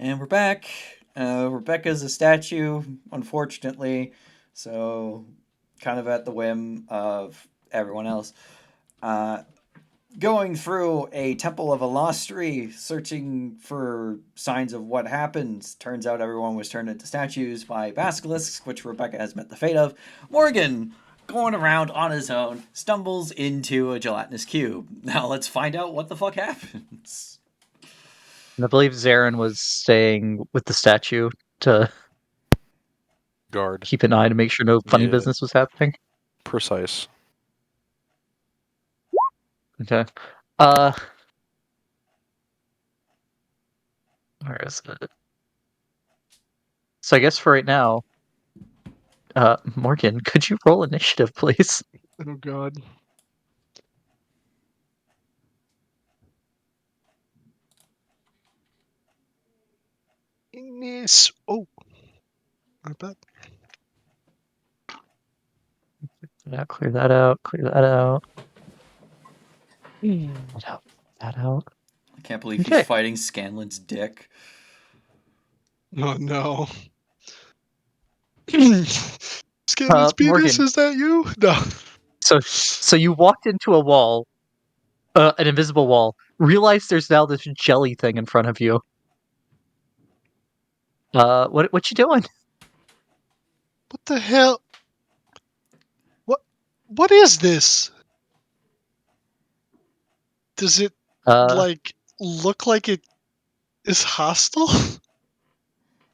And we're back. Rebecca's a statue, unfortunately, so kind of at the whim of everyone else. Uh, Going through a temple of Illustory, searching for signs of what happens. Turns out everyone was turned into statues by basilisks, which Rebecca has met the fate of. Morgan, going around on his own, stumbles into a gelatinous cube. Now let's find out what the fuck happens. And I believe Zarin was staying with the statue to Guard. keep an eye to make sure no funny Yeah. business was happening. Precise. Okay. Uh, where is it? So I guess for right now, Morgan, could you roll initiative, please? Oh god. Yes. Oh. Not bad. Yeah, clear that out. Clear that out. That out. That out. I can't believe he's Okay. fighting Scanlan's dick. Oh no. Scanlan's penis, Morgan. is that you? No. So you walked into a wall, an invisible wall. Realize there's now this jelly thing in front of you. What you doing? What the hell? What is this? Does it Uh, like look like it is hostile?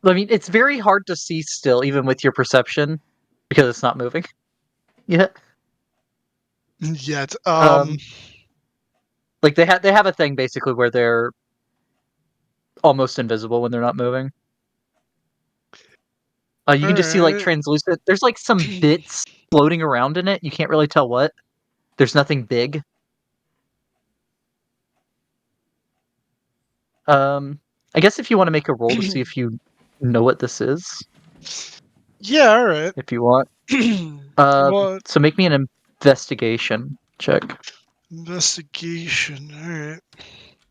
I mean, it's very hard to see still, even with your perception, because it's not moving yet. Yet. Um, like they have a thing basically where they're almost invisible when they're not moving. You can just see like Alright. translucent. There's like some bits floating around in it. You can't really tell what. There's nothing big. Um, I guess if you want to make a roll to see if you know what this is, Yeah, alright. if you want. Um, What? so make me an investigation check. Investigation. Alright.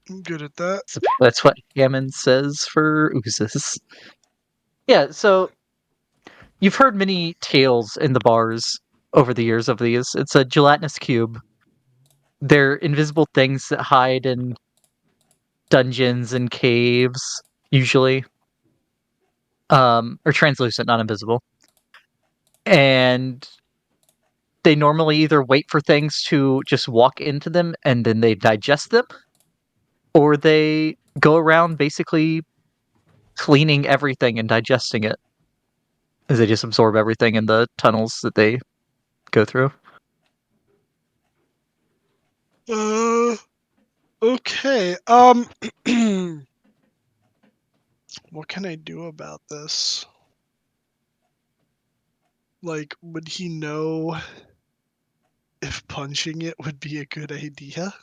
I'm good at that. That's what Hammond says for oozes. Yeah, so you've heard many tales in the bars over the years of these. It's a gelatinous cube. They're invisible things that hide in dungeons and caves, usually. Or translucent, not invisible. And they normally either wait for things to just walk into them and then they digest them, or they go around basically cleaning everything and digesting it as they just absorb everything in the tunnels that they go through. Okay. What can I do about this? Like, would he know if punching it would be a good idea?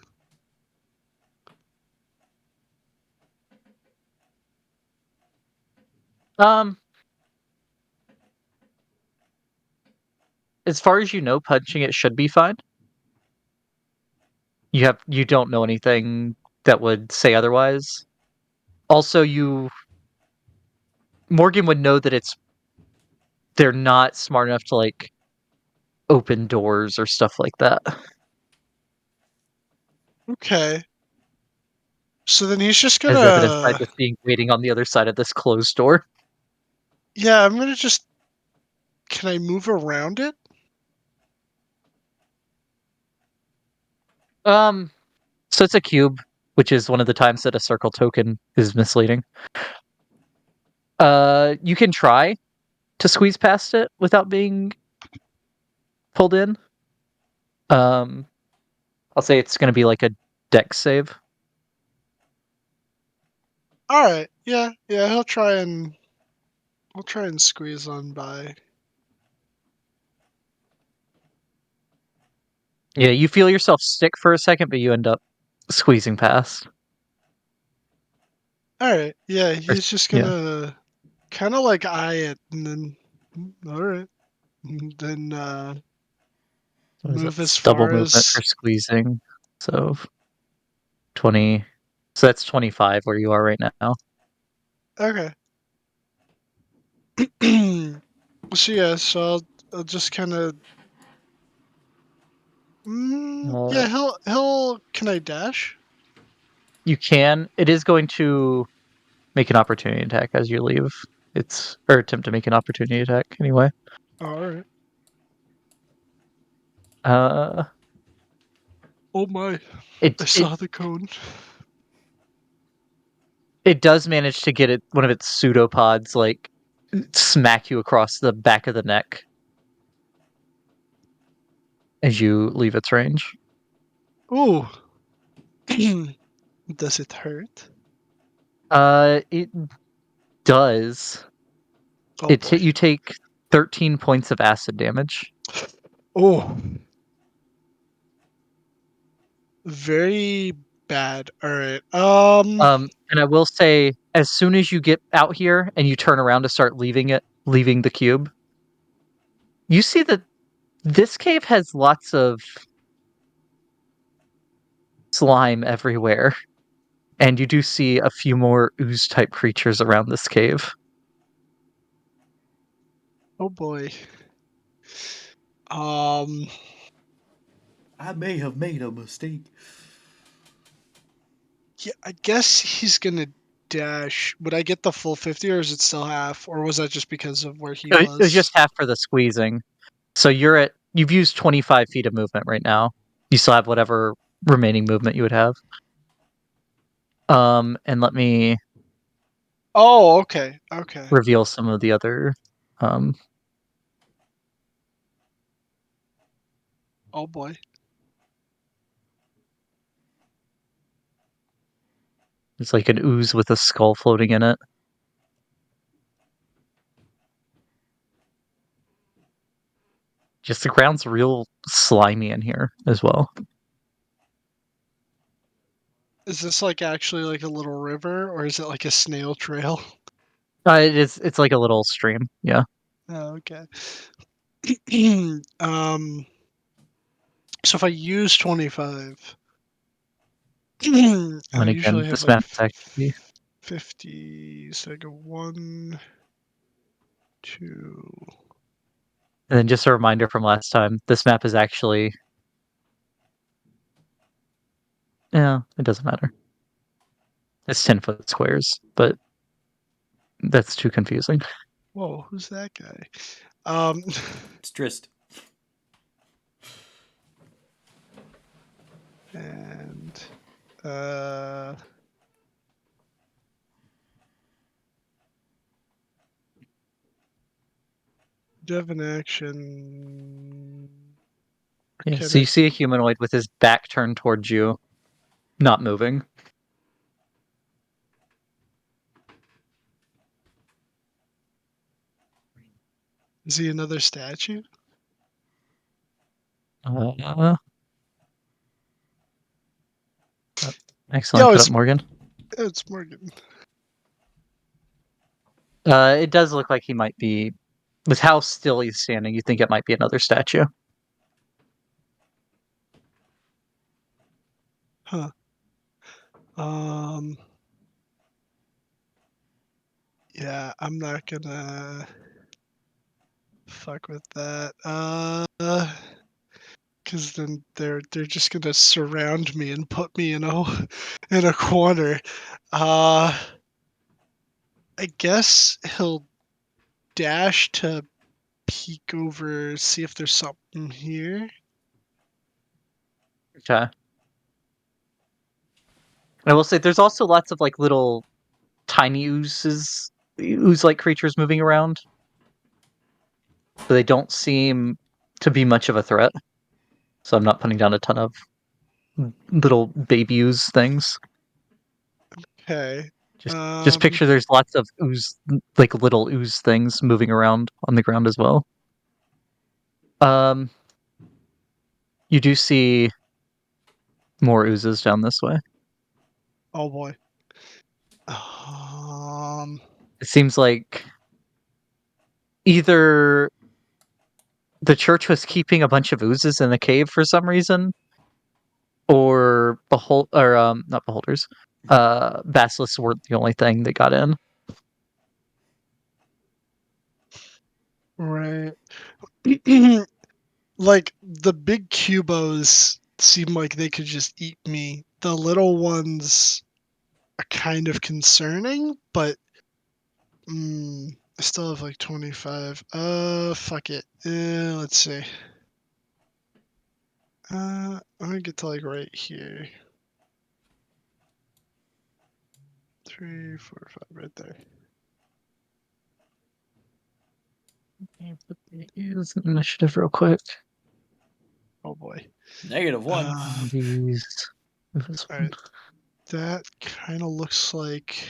Um, as far as you know, punching it should be fine. You don't know anything that would say otherwise. Also, you Morgan would know that they're not smart enough to like open doors or stuff like that. Okay. So then he's just As evidenced by gonna... just being waiting on the other side of this closed door. Yeah, I'm gonna just... Can I move around it? Um, so it's a cube, which is one of the times that a circle token is misleading. You can try to squeeze past it without being pulled in. Um, I'll say it's going to be like a dex save. Alright, yeah, he'll try and... I'll try and squeeze on by. Yeah, you feel yourself stick for a second, but you end up squeezing past. Alright, yeah, Or, he's just yeah, gonna kind of like eye it and then... Alright. Then, what is it? move as It's double far movement for as... squeezing. So 20. So that's 25 where you are right now. Okay. So yeah, I'll just kind of. Yeah, he'll. Can I dash? You can. It is going to make an opportunity attack as you leave. Or attempt to make an opportunity attack anyway. All right. Uh, Oh my! it I it saw the cone. it does manage to get one of its pseudopods like smack you across the back of the neck as you leave its range. Ooh. Does it hurt? It does. Oh boy. You take 13 points of acid damage. Oh. Very bad. All right. And I will say, as soon as you get out here and you turn around to start leaving the cube, you see that this cave has lots of slime everywhere, and you do see a few more ooze type creatures around this cave. Oh boy. Um. I may have made a mistake. Yeah, I guess he's gonna dash. Would I get the full 50, or is it still half, or was that just because of where he It was just was? half for the squeezing. So you've used 25 feet of movement right now. You still have whatever remaining movement you would have. And let me Oh, okay. Okay. reveal some of the other. Um, Oh boy. it's like an ooze with a skull floating in it. Just the ground's real slimy in here as well. Is this like actually like a little river, or is it like a snail trail? It's like a little stream. Yeah. Oh, okay. um. So if I use 25, I And again, usually have this like map is actually 50. So I go 1, 2. and then just a reminder from last time, this map is actually yeah, it doesn't matter. It's 10-foot squares, but that's too confusing. Whoa, who's that guy? Um. It's Trist. And uh. Do you have an action? Yeah, Can so you it? see a humanoid with his back turned towards you, not moving. Is he another statue? Uh, excellent. Yo, Put up Morgan. it's Morgan. It does look like he might be, with how still he's standing, you think it might be another statue. Huh. Um. Yeah, I'm not gonna fuck with that. Because then they're just gonna surround me and put me in a in a corner. Uh, I guess he'll dash to peek over, see if there's something here. Okay. I will say there's also lots of like little tiny ooze-like creatures moving around. So they don't seem to be much of a threat. So I'm not putting down a ton of little baby ooze things. Okay. Just picture there's lots of ooze, like little ooze things moving around on the ground as well. Um, you do see more oozes down this way. Oh boy. Um. It seems like either the church was keeping a bunch of oozes in the cave for some reason, or not beholders. Basilisks weren't the only thing that got in. Right. Like the big cubos seem like they could just eat me. The little ones are kind of concerning, but I still have like 25. Fuck it. Let's see. I'm gonna get to like right here. 3, 4, 5, right there. Use initiative real quick. Oh boy. -1. These. This All one. right. That kind of looks like.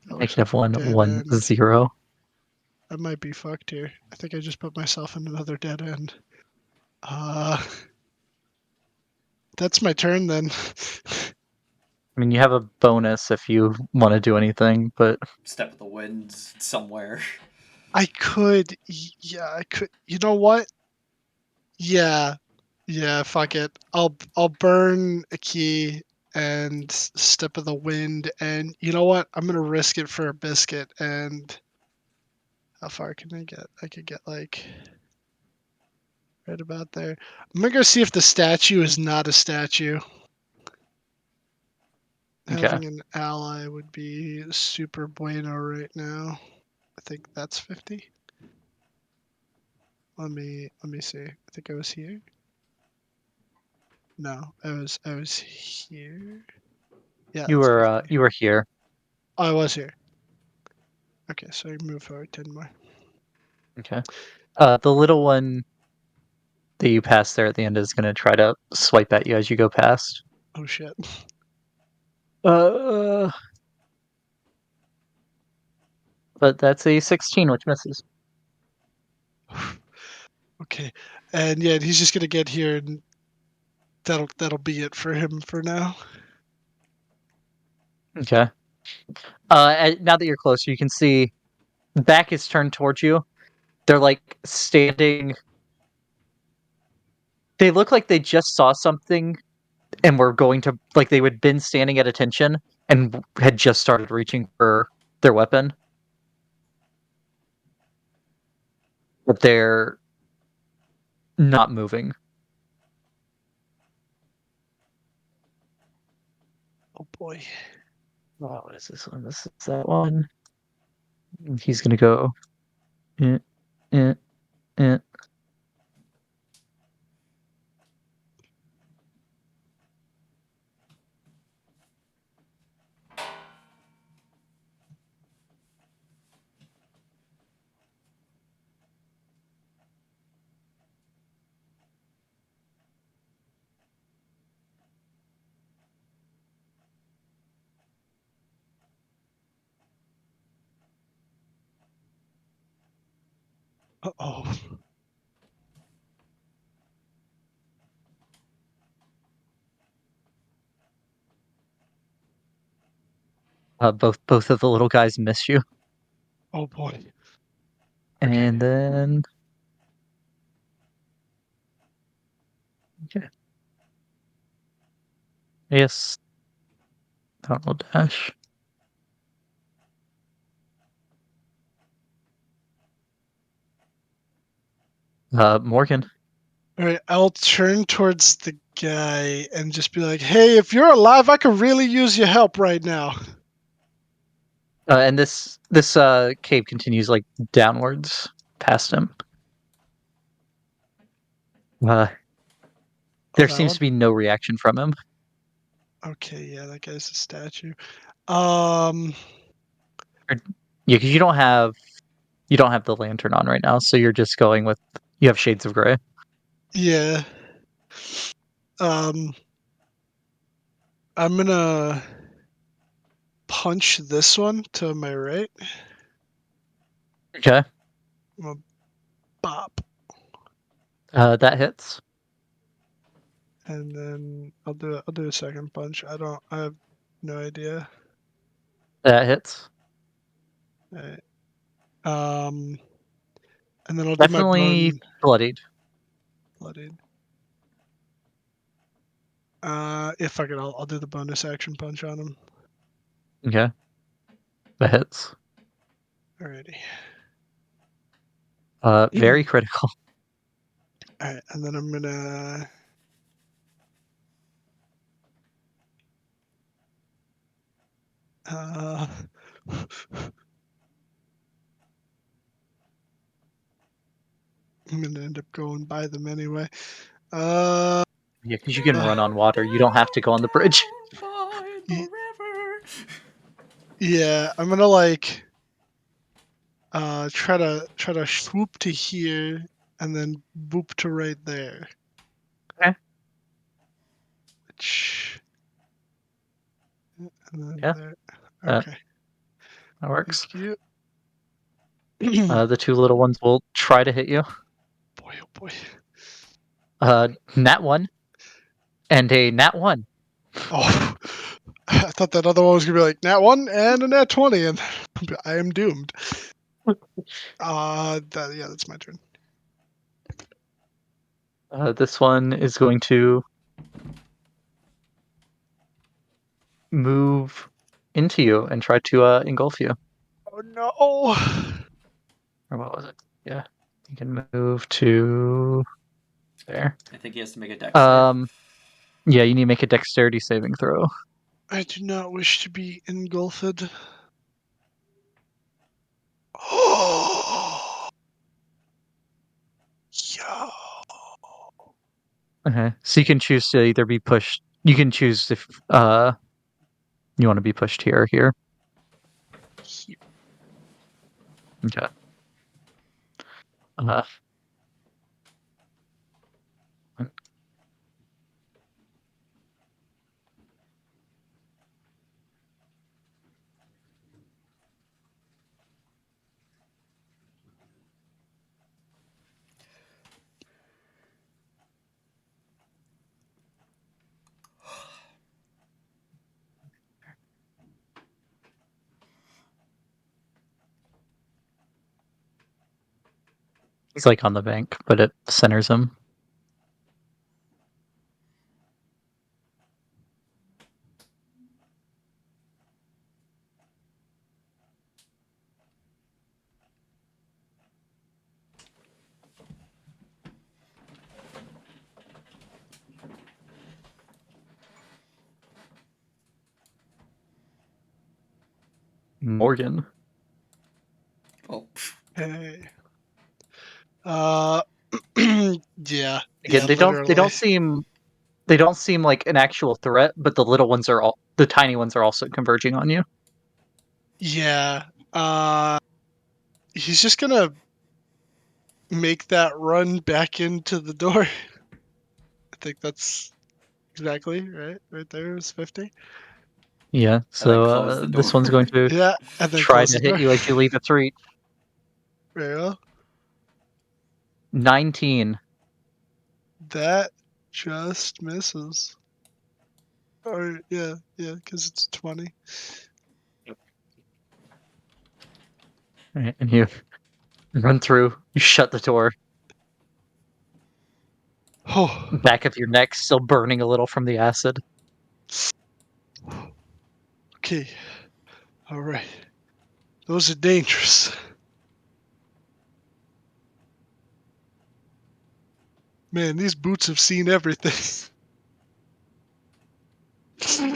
That looks like Negative one, dead 1, end. 0. I might be fucked here. I think I just put myself in another dead end. Uh, that's my turn then. I mean, you have a bonus if you want to do anything, but Step of the wind somewhere. I could, yeah, I could. You know what? Yeah, yeah. Fuck it. I'll burn a key and step of the wind, and you know what? I'm gonna risk it for a biscuit. And how far can I get? I could get like right about there. I'm gonna go see if the statue is not a statue. okay. Having an ally would be super bueno right now. I think that's 50. Let me see. I think I was here. No, I was here. Yeah, You that's were 50. you were here. Oh, I was here. Okay, so I move forward 10 more. Okay. The little one that you pass there at the end is going to try to swipe at you as you go past. Oh shit. Uh, but that's a 16, which misses. Okay. And yeah, he's just gonna get here and that'll be it for him for now. Okay. Now that you're closer, you can see back is turned towards you. They're like standing. They look like they just saw something and were going to like they would been standing at attention and had just started reaching for their weapon, but they're not moving. Oh boy. Oh, what is this one? This is that one. He's gonna go. Eh, eh, eh. Uh-oh. Both of the little guys miss you, Oh boy. Okay. and then okay. Yes, Donald Dash. Morgan. All right, I'll turn towards the guy and just be like, "Hey, if you're alive, I could really use your help right now." And this cave continues like downwards past him. Uh, Oh, there that seems one. to be no reaction from him. Okay, yeah, that guy's a statue. Um, Or- yeah, because you don't have the lantern on right now, so you're just going with you have shades of gray. yeah. Um, I'm gonna punch this one to my right. Okay, I'm gonna bop, that hits. and then I'll do a second punch. I have no idea. That hits. Alright. And then I'll do my Definitely bone bloodied. bloodied. If I could, I'll do the bonus action punch on him. Okay. That hits. Alrighty. Very critical. Alright, and then I'm gonna I'm gonna end up going by them anyway. Yeah, because you can run on water. You don't have to go on the bridge. By the river. Yeah, I'm gonna like try to swoop to here and then boop to right there. Okay. Which and then Yeah, there. that, Okay. that works. Thank you. The two little ones will try to hit you. Boy, oh boy. Nat 1 and a nat 1. Oh, I thought that other one was gonna be like nat 1 and a nat 20, and I am doomed. That's my turn. This one is going to move into you and try to engulf you. Oh no! Or what was it? Yeah, you can move to there. I think he has to make a dex save. Yeah, you need to make a dexterity saving throw. I do not wish to be engulfed. Oh, yeah. Okay, so you can choose to either be pushed. You can choose if you want to be pushed here or here. Okay. Uh, he's like on the bank, but it centers him. Morgan. Oh, Hey. Uh, yeah, Again, yeah, they literally. don't seem like an actual threat, but the little ones are all the tiny ones are also converging on you. Yeah. He's just gonna make that run back into the door. I think that's exactly right. Right there is 50. Yeah, and then so close the door. this one's going to Yeah, and then try close to the hit door. you as you leave its reach. Very well. 19. That just misses. Or yeah, because it's 20. Right, and you run through, you shut the door, Oh, back of your neck still burning a little from the acid. okay. All right. Those are dangerous. Man, these boots have seen everything. All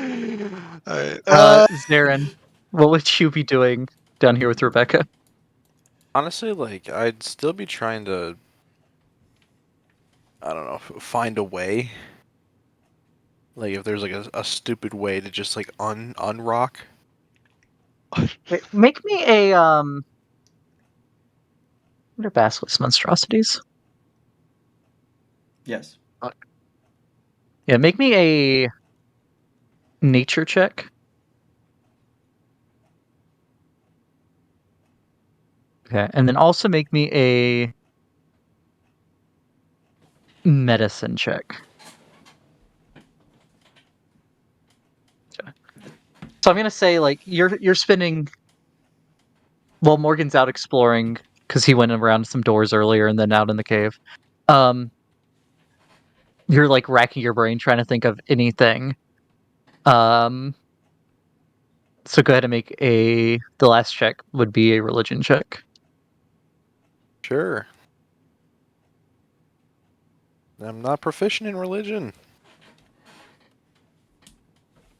right. Zarin, what would you be doing down here with Rebecca? Honestly, like, I'd still be trying to, I don't know, find a way. Like, if there's like a stupid way to just like unrock. Wait, make me a what are basilisk monstrosities? Yes. Yeah, make me a nature check. Okay, and then also make me a medicine check. Okay. So I'm gonna say like you're spending. Well, Morgan's out exploring because he went around some doors earlier and then out in the cave. Um, You're like racking your brain trying to think of anything. So go ahead and make the last check would be a religion check. Sure. I'm not proficient in religion.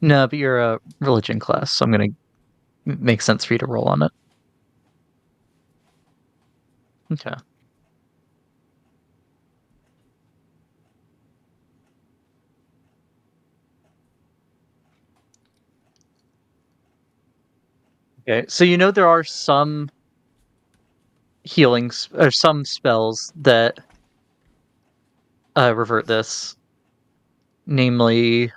No, but you're a religion class, so I'm gonna make sense for you to roll on it. Okay. Okay, so you know there are some healings or some spells that revert this. Namely,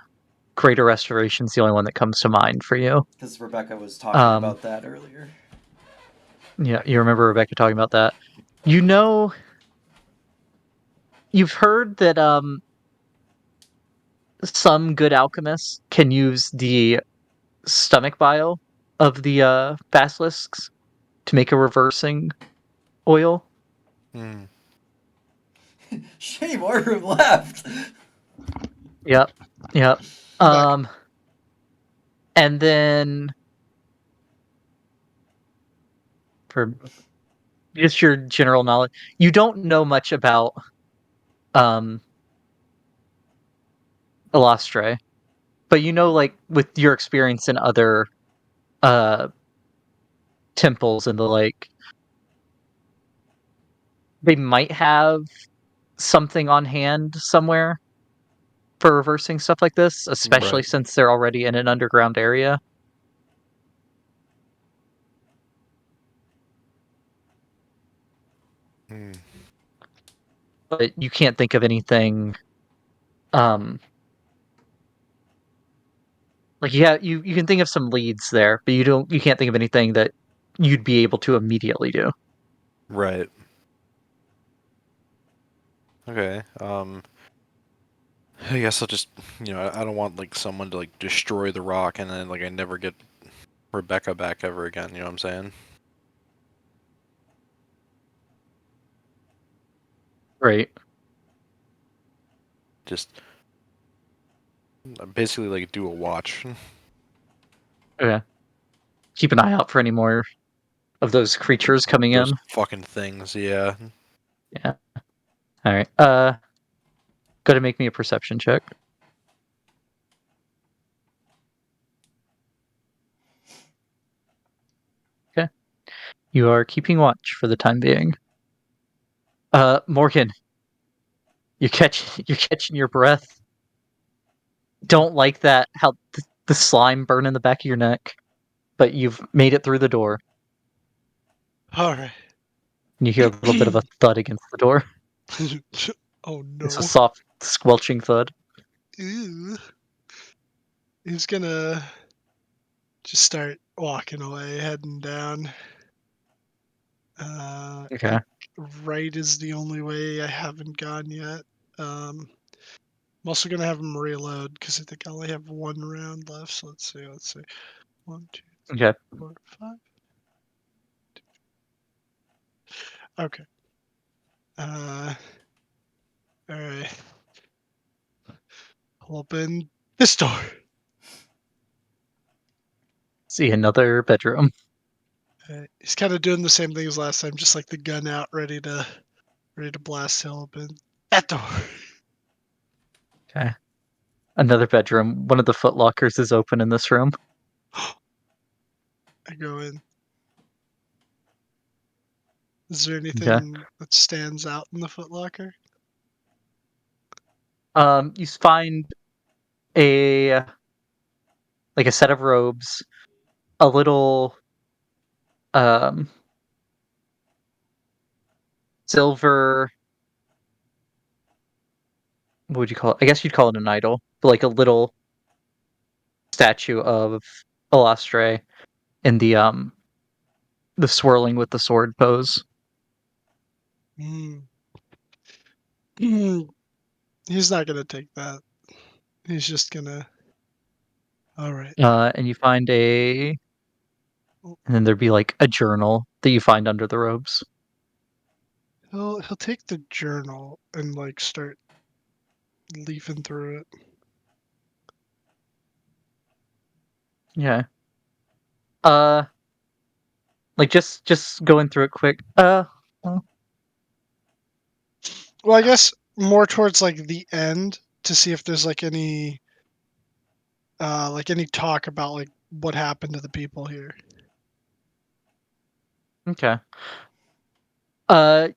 Greater Restoration's the only one that comes to mind for you. Because Rebecca was talking Um, about that earlier. yeah, you remember Rebecca talking about that. You know, you've heard that some good alchemists can use the stomach bile of the basilisks to make a reversing oil. Hmm. Shame our room left. Yep, yep. I'm back. And then for just your general knowledge, you don't know much about um Elastre, but you know, like with your experience in other uh temples and the like, they might have something on hand somewhere for reversing stuff like this, especially Right. since they're already in an underground area. Hmm. But you can't think of anything. Um, like you can think of some leads there, but you can't think of anything that you'd be able to immediately do. Right. Okay. I guess I'll just, I don't want like someone to like destroy the rock and then like I never get Rebecca back ever again. You know what I'm saying? Right. Just basically like do a watch. Okay. Keep an eye out for any more of those creatures coming Those in. fucking things. Yeah. Yeah. All right. Go to make me a perception check. Okay. You are keeping watch for the time being. Morgan, you're catching your breath. Don't like that how the slime burn in the back of your neck, but you've made it through the door. All right. And you hear a little bit of a thud against the door. Oh It's a no. soft squelching thud. Ew. He's gonna just start walking away, heading down. I Okay. think right is the only way I haven't gone yet. I'm also gonna have him reload because I think I only have one round left. So let's see. Let's see. 1, 2, 3, Okay. 4, 5. Okay. All right. I'll open this door. See another bedroom. He's kind of doing the same thing as last time, just like the gun out, ready to blast. He'll open that door. Okay. Another bedroom. One of the foot lockers is open in this room. I go in. Is there Okay. anything that stands out in the footlocker? You find a like a set of robes, a little um silver, what would you call it? I guess you'd call it an idol, but like a little statue of Elastre in the swirling with the sword pose. Mm. He's not gonna take that. He's just gonna. All right. And you find and then there'd be like a journal that you find under the robes. He'll take the journal and like start leafing through it. Yeah. Like just going through it quick. Well, Well, I guess more towards like the end to see if there's like any talk about like what happened to the people here. okay. Uh,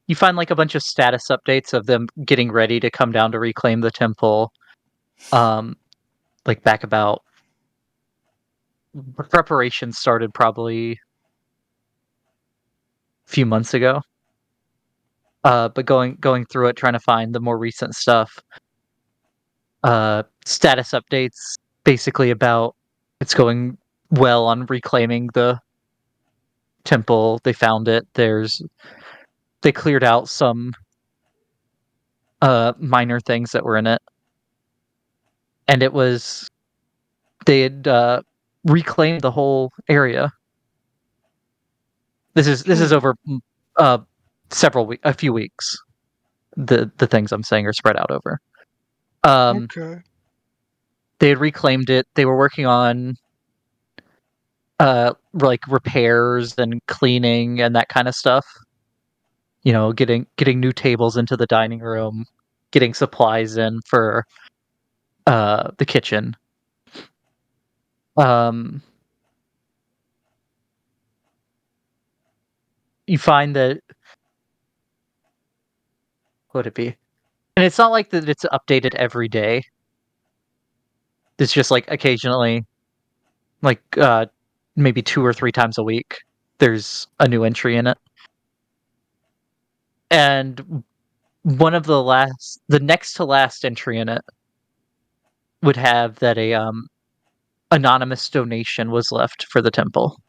you find like a bunch of status updates of them getting ready to come down to reclaim the temple. Like back about preparation started probably a few months ago. But going through it, trying to find the more recent stuff. Status updates basically about it's going well on reclaiming the temple. They found it. They cleared out some minor things that were in it, and they had reclaimed the whole area. This is over uh a few weeks. The things I'm saying are spread out over. Okay. They had reclaimed it. They were working on like repairs and cleaning and that kind of stuff. You know, getting new tables into the dining room, getting supplies in for the kitchen. Um, you find that what would it be? And it's not like that it's updated every day. It's just like occasionally, like maybe 2 or 3 times a week, there's a new entry in it. And the next to last entry in it would have that a anonymous donation was left for the temple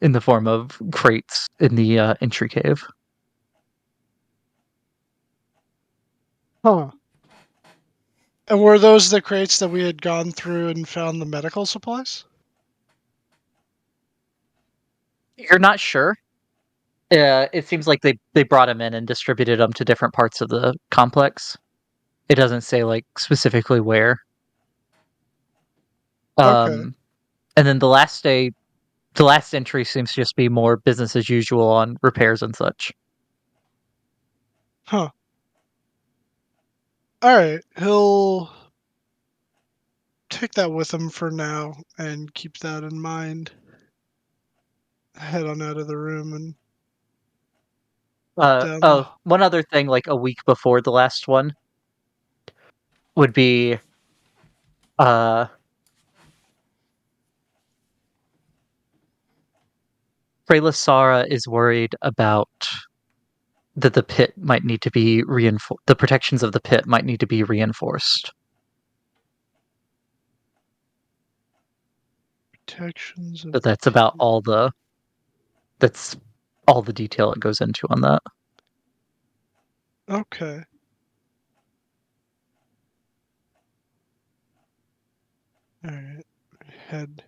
in the form of crates in the entry cave. Huh. And were those the crates that we had gone through and found the medical supplies? You're not sure. It seems like they brought them in and distributed them to different parts of the complex. It doesn't say like specifically where. Okay. And then the last entry seems to just be more business as usual on repairs and such. Huh. All right. He'll take that with him for now and keep that in mind. Head on out of the room and down the. One other thing, like a week before the last one, would be uh Freyla Sara is worried about that the pit might need to be reinforced. The protections of the pit might need to be reinforced. Protections of But the pit. that's all the detail it goes into on that. Okay. All right. Head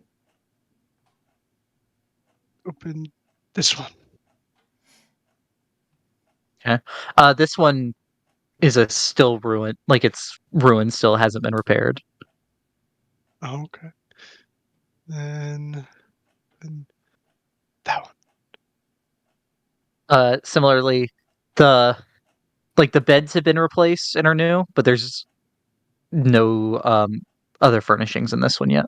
open this one. Okay. This one is a still ruin, like it's ruined, still hasn't been repaired. Oh, okay. Then and that one. Similarly, the the beds have been replaced and are new, but there's no other furnishings in this one yet.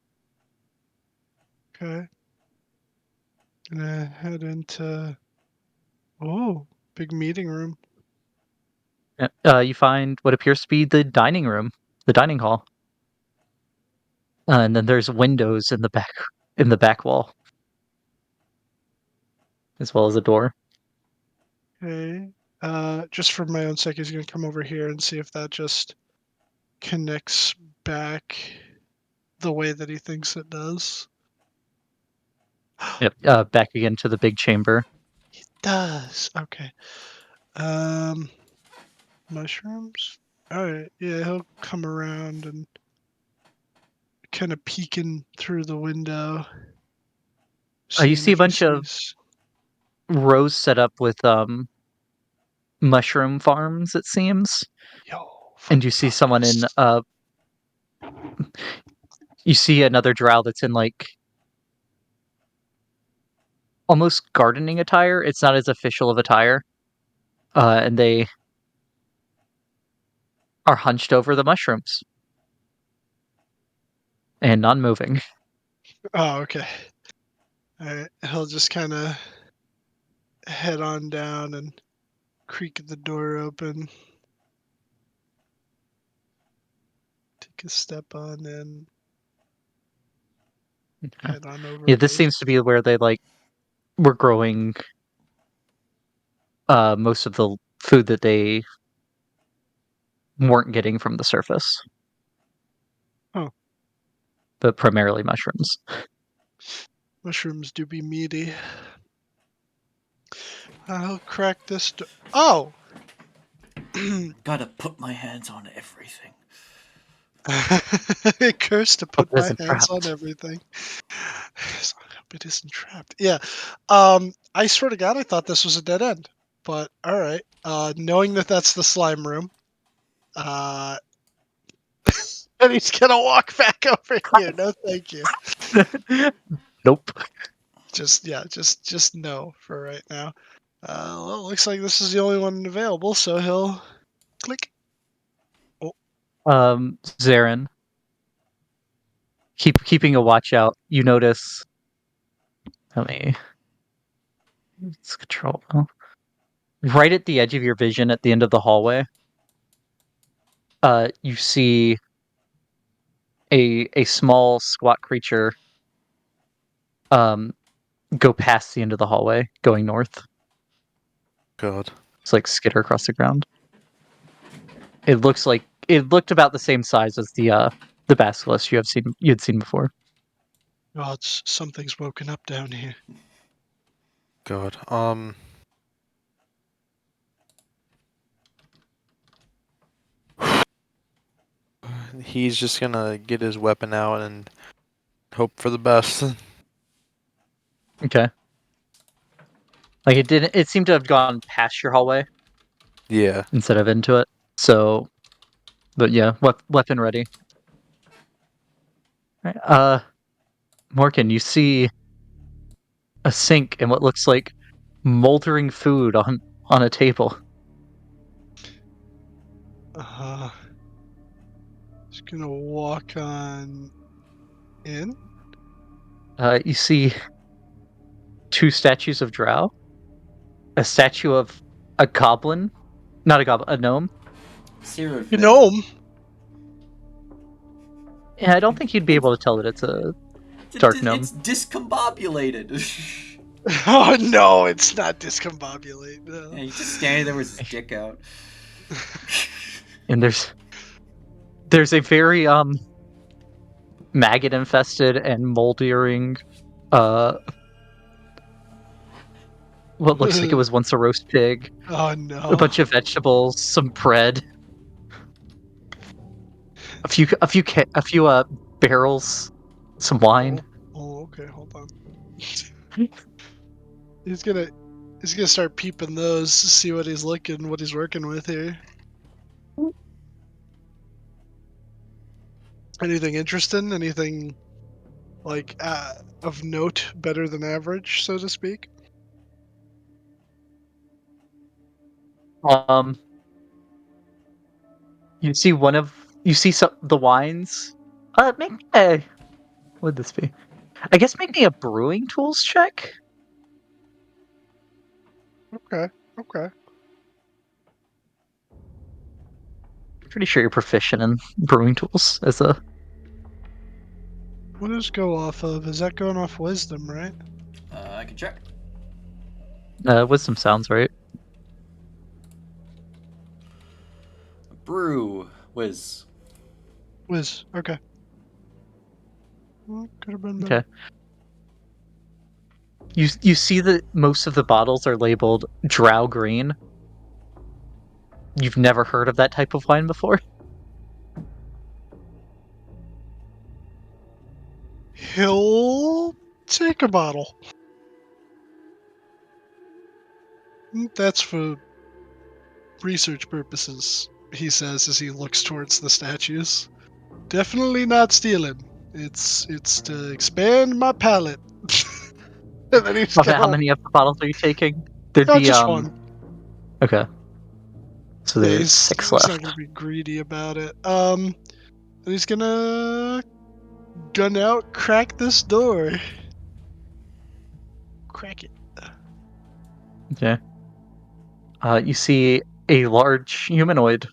Okay. Gonna head into. Oh, big meeting room. You find what appears to be the dining room, the dining hall, and then there's windows in the back wall, as well as a door. Okay. Just for my own sake, he's gonna come over here and see if that just connects back the way that he thinks it does. Yep. Back again to the big chamber. It does. Okay. Um, mushrooms. All right. Yeah, he'll come around and kind of peeking through the window, You seeing see a if he bunch of sees. rows set up with mushroom farms. It seems Yo. and you see someone in you see another drow that's in like almost gardening attire. It's not as official of attire. And they are hunched over the mushrooms and non-moving. Oh, okay. Alright, he'll just kind of head on down and creak the door open. Take a step on and head on over Yeah, to this seems to be where they like were growing most of the food that they weren't getting from the surface. Oh. But primarily mushrooms. mushrooms do be meaty. I'll crack this door. Oh! Gotta put my hands on everything. It cursed to Hope put it my isn't hands on trapped. everything. So I hope it isn't trapped. Yeah. I swear to God, I thought this was a dead end. But all right. Knowing that that's the slime room, uh, and he's gonna walk back over here. No, thank you. Nope. Just no for right now. Well, it looks like this is the only one available, so he'll click. Zarin, keeping a watch out. You notice. Let me. Let's control. Right at the edge of your vision, at the end of the hallway, you see a small squat creature um go past the end of the hallway, going north. God. It's like skitter across the ground. It looked about the same size as the basilisk you'd seen before. Oh, something's woken up down here. God. He's just gonna get his weapon out and hope for the best. Okay. Like it didn't. It seemed to have gone past your hallway Yeah. instead of into it. So, but yeah, weapon ready. Right. Morgan, you see a sink and what looks like moldering food on a table. Uh, just gonna walk on in. You see two statues of drow, a statue of a goblin, not a goblin, a gnome. You Seraphim. know And I don't think you'd be able to tell that it's a dark gnome. It's discombobulated. Oh no, it's not discombobulate. No. Yeah, he's just standing there with his dick out. And there's a very maggot infested and moldering uh what looks like it was once a roast pig, Oh a no. bunch of vegetables, some bread, a few barrels, some wine. Okay, hold on. He's gonna he's gonna start peeping those, see what he's working with here. Anything interesting? Anything like of note, better than average, so to speak? Um you see some the wines. Make me a what would this be? I guess make me a brewing tools check. Okay, okay. Pretty sure you're proficient in brewing tools as a What does go off of? Is that going off wisdom, right? I can check. wisdom sounds right. Brew whiz. Wiz. Okay. Well, could have been better. Okay. You see that most of the bottles are labeled Drow Green. You've never heard of that type of wine before? He'll take a bottle. That's for research purposes. he says as he looks towards the statues. Definitely not stealing. It's to expand my palate. And then he's Okay, how gonna many of the bottles are you taking? There'd be just one. Okay, so Yeah, there's he's 6 not left. gonna be greedy about it. And he's gonna gun out, crack this door. Crack it. Okay. You see a large humanoid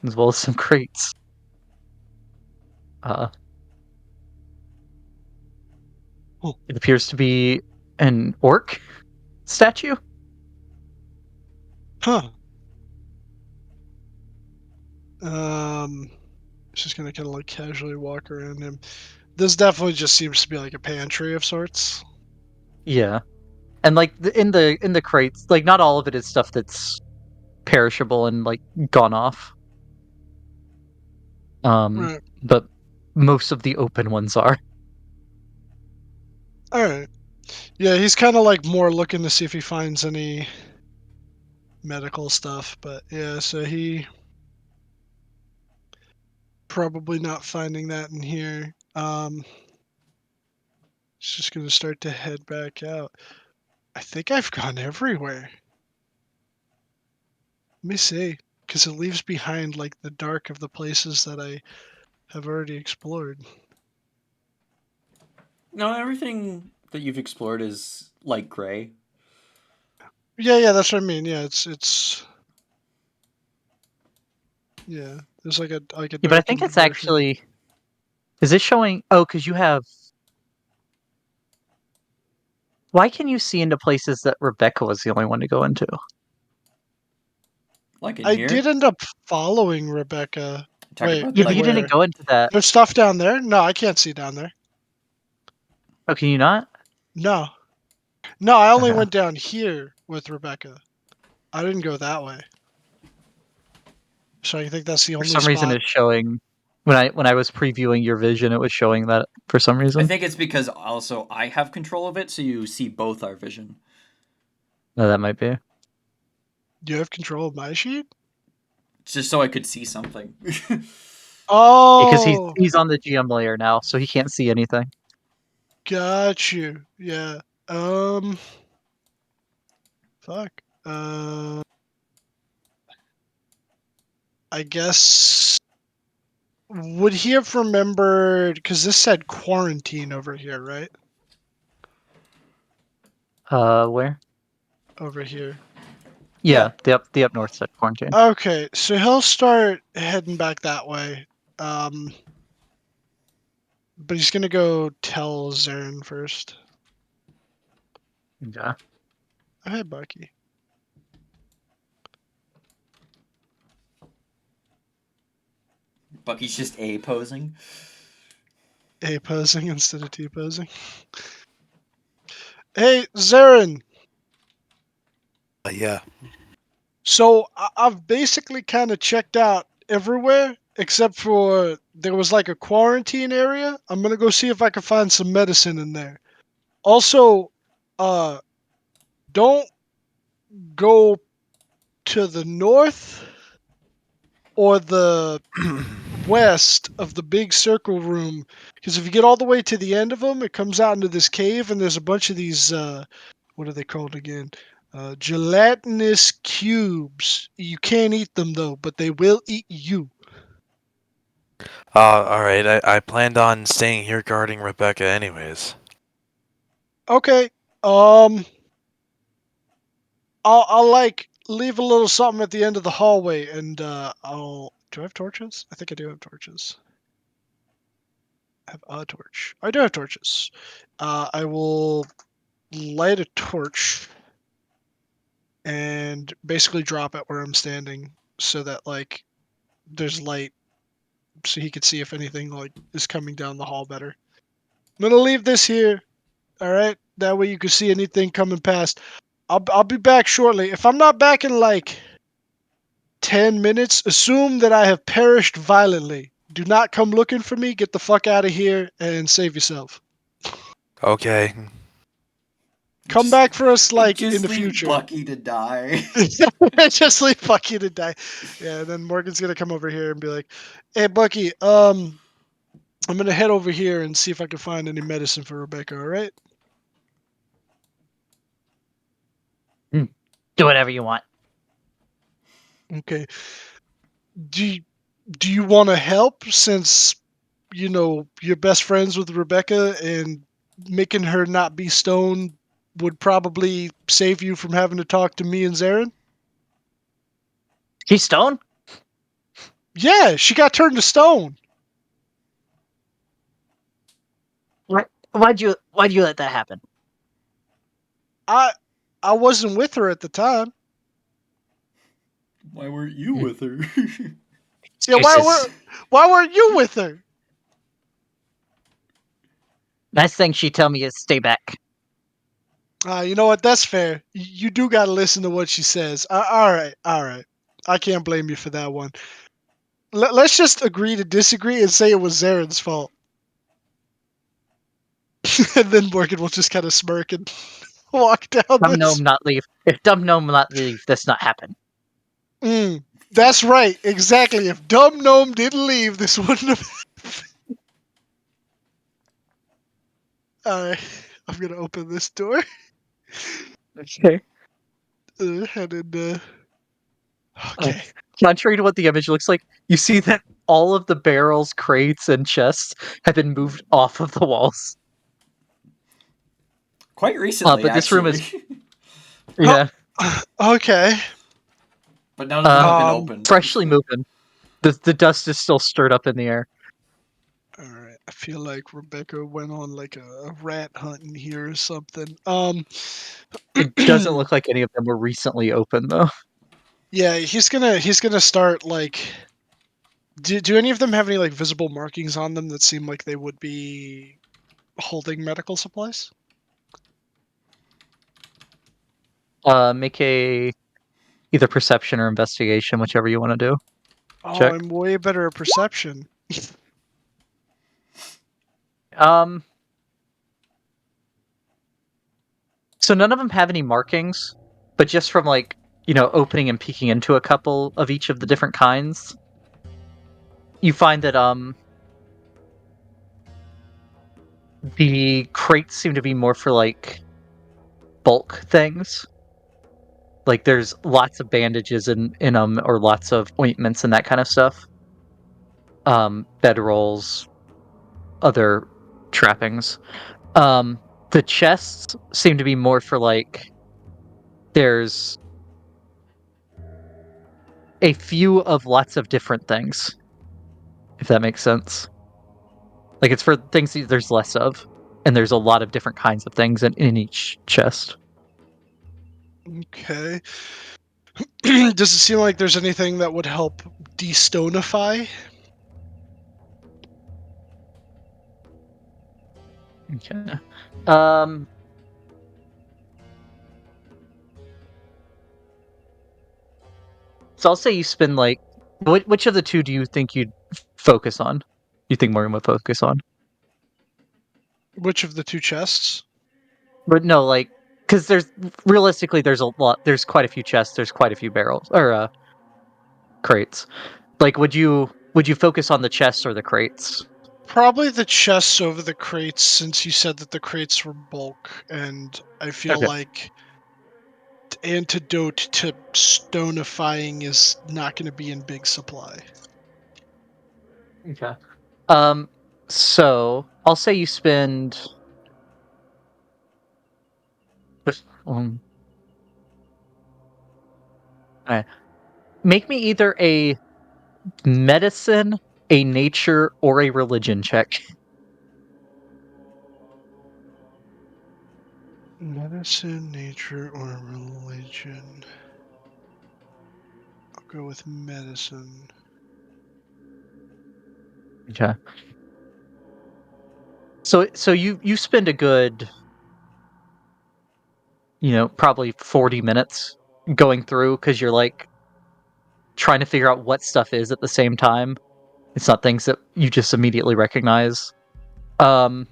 as well as some crates. Uh, Oh. it appears to be an orc statue. Huh. Just gonna kind of like casually walk around him. This definitely just seems to be like a pantry of sorts. Yeah, and like in the crates, like not all of it is stuff that's perishable and like gone off. Right. But most of the open ones are. All right. Yeah, he's kind of like more looking to see if he finds any medical stuff, but yeah, so he probably not finding that in here. He's just gonna start to head back out. I think I've gone everywhere. Let me see, because it leaves behind like the dark of the places that I have already explored. No, everything that you've explored is light gray. Yeah, that's what I mean. Yeah, it's yeah. There's like a Yeah, but I think it's darkened. actually. Is this showing? Oh, because you have. Why can you see into places that Rebecca was the only one to go into? Like in I here. did end up following Rebecca. Talk Wait, about Yeah, but like you like didn't where? go into that. There's stuff down there? No, I can't see down there. Oh, can you not? No. No, I only Okay. went down here with Rebecca. I didn't go that way. So I think that's the For only some reason, spot. it's showing. When I was previewing your vision, it was showing that for some I reason. think it's because also I have control of it, so you see both our vision. No, that might be. Do you have control of my sheet? Just so I could see something. Because Oh, he's on the GM layer now, so he can't see anything. got you. Yeah. Um. Fuck. I guess. Would he have remembered? Because this said quarantine over here, right? Where? Over here. Yeah. Yeah, the up north side quarantine. Okay, so he'll start heading back that way. Um, but he's gonna go tell Zarin first. Yeah. Oh, hey, Bucky. Bucky's just A posing. A posing instead of T posing. Hey, Zarin. Yeah. So I've basically kind of checked out everywhere except for there was like a quarantine area. I'm gonna go see if I can find some medicine in there. Also, uh, don't go to the north or the west of the big circle room because if you get all the way to the end of them, it comes out into this cave and there's a bunch of these what are they called again? Gelatinous cubes. You can't eat them though, but they will eat you. All right. I planned on staying here guarding Rebecca, anyways. Okay. Um, I'll like leave a little something at the end of the hallway, and I'll. Do I have torches? I think I do have torches. I have a torch. I do have torches. I will light a torch and basically drop it where I'm standing, so that like there's light, so he could see if anything like is coming down the hall better. I'm gonna leave this here. All right. That way you can see anything coming past. I'll be back shortly. If I'm not back in like 10 minutes, assume that I have perished violently. Do not come looking for me. Get the fuck out of here and save yourself. Okay. Come back for us like in Just the leave future. Bucky to die. Just leave Bucky to die. Yeah, and then Morgan's gonna come over here and be like, "Hey, Bucky, I'm gonna head over here and see if I can find any medicine for Rebecca. All right? Do whatever you want. Okay. Do you want to help since you're best friends with Rebecca and making her not be stoned would probably save you from having to talk to me and Zarin? He's stoned? Yeah, she got turned to stone. Why'd you let that happen? I I wasn't with her at the time. Why weren't you Hmm. with her? Yeah, Excuses. why weren't you with her? Nice thing she tell me is stay back. You know what? That's fair. You do got to listen to what she says. All right, all right. I can't blame you for that one. Let's just agree to disagree and say it was Zaren's fault. And then Morgan will just kind of smirk and walk down Dumb this. gnome not leave. If dumb gnome not leave, this not happen. That's right, exactly. If Dumb Gnome didn't leave, this wouldn't have. All right, I'm gonna open this door Okay. and then. Okay. Contrary to what the image looks like, you see that all of the barrels, crates, and chests have been moved off of the walls. Quite recently, But this room is actually. Oh, yeah, okay. But none of them have uh, been Um. opened. freshly moving. The dust is still stirred up in the air. All right. I feel like Rebecca went on like a rat hunt in here or something. It doesn't look like any of them were recently open though. Yeah, he's gonna start like. Do any of them have any like visible markings on them that seem like they would be holding medical supplies? Make a either perception or investigation, whichever you want to do. Oh, Check. I'm way better at perception. Um, so none of them have any markings, but just from like opening and peeking into a couple of each of the different kinds, you find that the crates seem to be more for like bulk things. Like there's lots of bandages in them, or lots of ointments and that kind of stuff. Bedrolls, other trappings. The chests seem to be more for like there's a few of lots of different things, if that makes sense. Like it's for things that there's less of, and there's a lot of different kinds of things in each chest. Okay. Does it seem like there's anything that would help destonify? Okay. Um, so I'll say you spend like which of the two do you think you'd focus on? You think Morgan would focus on? Which of the two chests? But no, like because there's realistically there's a lot. There's quite a few chests. There's quite a few barrels or crates. Like, would you focus on the chests or the crates? Probably the chests over the crates, since you said that the crates were bulk, and I feel Okay. like the antidote to stonifying is not going to be in big supply. Okay. Um. So I'll say you spend. Um, alright. Make me either a medicine, a nature, or a religion check. Medicine, nature, or religion? I'll go with medicine. Okay. So you spend a good, probably 40 minutes going through because you're like trying to figure out what stuff is at the same time. It's not things that you just immediately recognize. Um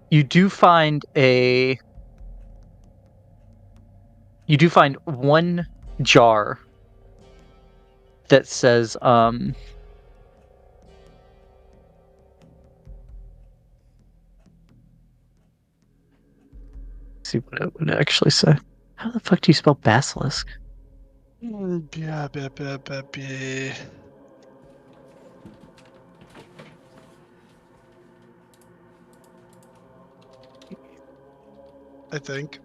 you do find one jar that says see what it would actually say. How the fuck do you spell basilisk? Yeah, I think.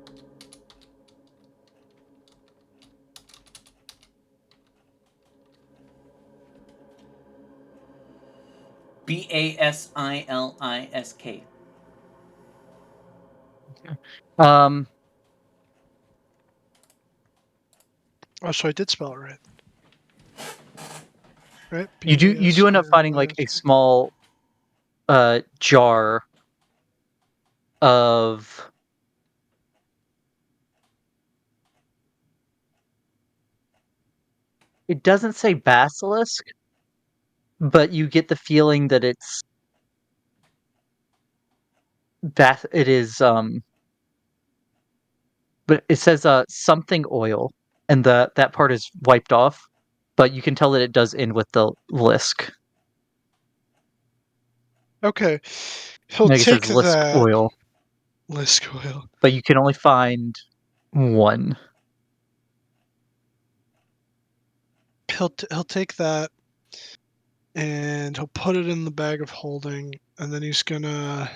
Basilisk. Um, Oh, so I did spell it right. Right? you do end up finding like a small jar of it doesn't say basilisk, but you get the feeling that it is but it says something oil and that part is wiped off, but you can tell that it does end with the lisk. Okay. He'll Like it take says lisk that oil, Lisk oil. but you can only find one. He'll take that and he'll put it in the bag of holding, and then he's gonna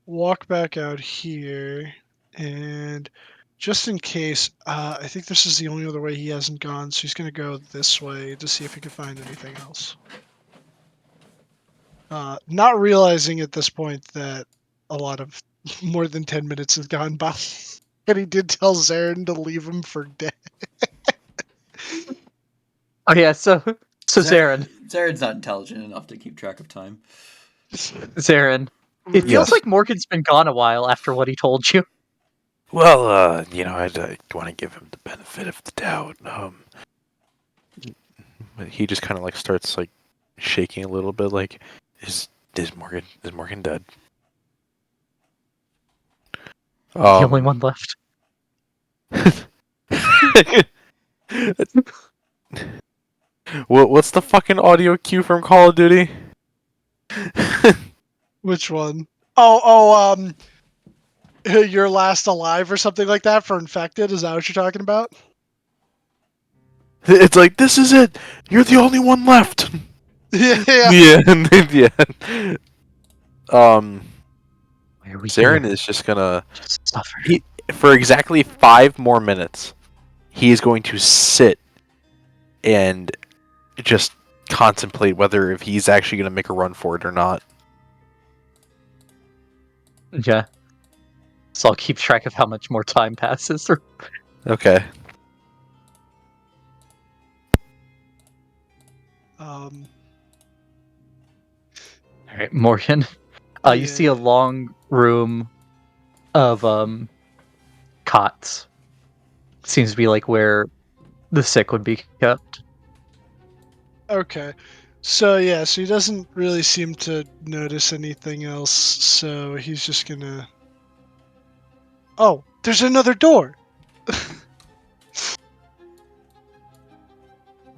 walk back out here, and just in case, I think this is the only other way he hasn't gone, so he's gonna go this way to see if he can find anything else. Not realizing at this point that a lot of more than 10 minutes has gone by, and he did tell Zarin to leave him for dead. Oh yeah, so Zarin, Zaren's not intelligent enough to keep track of time. Zarin, it feels Yes. like Morgan's been gone a while after what he told you. Well, I want to give him the benefit of the doubt. But he just kind of like starts like shaking a little bit, like, is Morgan dead? The only one left. What's the fucking audio cue from Call of Duty? Which one? Oh, Your Last Alive or something like that for Infected? Is that what you're talking about? It's like, this is it. You're the only one left. Yeah. Yeah, yeah. Why are we Zarin here? is just gonna Just suffer. for exactly 5 more minutes. He is going to sit and just contemplate whether if he's actually going to make a run for it or not. Yeah. So I'll keep track of how much more time passes. Okay. Um, All right, Morgan. You see a yeah. long room of cots. Seems to be like where the sick would be kept. Okay. So yeah, so he doesn't really seem to notice anything else, so he's just gonna. Oh, there's another door!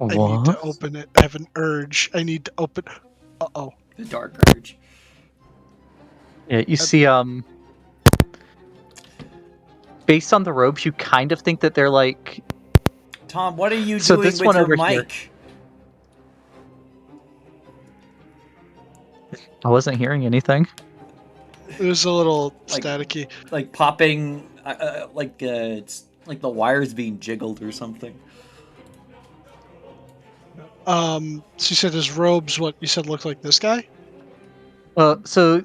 I need to What? open it. I have an urge. I need to open. Uh-oh. The Dark Urge. Yeah, you see based on the robes, you kind of think that they're like Tom, what are you so doing this with one your over here. mic? I wasn't hearing anything. It was a little Like, staticky. like popping, it's like the wires being jiggled or something. So you said his robes, what you said looked like this guy? So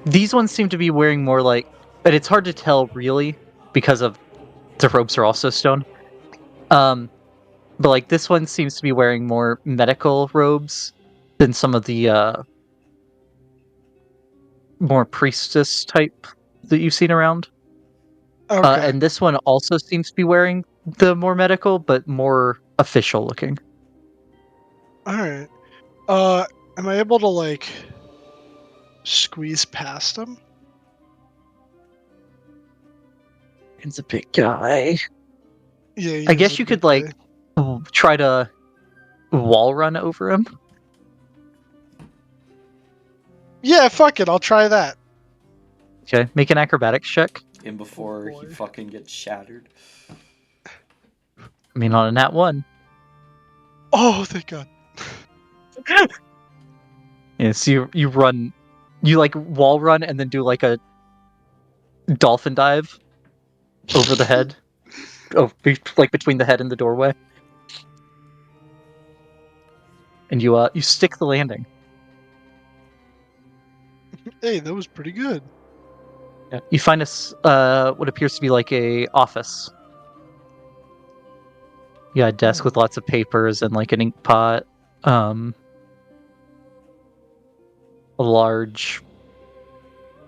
these ones seem to be wearing more like, but it's hard to tell really because of the robes are also stone. Um, but like this one seems to be wearing more medical robes than some of the more priestess type that you've seen around. Okay. And this one also seems to be wearing the more medical, but more official looking. Alright. Am I able to, like, squeeze past him. He's a big guy. Yeah, he I is guess a you big could like guy. try to wall run over him. Yeah, fuck it. I'll try that. Okay, make an acrobatics check. In before he boy. fucking gets shattered. I mean, on a nat 1. Oh, thank God. Yeah, so you run, you like wall run and then do like a dolphin dive over the head, like between the head and the doorway, and you stick the landing. Hey, that was pretty good. Yeah. You find what appears to be like a office. Yeah, a desk with lots of papers and like an ink pot, a large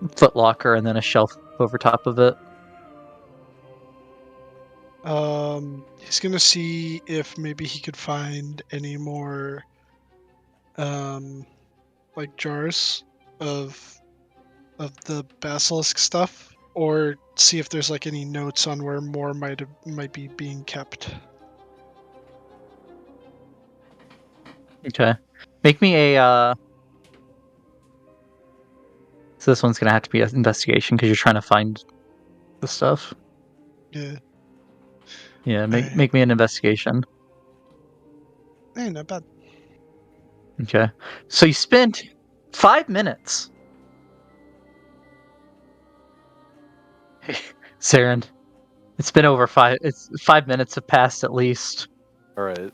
footlocker, and then a shelf over top of it. He's gonna see if maybe he could find any more, like jars of the basilisk stuff, or see if there's like any notes on where more might be being kept. Okay, make me a. So this one's gonna have to be an investigation because you're trying to find the stuff. Yeah. Yeah, Hey, make me an investigation. hey, not bad. Okay, so you spent 5 minutes. Saren, it's been over 5. It's 5 minutes have passed at least. All right.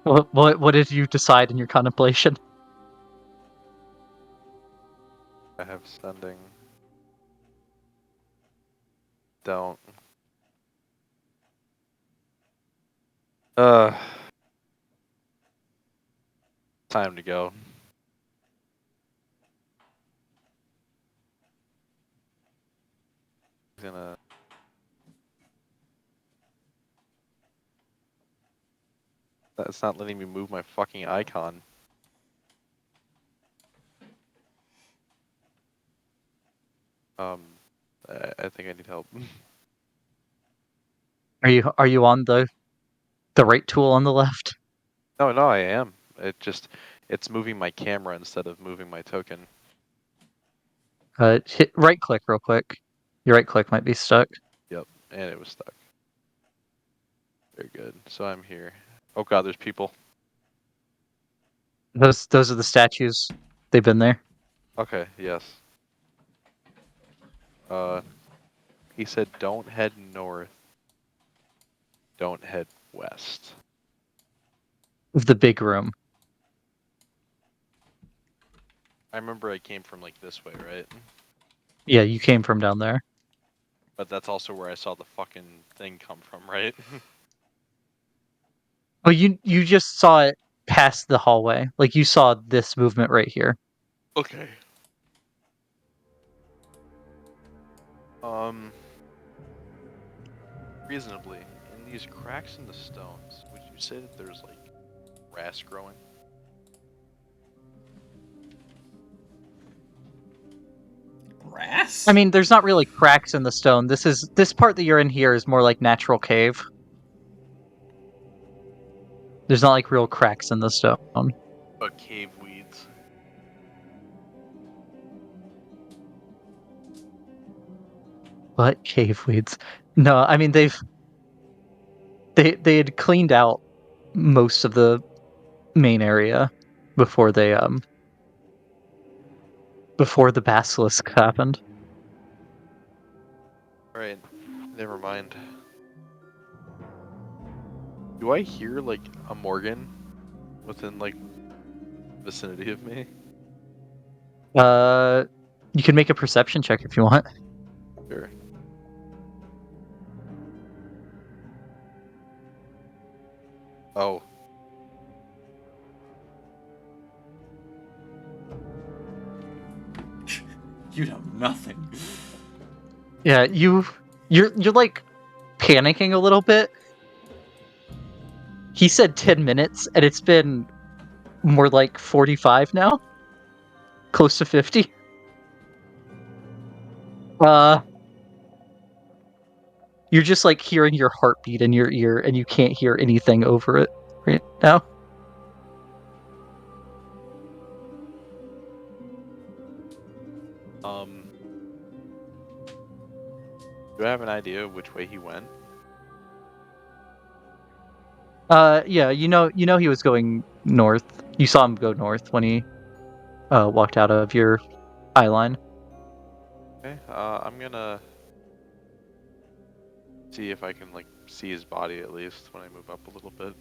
What did you decide in your contemplation? I have sending. Don't. Uh. Time to go. Gonna. That's not letting me move my fucking icon. I think I need help. Are you on the right tool on the left? No, I am. It's moving my camera instead of moving my token. Hit right click real quick. Your right click might be stuck. Yep, and it was stuck. Very good. So I'm here. Oh god, there's people. Those are the statues. They've been there. Okay, yes. He said don't head north. Don't head west. Of the big room. I remember I came from like this way, right? Yeah, you came from down there. But that's also where I saw the fucking thing come from, right? Oh, you just saw it past the hallway. Like you saw this movement right here. Okay. Um, reasonably, in these cracks in the stones, would you say that there's like grass growing? Grass? I mean, there's not really cracks in the stone. This part that you're in here is more like natural cave. There's not like real cracks in the stone. But cave weeds. What cave weeds? No, I mean they had cleaned out most of the main area before before the basilisk happened. Alright, never mind. Do I hear like a Morgan within like vicinity of me? You can make a perception check if you want. Sure. Oh. You know nothing. Yeah, you're like panicking a little bit. He said 10 minutes and it's been more like 45 now. close to 50. You're just like hearing your heartbeat in your ear, and you can't hear anything over it right now. Do I have an idea of which way he went? Yeah, you know he was going north. You saw him go north when he walked out of your eye line. Okay, I'm gonna see if I can like see his body at least when I move up a little bit.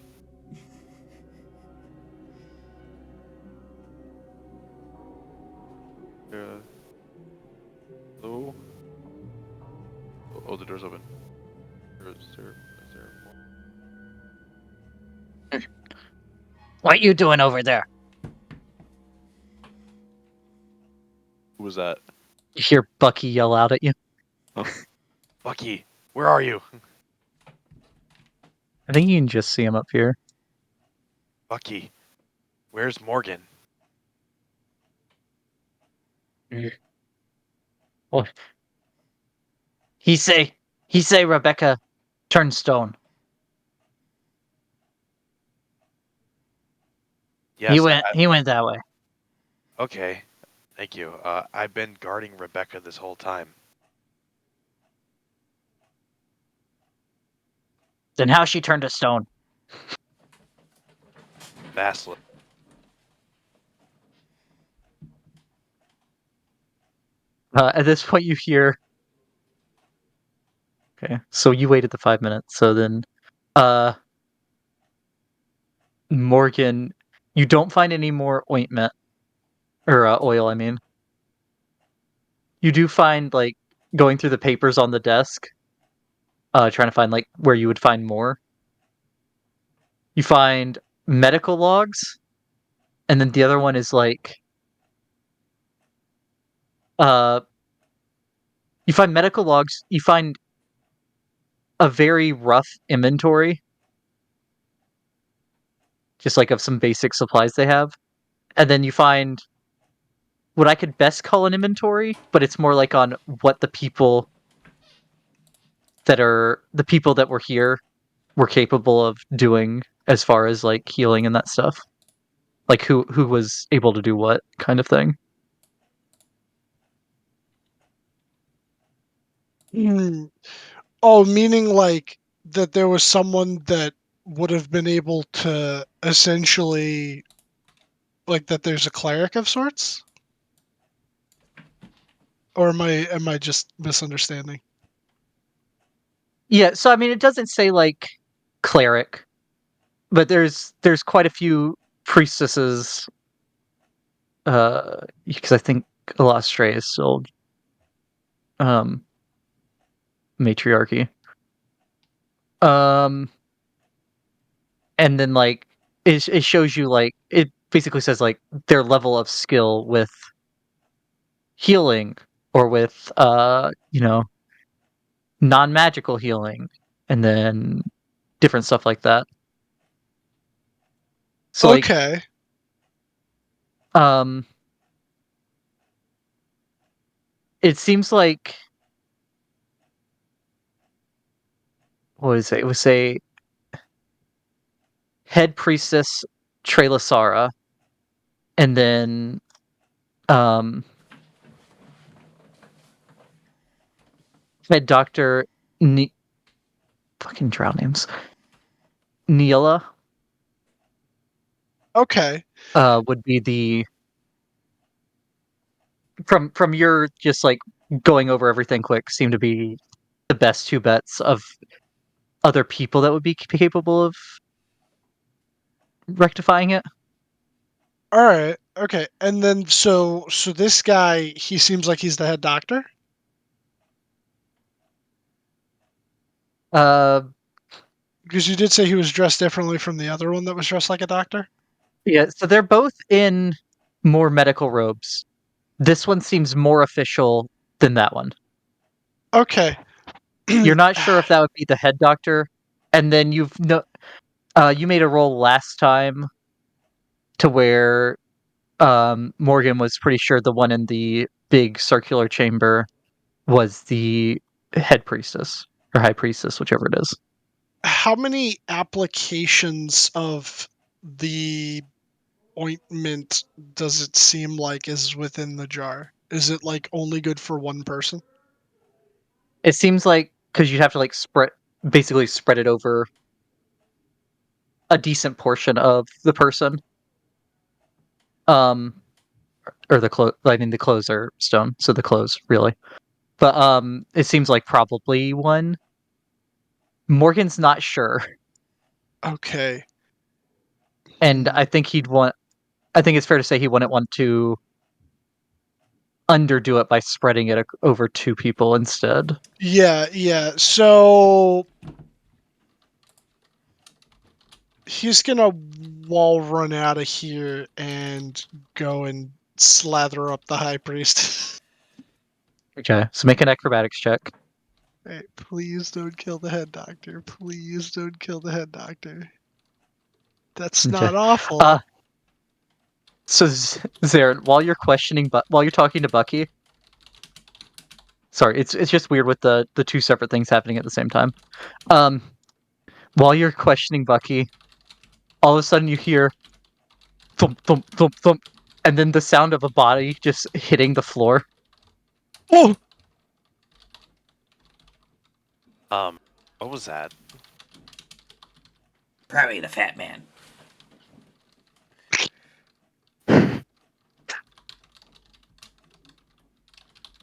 Hello? Oh, the door's open. Is there more? What you doing over there? Who was that? You hear Bucky yell out at you. Bucky, where are you? I think you can just see him up here. Bucky, where's Morgan? Oh, he say Rebecca turned stone. Yes, He went that way. okay. Thank you. I've been guarding Rebecca this whole time. Then how she turned to stone? Basilisk. At this point, you hear. Okay, so you waited the 5 minutes. So then, Morgan, you don't find any more ointment or oil. I mean, you do find like going through the papers on the desk, trying to find like where you would find more. You find medical logs, and then the other one is like, uh, you find medical logs. You find a very rough inventory, just like of some basic supplies they have, and then you find what I could best call an inventory, but it's more like on what the people that were here were capable of doing as far as like healing and that stuff. Like who was able to do what kind of thing. Hmm. Oh, meaning like that there was someone that would have been able to essentially like that there's a cleric of sorts? Or am I just misunderstanding? Yeah, so I mean it doesn't say like cleric, but there's quite a few priestesses because I think Elastre is still um matriarchy. Um and then like it shows you like it basically says like their level of skill with healing or with non-magical healing and then different stuff like that. So like Okay. um it seems like what is it? It was a head priestess Trelasara and then um head doctor fucking drown names. Neela Okay. would be the from your just like going over everything quick seem to be the best two bets of other people that would be capable of rectifying it. All right. Okay. And then so this guy, he seems like he's the head doctor? Uh, Because you did say he was dressed differently from the other one that was dressed like a doctor? yeah, so they're both in more medical robes. This one seems more official than that one. Okay. You're not sure if that would be the head doctor, and then you've no, you made a roll last time to where Morgan was pretty sure the one in the big circular chamber was the head priestess or high priestess, whichever it is. How many applications of the ointment does it seem like is within the jar? Is it like only good for one person? It seems like because you'd have to like basically spread it over a decent portion of the person. Um, or I mean, the clothes are stone, so the clothes really. But it seems like probably one. Morgan's not sure, Okay. and Hmm. I think he'd want. I think it's fair to say he wouldn't want to underdo it by spreading it over two people instead. Yeah. So he's gonna wall run out of here and go and slather up the high priest. Okay, so make an acrobatics check. Hey, please don't kill the head doctor. Please don't kill the head doctor. That's Okay. not awful. Uh, so Zarin, while you're while you're talking to Bucky, sorry, it's just weird with the two separate things happening at the same time. Um, while you're questioning Bucky, all of a sudden you hear thump thump thump thump, and then the sound of a body just hitting the floor. Oh, What was that? Probably the fat man.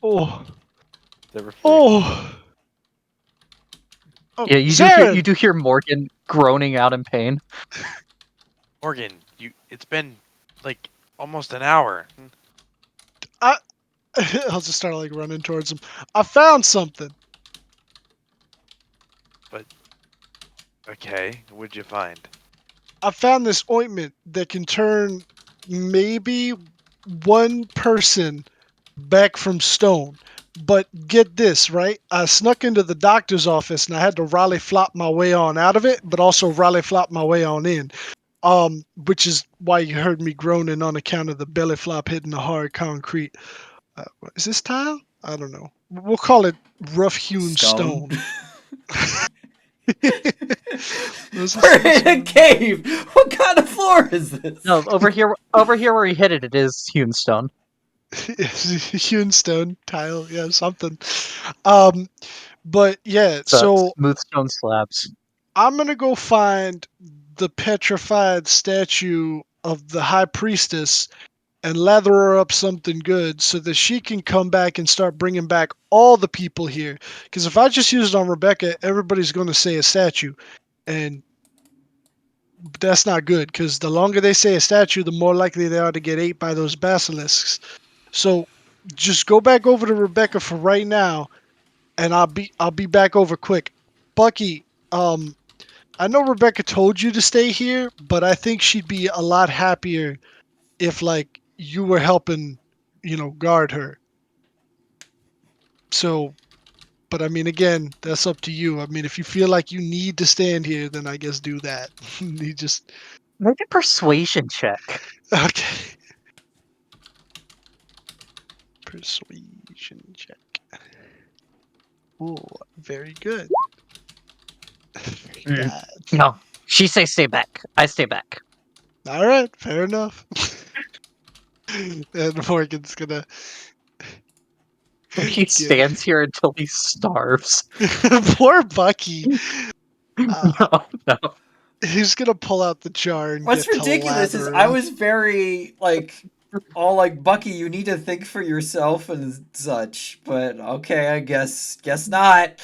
oh, There free. oh. Oh, Yeah, you Zarin! do hear Morgan groaning out in pain. Morgan, it's been like almost an hour. I'll just start like running towards him. I found something. But okay, what'd you find? I found this ointment that can turn maybe one person back from stone. But get this, right? I snuck into the doctor's office and I had to rally flop my way on out of it, but also rally flop my way on in. Which is why you heard me groaning on account of the belly flop hitting the hard concrete. Is this tile? I don't know. We'll call it rough hewn Stone. stone. This is We're some in a stone. cave. What kind of floor is this? No, over here where he hit it, it is hewn stone. Hewn stone tile, yeah, something. Um, but yeah, So so smooth stone slabs. I'm gonna go find the petrified statue of the high priestess and lather her up something good so that she can come back and start bringing back all the people here. Because if I just use it on Rebecca, everybody's going to say a statue, and that's not good. Because the longer they say a statue, the more likely they are to get ate by those basilisks. So just go back over to Rebecca for right now, and I'll be back over quick. Bucky, I know Rebecca told you to stay here, but I think she'd be a lot happier if like you were helping, guard her. So, but I mean, again, that's up to you. I mean, if you feel like you need to stand here, then I guess do that. You just Make a persuasion check. okay. Persuasion check. Ooh, very good. Very bad. No, she say stay back. I stay back. All right, fair enough. And Morgan's gonna He give stands here until he starves. poor Bucky. No, no. He's gonna pull out the jar and What's get to ridiculous is lather I him. was very all like Bucky, you need to think for yourself and such. But okay, I guess not.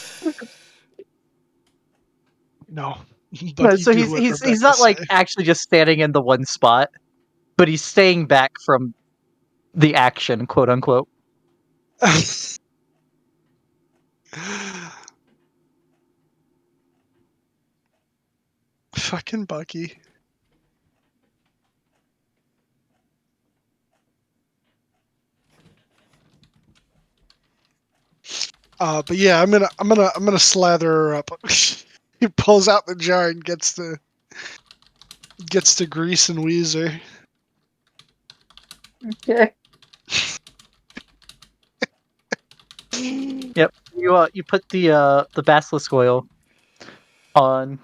No, No, Bucky, so do what he's Rebecca not say. like actually just standing in the one spot, but he's staying back from the action, quote unquote. Fucking Bucky. But yeah, I'm gonna slather her up. He pulls out the jar and gets to grease and Weezer. Okay. Yep. You put the basilisk oil on.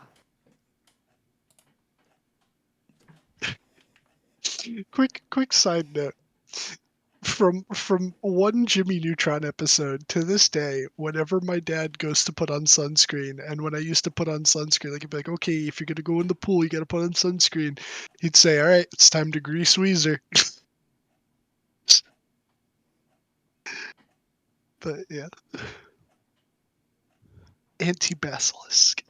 Quick side note. From one Jimmy Neutron episode to this day, whenever my dad goes to put on sunscreen, and when I used to put on sunscreen, like he'd be like, "Okay, if you're gonna go in the pool, you gotta put on sunscreen." He'd say, "All right, it's time to grease Weezer." But yeah, anti-basilisk.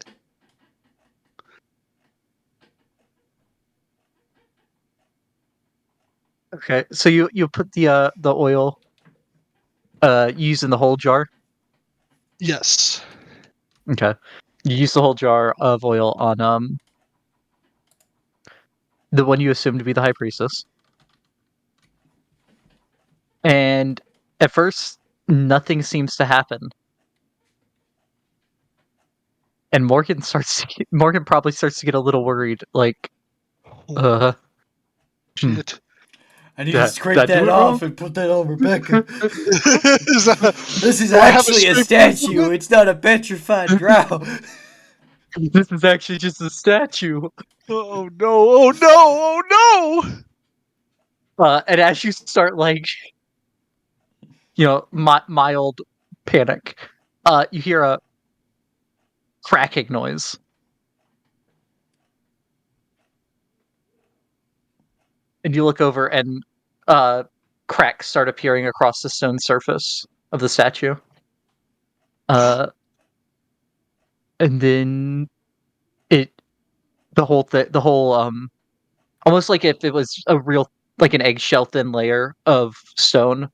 Okay, so you put the oil used in the whole jar. Yes. Okay, you use the whole jar of oil on the one you assume to be the high priestess, and at first nothing seems to happen, and Morgan probably starts to get a little worried, like, Oh, uh, hmm, I need did to I, scrape did I do that it wrong? off and put that on Rebecca. Is that- This is do I have a actually a scrapbook of statue. it? It's not a petrified drow. This is actually just a statue. Oh no! Oh no! Oh no! And as you start, like, mild panic, you hear a cracking noise, and you look over, and uh, cracks start appearing across the stone surface of the statue. Uh, and then it the whole almost like if it was a real, like, an eggshell thin layer of stone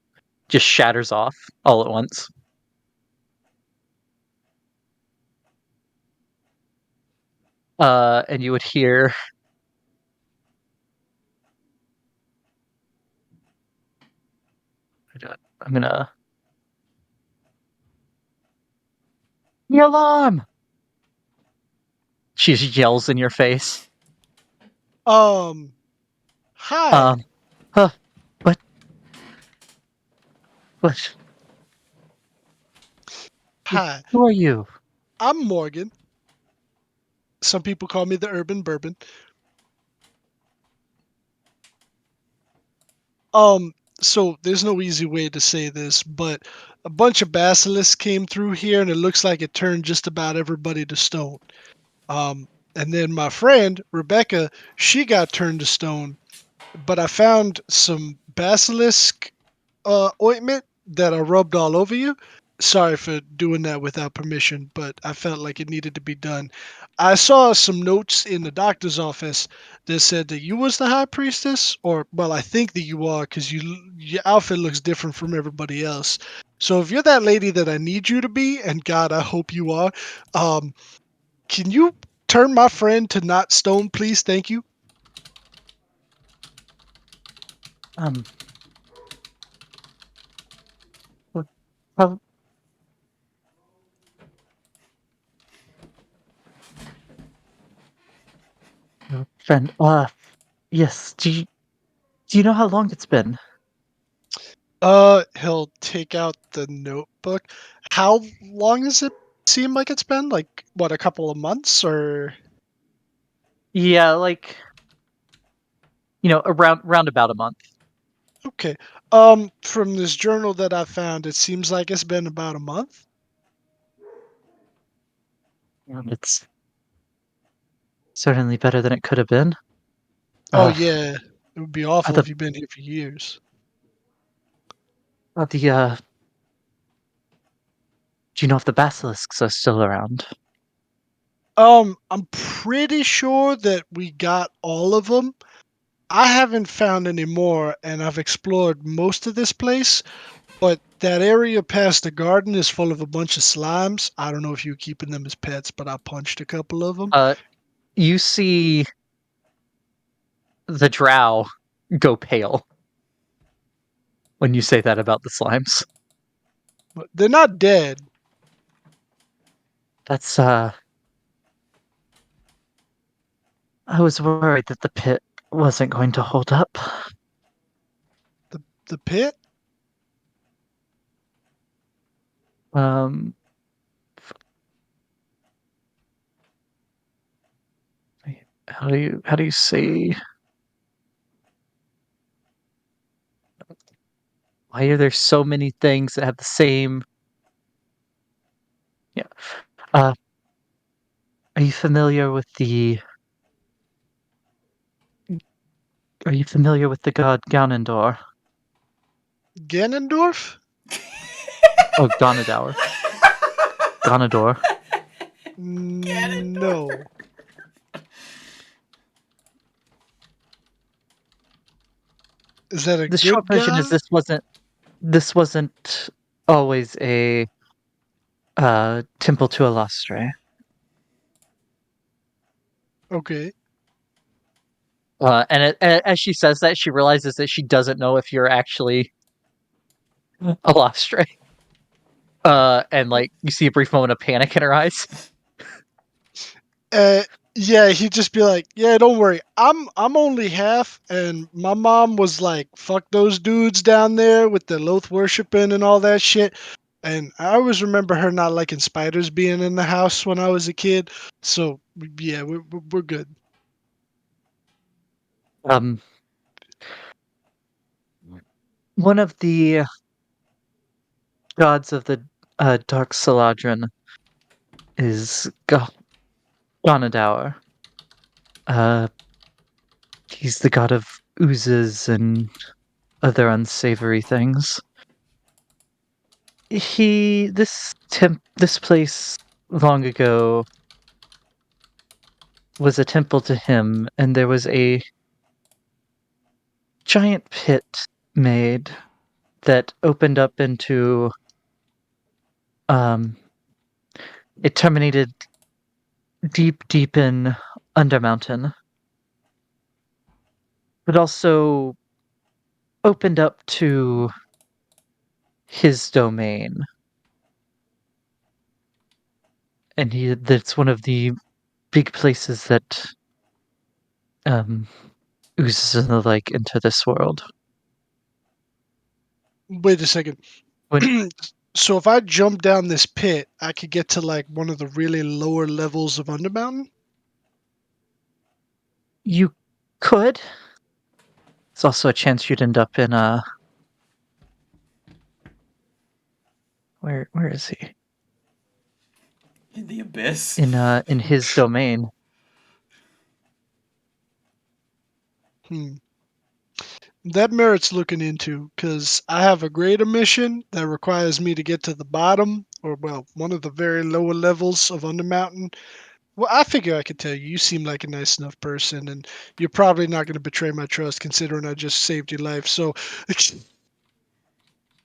just shatters off all at once. And you would hear, I'm gonna the alarm. She just yells in your face. Hi. Um, huh, what, what, Hi. who are you? I'm Morgan. Some people call me the Urban Bourbon. Um, so there's no easy way to say this, but a bunch of basilisks came through here, and it looks like it turned just about everybody to stone. Um, and then my friend Rebecca, she got turned to stone, but I found some basilisk ointment that I rubbed all over you. Sorry for doing that without permission, but I felt like it needed to be done. I saw some notes in the doctor's office that said that you was the high priestess, or well, I think that you are because your outfit looks different from everybody else. So if you're that lady that I need you to be, and God, I hope you are, um, can you turn my friend to not stone, please? Thank you. Um, what, how, friend, yes, do you know how long it's been? He'll take out the notebook. How long does it seem like it's been? Like, what, a couple of months or? Yeah, like, around about a month. Okay. From this journal that I found, it seems like it's been about a month. It's certainly better than it could have been. Oh, Uh, yeah. It would be are awful the if you've been here for years. are the do you know if the basilisks are still around? I'm pretty sure that we got all of them. I haven't found any more, and I've explored most of this place, but that area past the garden is full of a bunch of slimes. I don't know if you're keeping them as pets, but I punched a couple of them. Uh, you see the drow go pale when you say that about the slimes. But they're not dead. That's I was worried that the pit wasn't going to hold up. The pit? Um, how do you say? Why are there so many things that have the same? Yeah. Uh, are you familiar with the? Are you familiar with the god Ganondorf? Ganondorf? Oh, Gonadour. Ganondorf. No. Is that a The short good version is guy? this wasn't always a temple to Illustre. Okay. As she says that, she realizes that she doesn't know if you're actually Illustre. And like you see a brief moment of panic in her eyes. Uh, yeah, he'd just be like, "Yeah, don't worry. I'm only half, and my mom was like, fuck those dudes down there with the loath worshiping and all that shit." And I always remember her not liking spiders being in the house when I was a kid. So yeah, we're good. Um, one of the gods of the Dark Saladrin is Gonadour. Uh, he's the god of oozes and other unsavory things. This place long ago was a temple to him, and there was a giant pit made that opened up into um it terminated deep in Undermountain, but also opened up to his domain. And that's one of the big places that um oozes and the like into this world. Wait a second. When So if I jump down this pit, I could get to like one of the really lower levels of Undermountain. you could, it's also a chance you'd end up in where is he? In the abyss. In his domain. Hmm. That merits looking into because I have a greater mission that requires me to get to the bottom, or well, one of the very lower levels of Undermountain. Well, I figure I could tell you. You seem like a nice enough person, and you're probably not going to betray my trust, considering I just saved your life. So,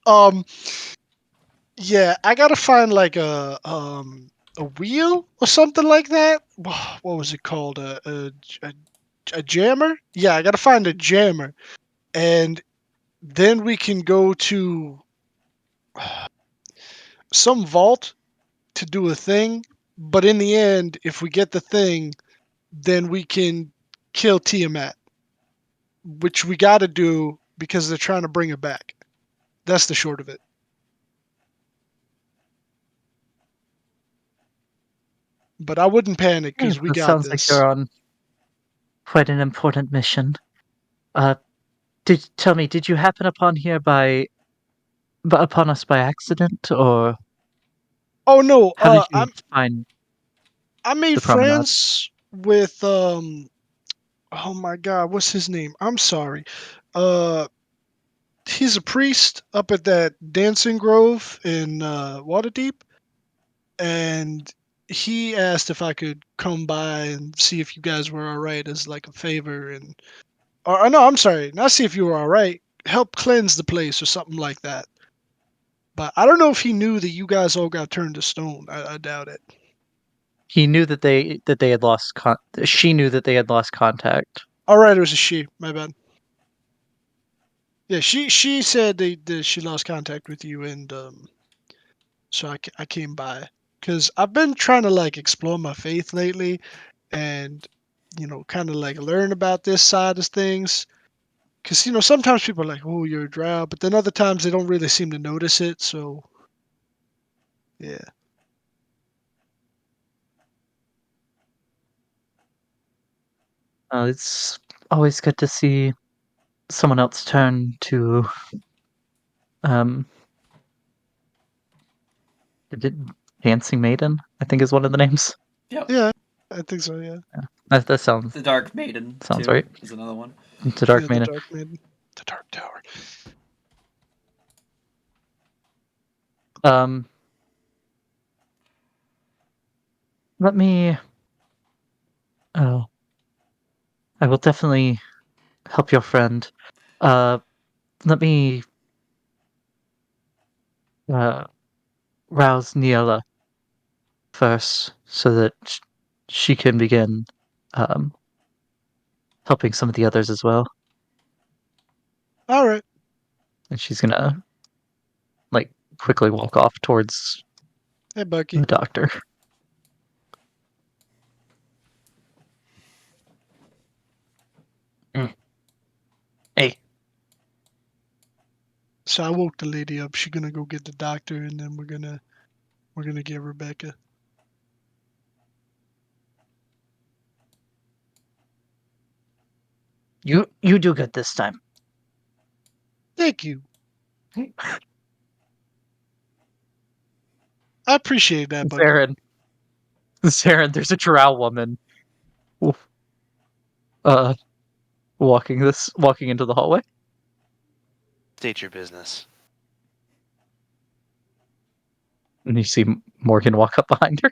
um, yeah, I gotta find like a wheel or something like that. What was it called? A, a jammer? Yeah, I gotta find a jammer, and then we can go to some vault to do a thing. But in the end, if we get the thing, then we can kill Tiamat, which we got to do because they're trying to bring her back. That's the short of it. But I wouldn't panic Hey, because we that got sounds like this. you're on quite an important mission. Uh, did tell me, did you happen upon here upon us by accident, or Oh no, how did you find I made the promenade? friends with oh my god, what's his name? I'm sorry. Uh he's a priest up at that dancing grove in Waterdeep, and he asked if I could come by and see if you guys were all right as like a favor, and or no, I'm sorry, not see if you were all right, help cleanse the place or something like that. But I don't know if he knew that you guys all got turned to stone. I doubt it. He knew that they had lost she knew that they had lost contact. All right, it was a she. My bad. Yeah, she said that she lost contact with you, and so I came by because I've been trying to like explore my faith lately, and kind of like learn about this side of things. Because sometimes people are like, "Oh, you're drow," but then other times they don't really seem to notice it. So, yeah. It's always good to see someone else turn to um did Dancing Maiden, I think is one of the names. Yep. Yeah, I think so. Yeah. That sounds The Dark Maiden sounds too right. is another one. To Yeah, Dark the Maiden. Dark Maiden, the Dark Tower. Um, let me. Oh, I will definitely help your friend. Uh, let me uh rouse Neela first, so that she can begin um helping some of the others as well. All right. And she's gonna like quickly walk off towards Hey, the Bucky. doctor. Mm. Hey, So I woke the lady up. She's gonna go get the doctor, and then we're gonna get Rebecca. you do good this time. Thank you. I appreciate that, Bucky. Saren, Saren, there's a drow woman uh walking into the hallway. State your business. And you see Morgan walk up behind her.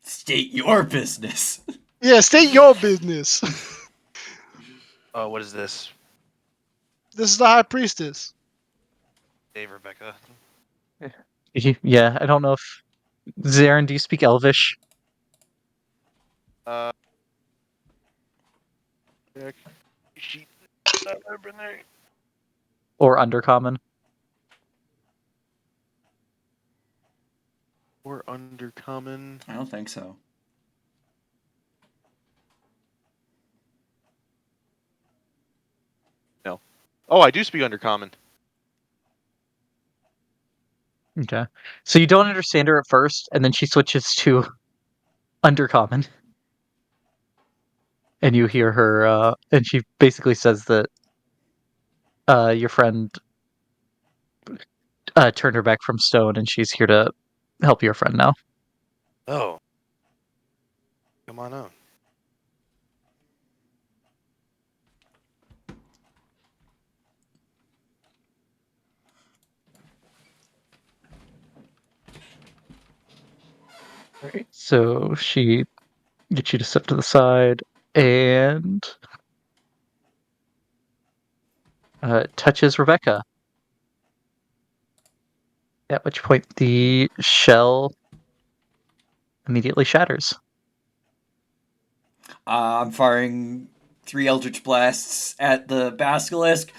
State your business. Yeah, state your business. Oh, what is this? This is the High Priestess. Dave, Rebecca. Yeah, I don't know if Zarin, do you speak Elvish Uh, she. or Undercommon? Or undercommon. I don't think so. No. Oh, I do speak undercommon. Okay, so you don't understand her at first, and then she switches to Undercommon, and you hear her, and she basically says that your friend turned her back from stone, and she's here to help your friend now. Oh, come on out. Right. So she gets you to step to the side and touches Rebecca. At which point the shell immediately shatters. I'm firing 3 Eldritch Blasts at the Basilisk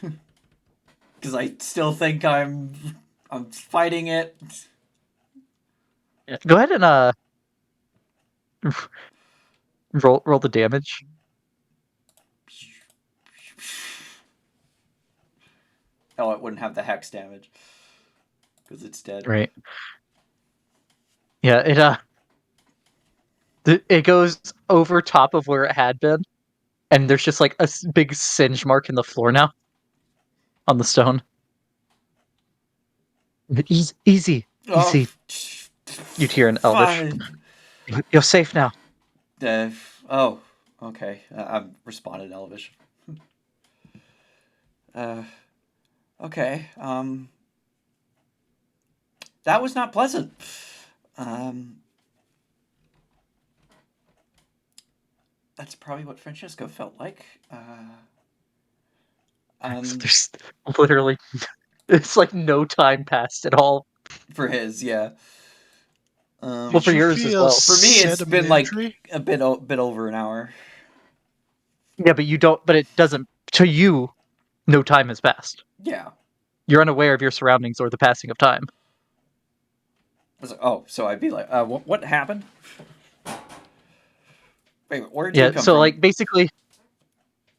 because I still think I'm fighting it. Yeah. Go ahead and roll the damage. Oh, it wouldn't have the hex damage because it's dead. Right. Yeah, it goes over top of where it had been, and there's just like a big singe mark in the floor now on the stone. Easy, easy, Oh, easy. You'd hear an Elvish. fine. You're safe now. Uh, oh, okay. I've responded in Elvish. Uh, okay. That was not pleasant. Um, that's probably what Francesco felt like. Um, There's literally, it's like no time passed at all. for his, yeah. Well, Did for you yours as feel well. For me, it's been like sedimentary? a bit over an hour. Yeah, but you don't. But it doesn't. To you, no time has passed. Yeah. You're unaware of your surroundings or the passing of time. I was like, oh, so I'd be like, what happened? Wait, where'd you Yeah. come So from? like basically,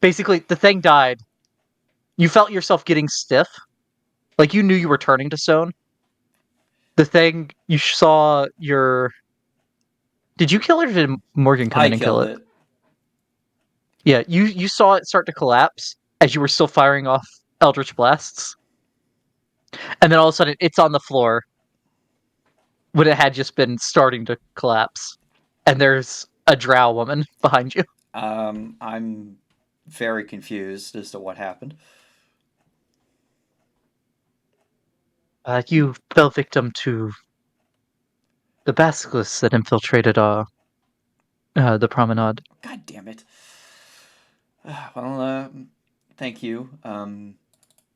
basically the thing died. You felt yourself getting stiff, like you knew you were turning to stone. The thing you saw your. Did you kill it or did Morgan come I in and kill killed it? it. Yeah, you saw it start to collapse as you were still firing off Eldritch Blasts. And then all of a sudden it's on the floor when it had just been starting to collapse. And there's a drow woman behind you. I'm very confused as to what happened. You fell victim to the basilisks that infiltrated the promenade. God damn it. Well, thank you.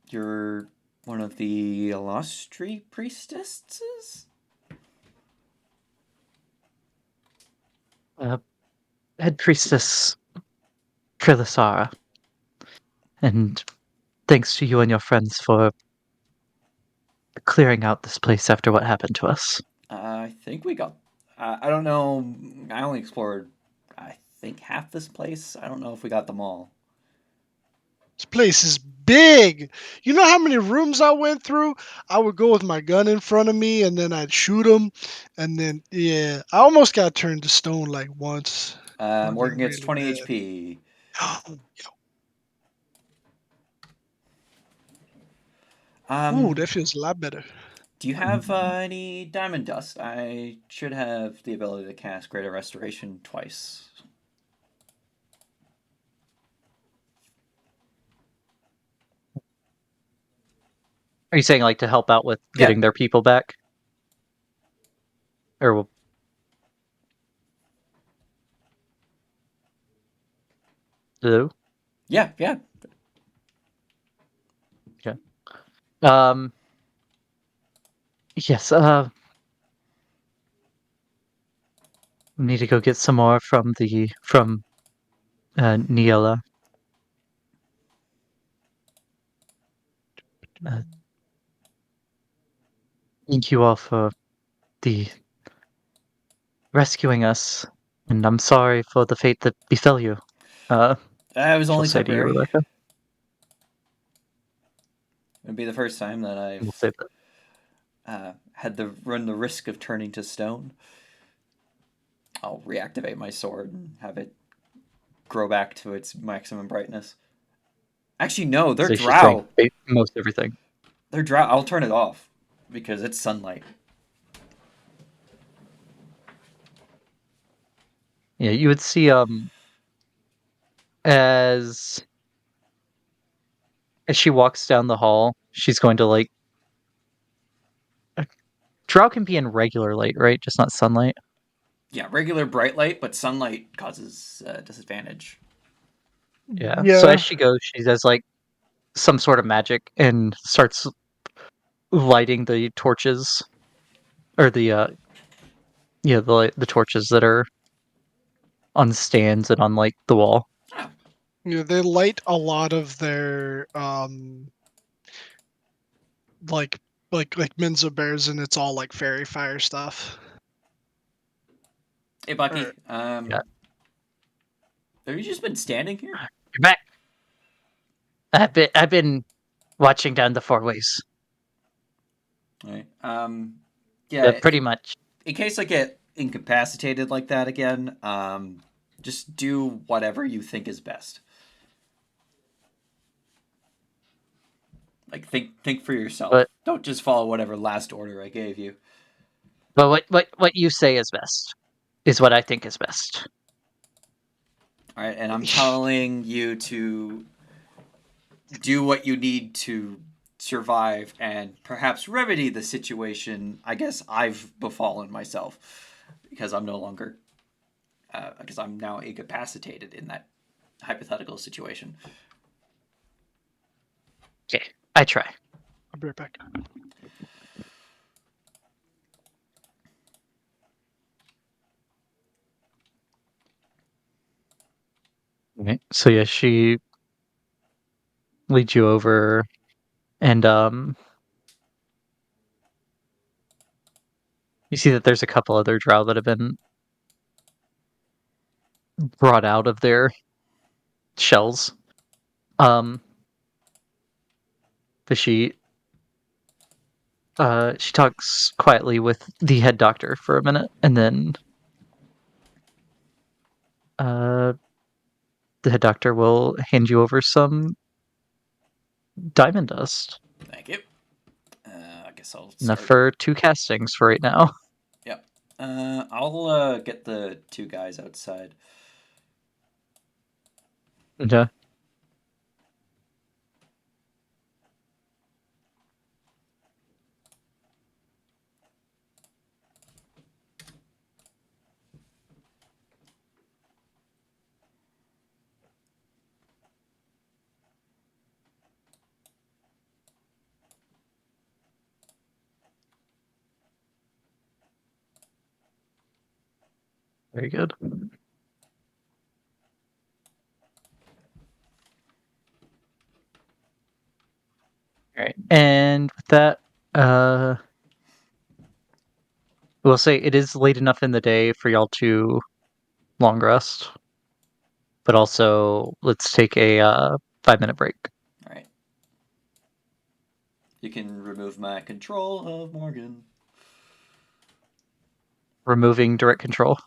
You're one of the Illustri priestesses? Uh, Head priestess Trilisara. And thanks to you and your friends for clearing out this place after what happened to us. I think we got. I don't know. I only explored, I think, half this place. I don't know if we got them all. This place is big. You know how many rooms I went through? I would go with my gun in front of me and then I'd shoot them. And then, yeah, I almost got turned to stone like once. Would have Morgan been gets really 20 bad. HP. Ooh, Um, that feels a lot better. do you have any diamond dust? I should have the ability to cast Greater Restoration twice. Are you saying like to help out with Yeah, getting their people back? Or hello? yeah, yeah. Okay. Um yes, we need to go get some more from Neola. Uh, thank you all for the rescuing us, and I'm sorry for the fate that befell you. That was She'll only say to you, temporary. Rebecca. It'd be the first time that We'll I've say that. had to run the risk of turning to stone. I'll reactivate my sword and have it grow back to its maximum brightness. Actually, no, they're So she's saying drow. most everything. They're drow. I'll turn it off because it's sunlight. Yeah, you would see as as she walks down the hall, she's going to like Drow can be in regular light, right? Just not sunlight. Yeah, regular bright light, but sunlight causes disadvantage. Yeah. So as Yeah. she goes, she does like some sort of magic and starts lighting the torches or the torches that are on stands and on like the wall. Oh, Yeah, they light a lot of their like like Menzo bears and it's all like fairy fire stuff. hey, Or, Bucky. Yeah. Have you just been standing here? You're back. I've been watching down the four ways. All right. Yeah, Yeah. pretty much. In case I get incapacitated like that again, just do whatever you think is best. Like think for yourself. But Don't just follow whatever last order I gave you. what you say is best is what I think is best. All right, and I'm telling you to do what you need to survive and perhaps remedy the situation I guess I've befallen myself because I'm no longer because I'm now incapacitated in that hypothetical situation. Okay, I try. I'll be right back. Okay. So yeah, she leads you over, and you see that there's a couple other drow that have been brought out of their shells. But she talks quietly with the head doctor for a minute, and then the head doctor will hand you over some diamond dust. Thank you. I guess I'll Enough start. for 2 castings for right now. Yep. I'll get the 2 guys outside. Okay. Very good. All right. And with that, we'll say it is late enough in the day for y'all to long rest, but also let's take a 5-minute break. All right. You can remove my control of Morgan. Removing direct control.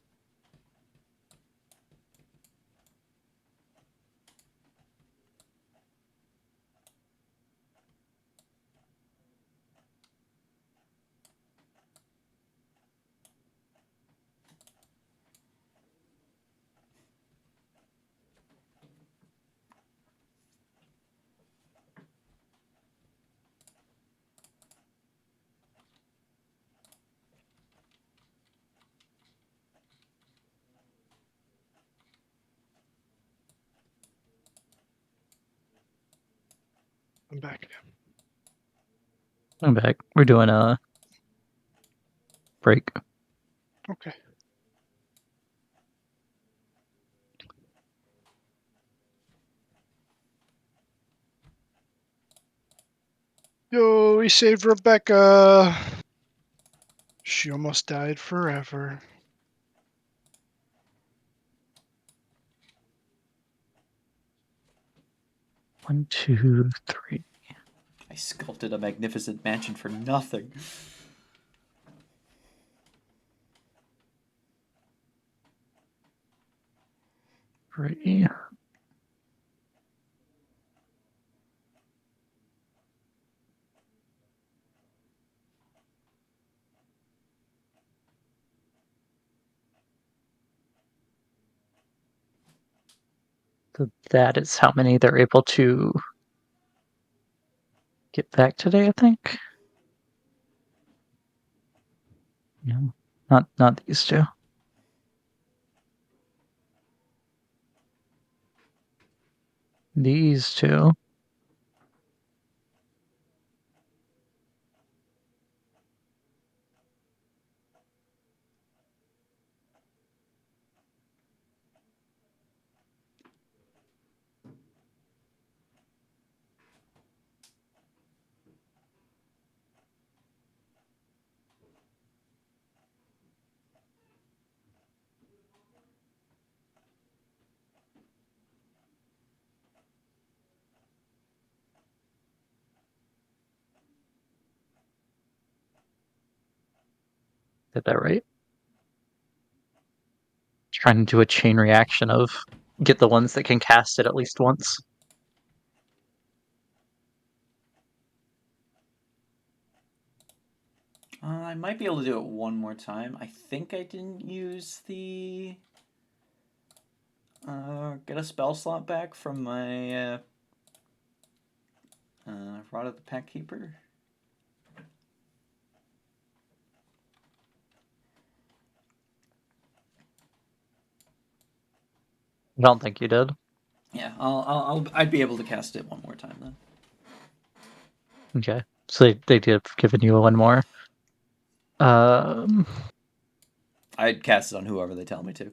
I'm back. I'm back. We're doing a break. Okay. Yo, we saved Rebecca. She almost died forever. One, two, three. I sculpted a magnificent mansion for nothing. Three. So that is how many they're able to get back today, I think. No, not these two. These two. Did that right? Trying to do a chain reaction of get the ones that can cast it at least once. I might be able to do it one more time. I think I didn't use the get a spell slot back from my Rod of the Pack Keeper. I don't think you did. Yeah, I'd be able to cast it one more time then. Okay. So they did have given you one more. Um I'd cast it on whoever they tell me to.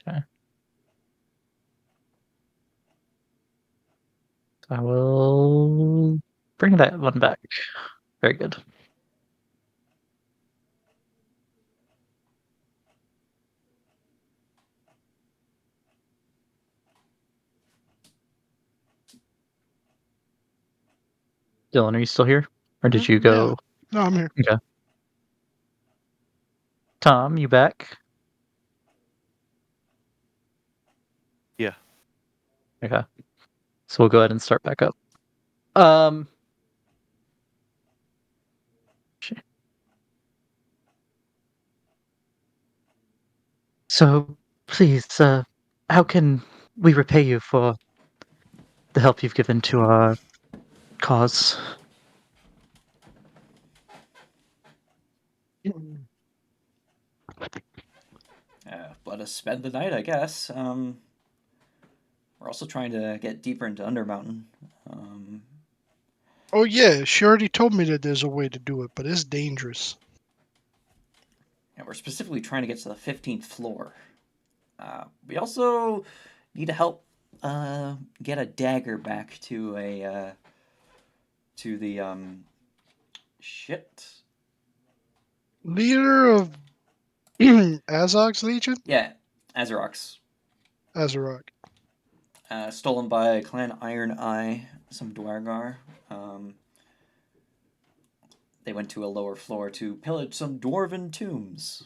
okay. I will bring that one back. Very good. Dylan, are you still here? Or did you Yeah. go? No, I'm here. Okay. Tom, you back? Yeah. Okay. So we'll go ahead and start back up. Um. So, please, how can we repay you for the help you've given to our cause? Let us spend the night, I guess. We're also trying to get deeper into Undermountain. Um, Oh yeah, she already told me that there's a way to do it, but it's dangerous. and we're specifically trying to get to the 15th floor. We also need to help get a dagger back to a to the shit. Leader of Azog's Legion? Yeah, Azerox. Azarok. Stolen by Clan Iron Eye, some Dwargar. They went to a lower floor to pillage some dwarven tombs.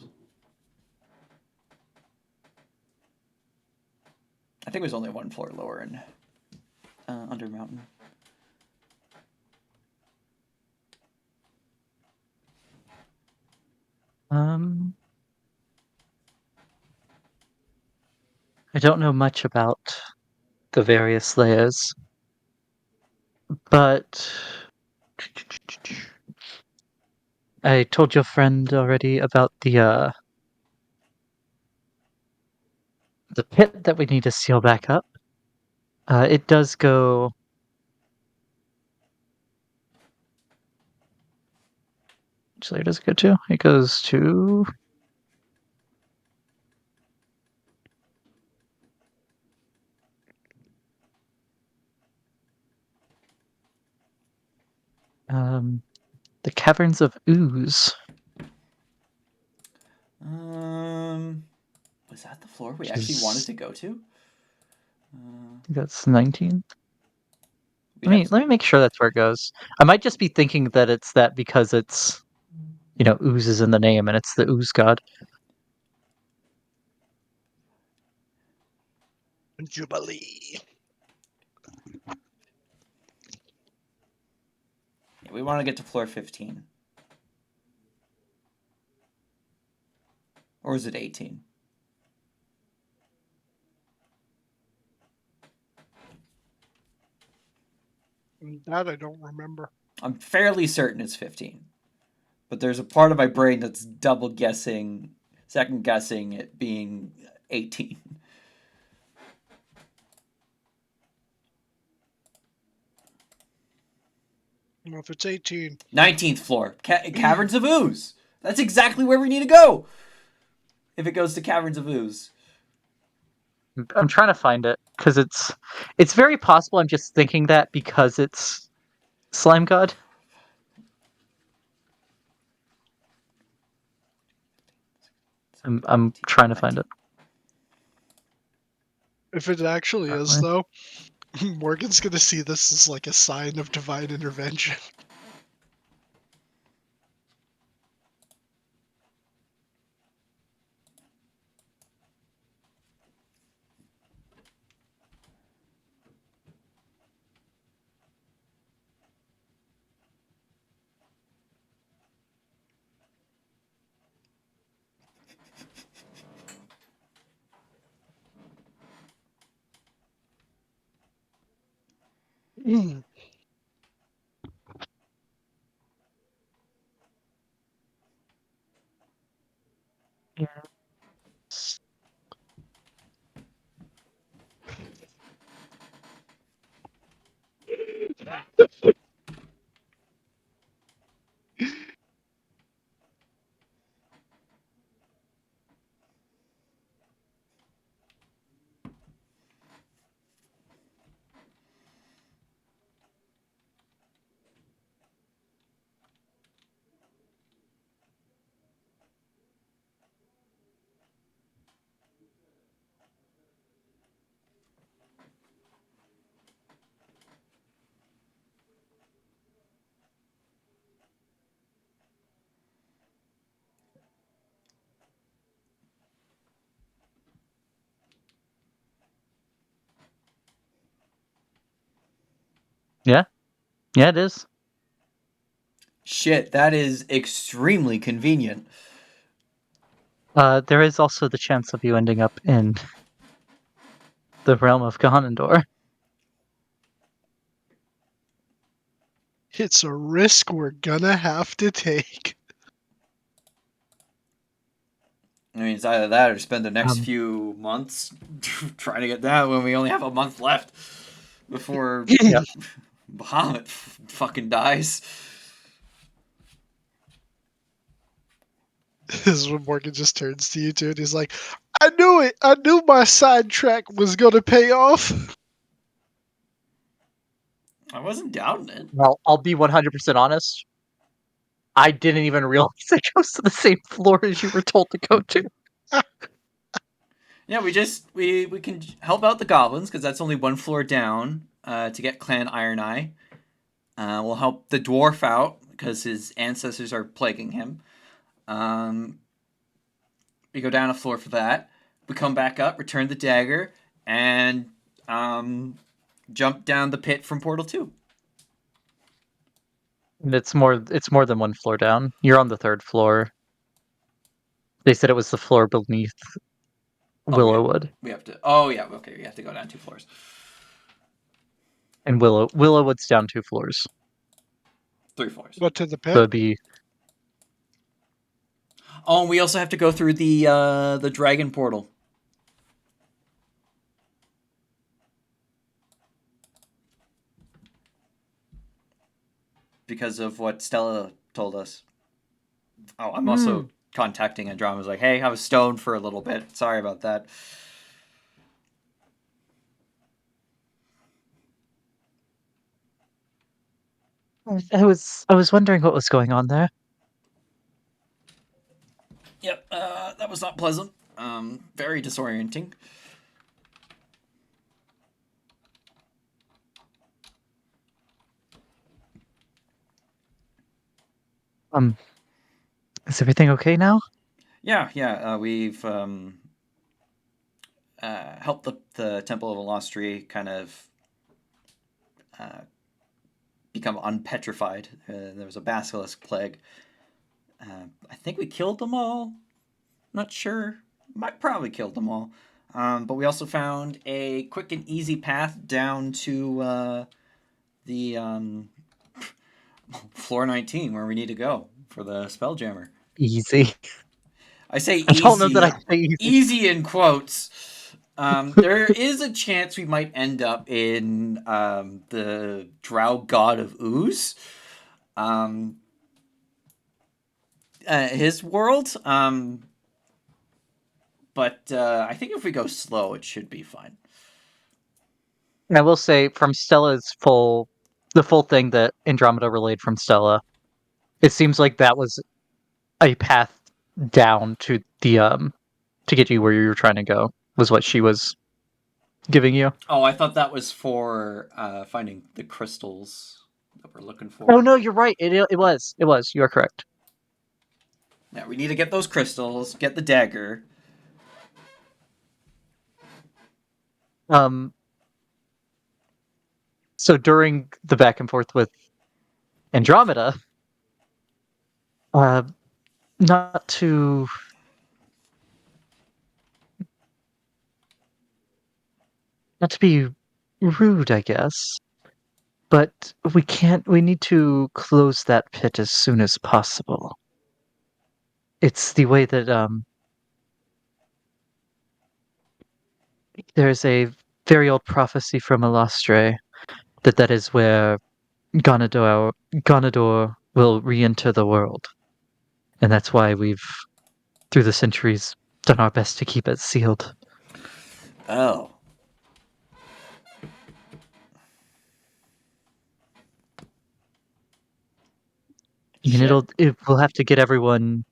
I think it was only one floor lower in Undermountain. Um, I don't know much about the various layers, but I told your friend already about the pit that we need to seal back up. It does go. Actually, it does go to. It goes to. The caverns of ooze. Was that the floor we Which actually wanted is, to go to? I think that's 19. We'd have to. Let me make sure that's where it goes. I might just be thinking that it's that because it's ooze is in the name and it's the ooze god. Jubilee. Yeah, we want to get to floor 15. Or is it 18? That I don't remember. I'm fairly certain it's 15. But there's a part of my brain that's double guessing, second guessing it being 18. Well, if it's 18. 19th floor, Caverns of Ooze. That's exactly where we need to go. If it goes to Caverns of Ooze. I'm trying to find it because it's very possible I'm just thinking that because it's slime god. I'm trying to find it. If it actually is, Currently. though, Morgan's gonna see this as like a sign of divine intervention. Yes. Yeah, it is. Shit, that is extremely convenient. There is also the chance of you ending up in the realm of Ganondorf. It's a risk we're gonna have to take. I mean, it's either that or spend the next Um, few months trying to get that when we only have a month left before yeah, Bahamut fucking dies. This is when Morgan just turns to you two and he's like, I knew it! I knew my sidetrack was gonna pay off. I wasn't doubting it. well, I'll be 100% honest. I didn't even realize it goes to the same floor as you were told to go to. Yeah, we can help out the goblins because that's only one floor down to get Clan Iron Eye. We'll help the dwarf out because his ancestors are plaguing him. Um, we go down a floor for that. We come back up, return the dagger, and jump down the pit from Portal 2. And it's more than one floor down. You're on the third floor. They said it was the floor beneath Oh, Willowwood. we have to. Oh, yeah. Okay, we have to go down 2 floors. And Willowwood's down 2 floors. 3 floors. What, to the So pit? it'd be Oh, and we also have to go through the dragon portal. Because of what Stella told us. Oh, I'm also contacting Andromeda's like, hey, I was stoned for a little bit. Sorry about that. I was wondering what was going on there. Yep, that was not pleasant. Very disorienting. Um, is everything okay now? Yeah. We've helped the Temple of the Lost Tree kind of uh, become unpetrified. There was a basilisk plague. I think we killed them all. Not sure. Might probably killed them all. But we also found a quick and easy path down to the floor 19 where we need to go for the Spelljammer. Easy. I say I don't know that I easy, say easy. easy in quotes. There is a chance we might end up in the Drow God of Ooze, um, his world. But I think if we go slow, it should be fine. And I will say, from the full thing that Andromeda relayed from Stella, it seems like that was a path down to the to get you where you were trying to go. Was what she was giving you. Oh, I thought that was for finding the crystals that we're looking Oh for. no, you're right. It was. It was. You are correct. Yeah, we need to get those crystals, get the dagger. Um. So during the back and forth with Andromeda, uh, not to not to be rude, I guess, but we can't. We need to close that pit as soon as possible. It's the way that there's a very old prophecy from Elastre that is where Ganador will re-enter the world, and that's why we've, through the centuries, done our best to keep it sealed. Oh. I mean, Shit. we'll have to get everyone.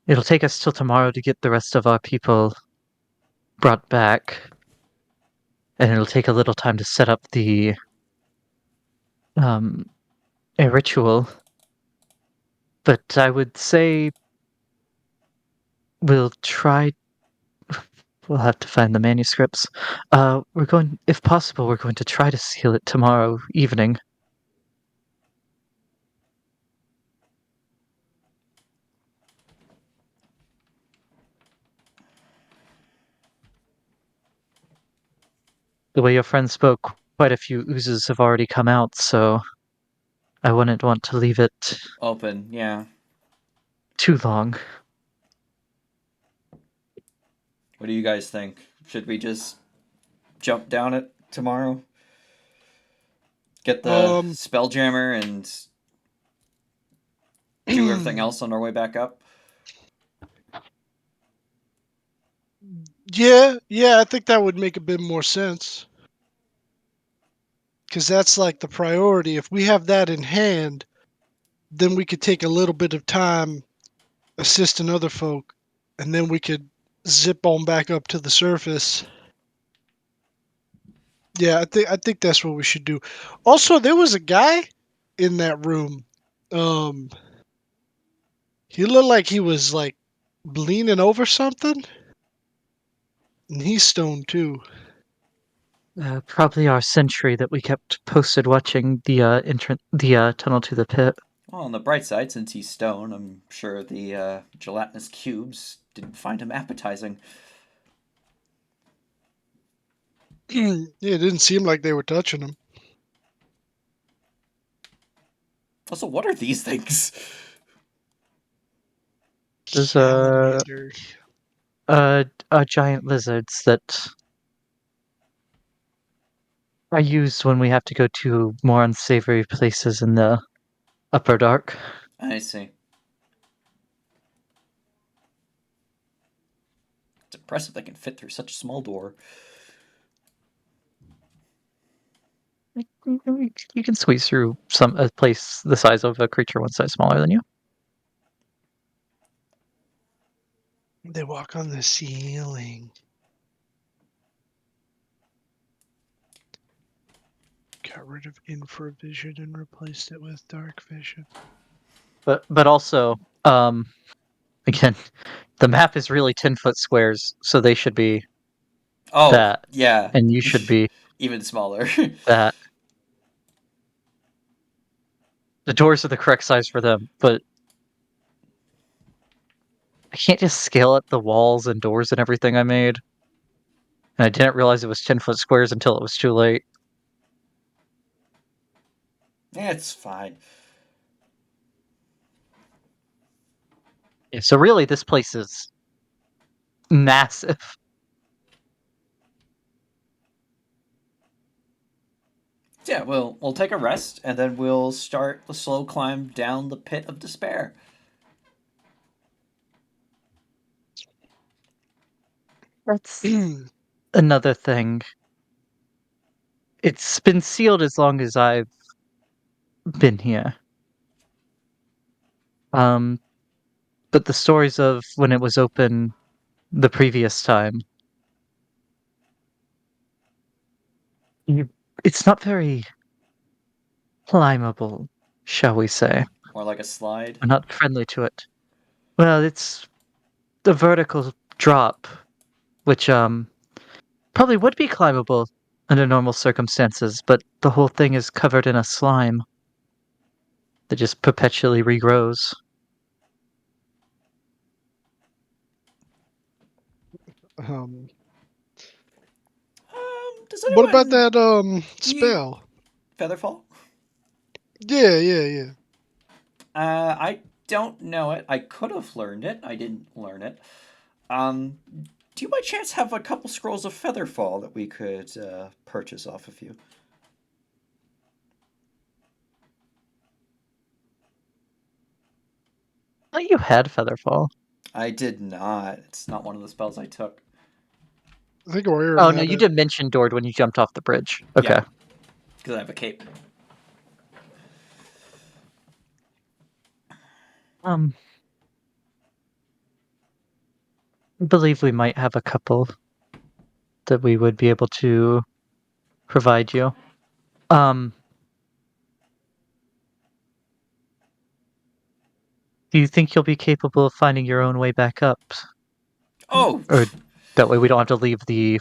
It'll take us till tomorrow to get the rest of our people brought back, and it'll take a little time to set up the um a ritual. But I would say we'll try we'll have to find the manuscripts. If possible, we're going to try to seal it tomorrow evening. The way your friend spoke, quite a few oozes have already come out, so I wouldn't want to leave it Open, yeah. too long. What do you guys think? Should we just jump down it tomorrow? Get the Um, spelljammer and do everything else on our way back up? yeah, I think that would make a bit more sense. Because that's like the priority. If we have that in hand, then we could take a little bit of time assisting other folk, and then we could zip on back up to the surface. Yeah, I think that's what we should do. Also, there was a guy in that room. Um, he looked like he was like leaning over something, and he's stoned too. Probably our sentry that we kept posted watching the tunnel to the pit. Well, on the bright side, since he's stone, I'm sure the gelatinous cubes didn't find him appetizing. Yeah, it didn't seem like they were touching him. Also, what are these things? There's Salamander. giant lizards that are used when we have to go to more unsavory places in the upper dark. I see. It's impressive they can fit through such a small door. You can squeeze through a place the size of a creature one size smaller than you. They walk on the ceiling. Got rid of infravision and replaced it with dark vision. But also, again, the map is really 10-foot squares, so they should be Oh, that, yeah. and you should be Even smaller. that. The doors are the correct size for them, but I can't just scale up the walls and doors and everything I made. And I didn't realize it was 10-foot squares until it was too late. Yeah, it's fine. Yeah, so really, this place is massive. Yeah, we'll take a rest and then we'll start the slow climb down the pit of despair. That's another thing. It's been sealed as long as I've been here. Um, but the stories of when it was open the previous time, you, it's not very climbable, shall we say. More like a slide. We're not friendly to it. Well, it's the vertical drop, which probably would be climbable under normal circumstances, but the whole thing is covered in a slime that just perpetually regrows. Um, Does what about anyone that eat spell? Featherfall? Yeah. I don't know it. I could have learned it. I didn't learn it. Um, do you by chance have a couple scrolls of Featherfall that we could purchase off of you? I thought you had Featherfall. I did not. It's not one of the spells I took. I think Warrior Oh no, had you it. did mention Dord when you jumped off the bridge. Yeah, Okay. because I have a cape. Um, I believe we might have a couple that we would be able to provide you. Um, do you think you'll be capable of finding your own way back up? Oh, Or That way we don't have to leave the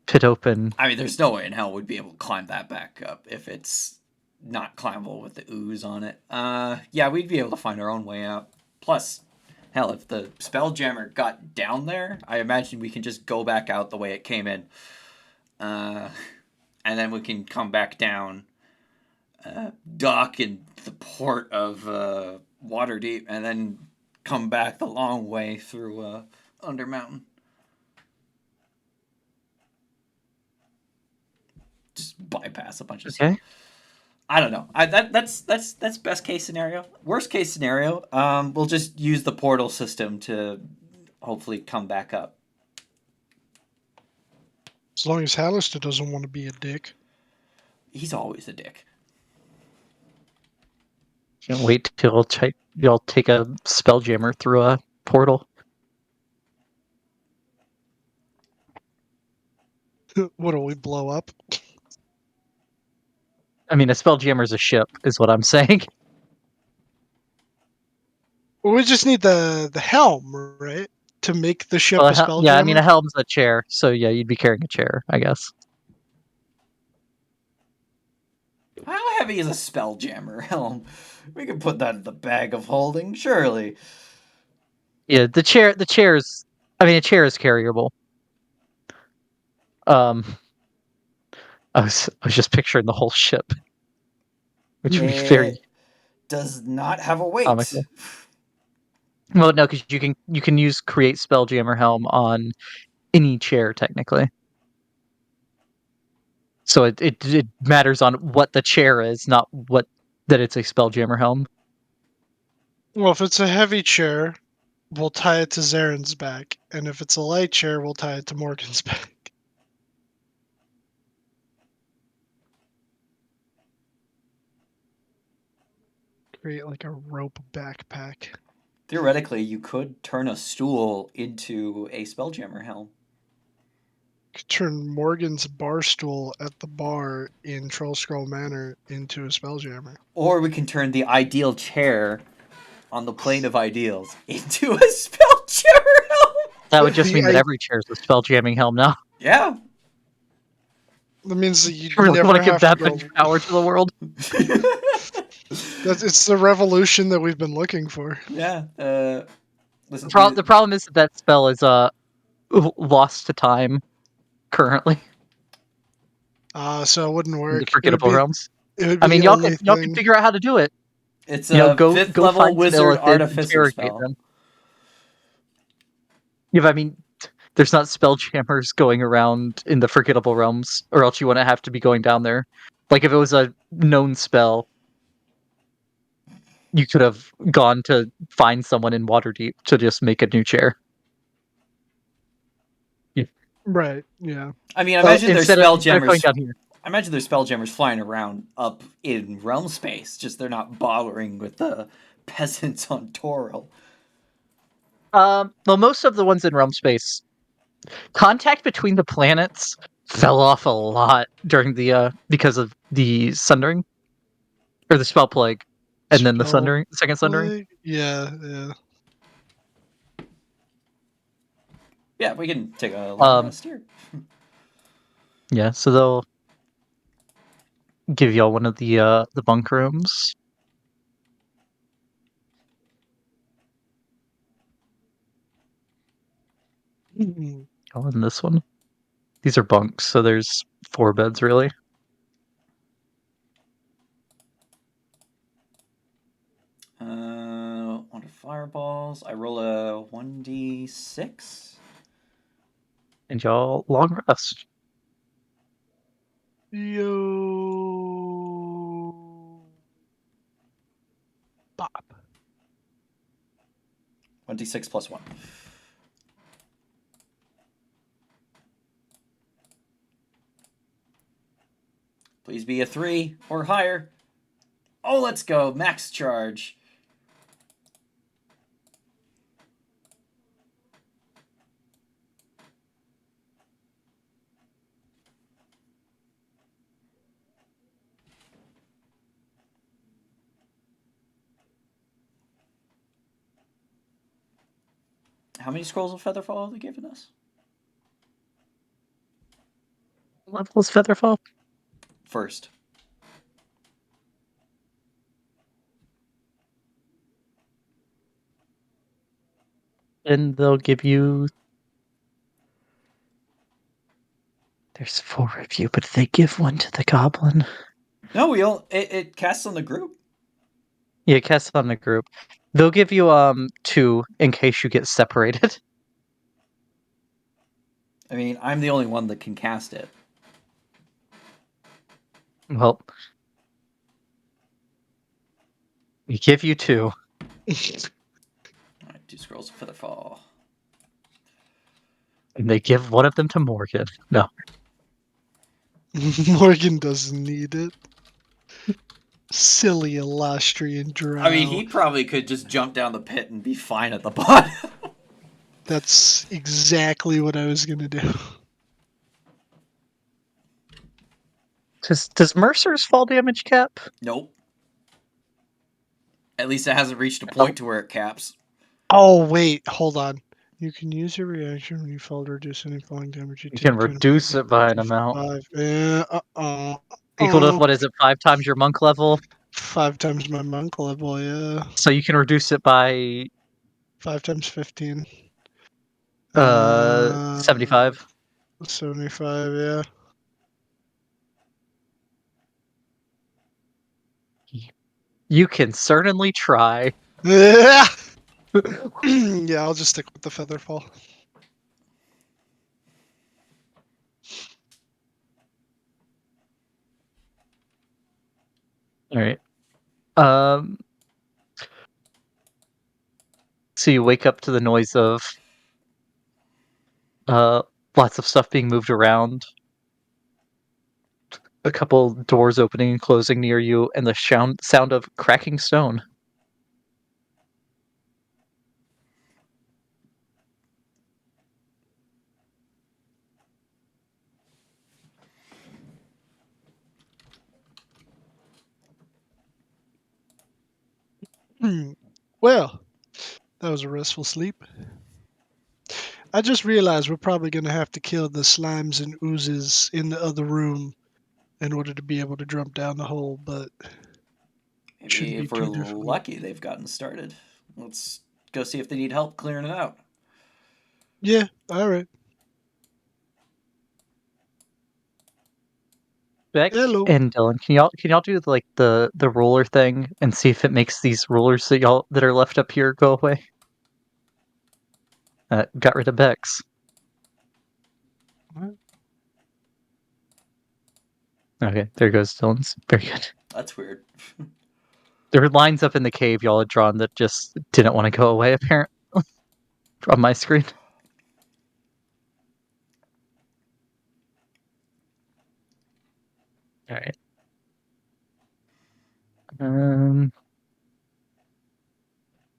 pit open. I mean, there's no way in hell we'd be able to climb that back up if it's not climbable with the ooze on it. Yeah, we'd be able to find our own way out. Plus, hell, if the Spelljammer got down there, I imagine we can just go back out the way it came in. And then we can come back down, dock in the port of Waterdeep, and then come back the long way through Undermountain. Just bypass a bunch of stuff. Okay. I don't know. That's best case scenario. Worst case scenario, we'll just use the portal system to hopefully come back up. As long as Hallister doesn't want to be a dick. He's always a dick. Can't wait till y'all take a Spelljammer through a portal. What do we blow up? I mean, a Spelljammer's a ship, is what I'm saying. Well, we just need the helm, right? To make the ship Well, a yeah, I mean, a Spelljammer? helm's a chair, so yeah, you'd be carrying a chair, I guess. How heavy is a Spelljammer helm? We could put that in the bag of holding, surely. Yeah, the chair's. I mean, a chair is carryable. Um, I was just picturing the whole ship, which would be very It does not have a weight. comical. Well, no, because you can use create Spelljammer helm on any chair technically. So it matters on what the chair is, not what that it's a Spelljammer helm. Well, if it's a heavy chair, we'll tie it to Zaren's back. And if it's a light chair, we'll tie it to Morgan's back. Create like a rope backpack. Theoretically, you could turn a stool into a Spelljammer helm. Could turn Morgan's bar stool at the bar in Troll Scroll Manor into a Spelljammer. Or we can turn the ideal chair on the plane of ideals into a Spelljammer helm. That would just The mean that every chair is a Spelljamming helm now. Yeah. That means that you I really want never to give have to that go. much power to the world. It's the revolution that we've been looking for. Yeah. Listen, The problem is that spell is lost to time currently So it wouldn't in the work. forgettable realms. It would I be mean, the only y'all can thing. figure out how to do it. it's You know, a go fifth go level find some wizard illithid, artificer interrogate spell. them. Yeah, but I mean, there's not spelljammers going around in the forgettable realms, or else you wouldn't have to be going down there. Like if it was a known spell, you could have gone to find someone in Waterdeep to just make a new chair. Yeah. Right. Yeah. I mean, Well, instead of going down here. I imagine there's spelljammers flying around up in realm space. Just they're not bothering with the peasants on Toril. Well, most of the ones in realm space, contact between the planets fell off a lot during the because of the sundering or the spell plague, and then the Spell sundering, the second sundering. plague? Yeah. Yeah. Yeah, we can take a long Um, rest here. yeah, so they'll give y'all one of the bunk rooms. Mhm. Oh, and this one. These are bunks, so there's 4 beds really. One of fireballs. I roll a 1d6. And y'all long rest. Yo. Bop. 1d6 plus 1. Please be a 3 or higher. Oh, let's go. Max charge. How many scrolls of Featherfall have they given us? level is Featherfall? First. And they'll give you. There's 4 of you, but they give one to the goblin. No, it casts on the group. Yeah, cast on the group. They'll give you 2 in case you get separated. I mean, I'm the only one that can cast it. Well, we give you 2. All right, 2 scrolls of Featherfall. And they give one of them to Morgan. No. Morgan doesn't need it. Silly Ilastrian drow. I mean, he probably could just jump down the pit and be fine at the bottom. That's exactly what I was gonna do. Does Mercer's fall damage cap? Nope. At least it hasn't reached a Oh. point to where it caps. Oh wait, hold on. You can use your reaction when you fall to reduce any falling damage you You take. can reduce it by an amount. 5. Uh-oh. Equal to, what is it, 5 times your monk level? 5 times my monk level, yeah. So you can reduce it by 5 times 15. 75. 75, yeah. You can certainly try. Yeah, I'll just stick with the Featherfall. All right. So you wake up to the noise of uh lots of stuff being moved around, a couple doors opening and closing near you, and the sound of cracking stone. Well, that was a restful sleep. I just realized we're probably going to have to kill the slimes and oozes in the other room in order to be able to jump down the hole, but Maybe shouldn't be if we're too difficult. lucky, they've gotten started. Let's go see if they need help clearing it out. Yeah, all right. Beck Hello. and Dylan, can y'all do like the ruler thing and see if it makes these rulers that are left up here go away? Got rid of Beck's. What? Okay, there goes Dylan's. Very good. That's weird. There were lines up in the cave y'all had drawn that just didn't want to go away, apparently, on my screen. All right.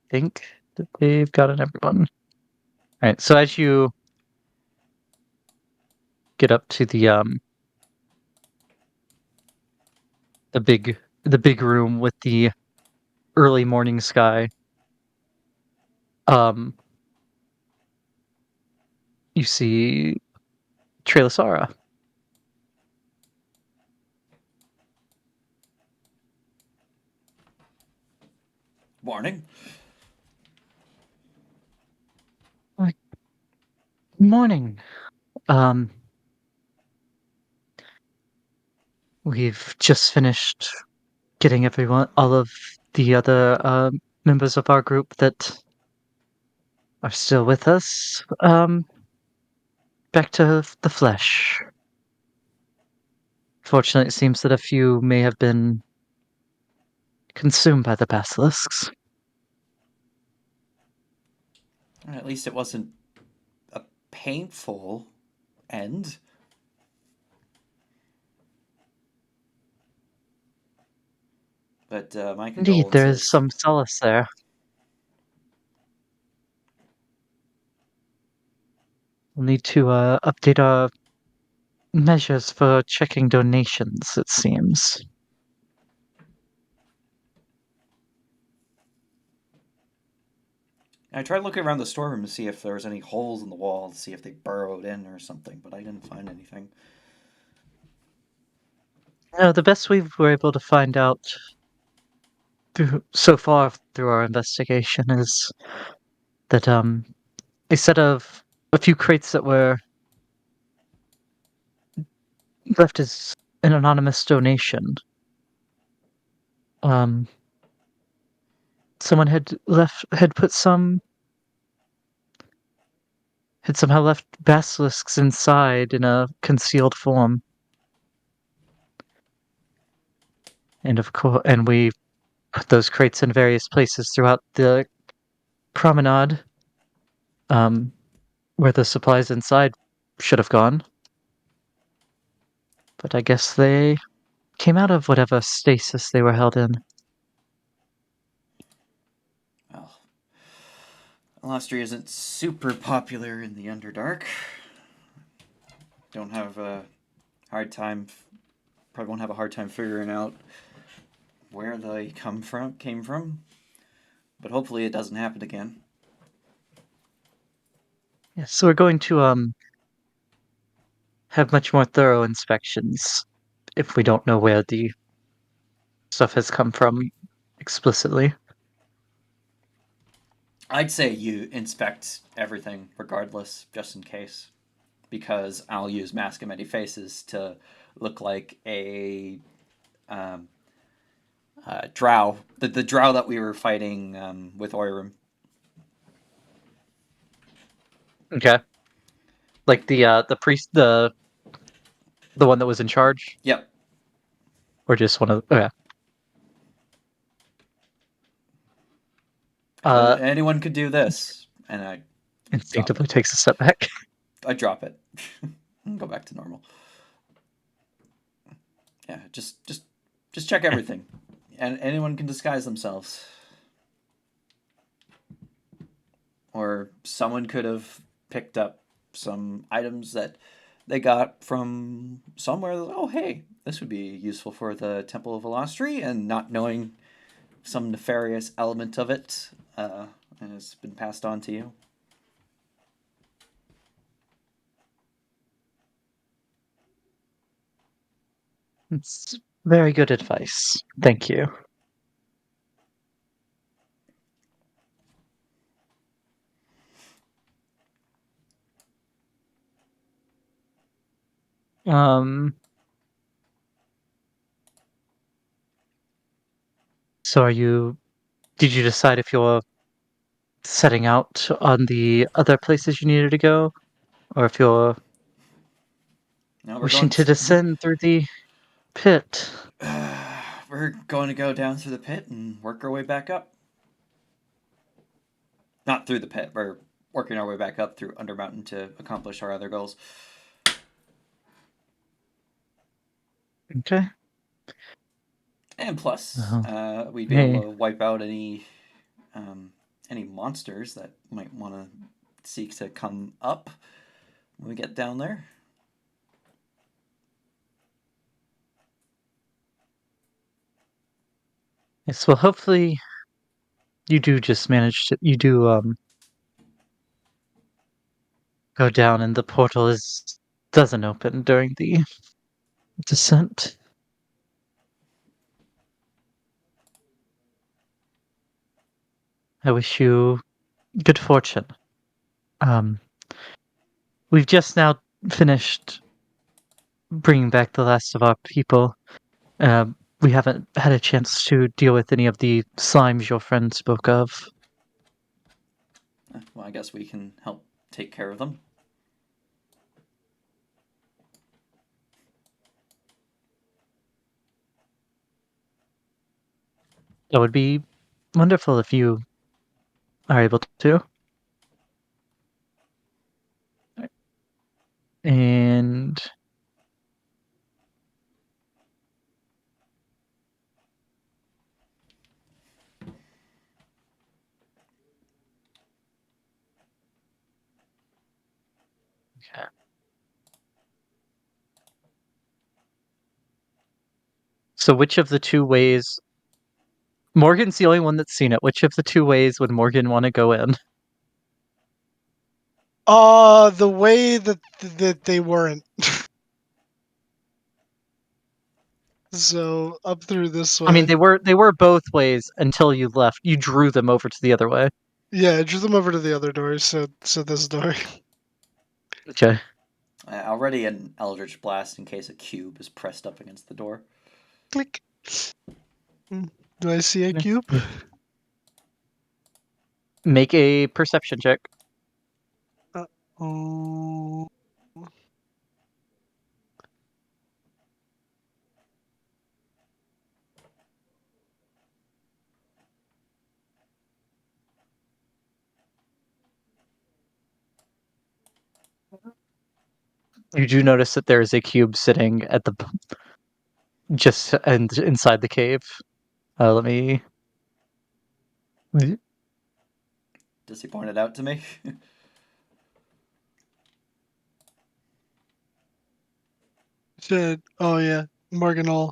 Think that they've gotten everyone. All right. So as you get up to the big room with the early morning sky, um, you see Trailasara. Morning. Morning. Um, we've just finished getting all of the other members of our group that are still with us, back to the flesh. Fortunately, it seems that a few may have been consumed by the basilisks. At least it wasn't a painful end. But my Indeed, there is condolences. some solace there. We'll need to update our measures for checking donations, it seems. I tried looking around the storeroom to see if there was any holes in the wall to see if they burrowed in or something, but I didn't find anything. No, the best we were able to find out so far through our investigation is that a set of a few crates that were left as an anonymous donation. Um, someone had somehow left basilisks inside in a concealed form, and we put those crates in various places throughout the promenade, um, where the supplies inside should have gone. But I guess they came out of whatever stasis they were held in. Well, Austria isn't super popular in the Underdark. Don't have a hard time. Probably won't have a hard time figuring out where they came from. But hopefully it doesn't happen again. Yeah, so we're going to have much more thorough inspections if we don't know where the stuff has come from explicitly. I'd say you inspect everything regardless, just in case. Because I'll use Mask of Many Faces to look like a um, drow. The drow that we were fighting with Oirum. Okay. Like the priest, the one that was in charge, Yep. or just one of okay. Uh, Anyone could do this. And I drop instinctively it. takes a step back. I drop it. And go back to normal. Yeah, just check everything. And anyone can disguise themselves. Or someone could have picked up some items that they got from somewhere. Oh, hey, this would be useful for the Temple of Velostri, and not knowing some nefarious element of it has been passed on to you. It's very good advice. Thank you. Um, so are you? Did you decide if you're setting out on the other places you needed to go, or if you're Now wishing to descend through the pit? we're going to go down through the pit and work our way back up. Not through the pit. We're working our way back up through Undermountain to accomplish our other goals. Okay. And plus, Well, we'd be able hey, to wipe out any monsters that might want to seek to come up when we get down there. yes. Well, hopefully you do just manage to. You do go down, and the portal is doesn't open during the descent. I wish you good fortune. Um, we've just now finished bringing back the last of our people. We haven't had a chance to deal with any of the slimes your friend spoke of. Well, I guess we can help take care of them. It would be wonderful if you are able to. And okay. So, which of the two ways? Morgan's the only one that's seen it. Which of the two ways would Morgan want to go in? The way that they weren't. So up through this way. I mean, they were both ways until you left. You drew them over to the other way. Yeah, I drew them over to the other door. So this door. Okay. Already an Eldritch Blast in case a cube is pressed up against the door. Click. Do I see a cube? Make a perception check. Oh. You do notice that there is a cube sitting at the just inside the cave. Let me. Does he point it out to me? Said, oh yeah, Morganol.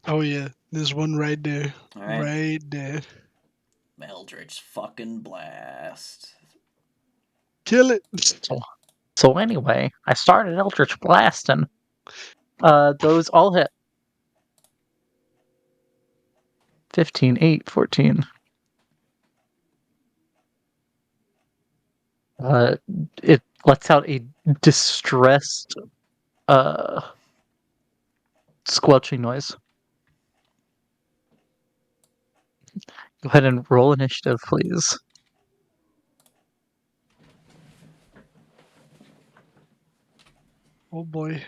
Oh yeah, there's one right there. All right. Right there. Eldritch fucking Blast. Kill it. So anyway, I started Eldritch blasting. Those all hit. 15, 8, 14. It lets out a distressed, squelching noise. Go ahead and roll initiative, please. Oh boy.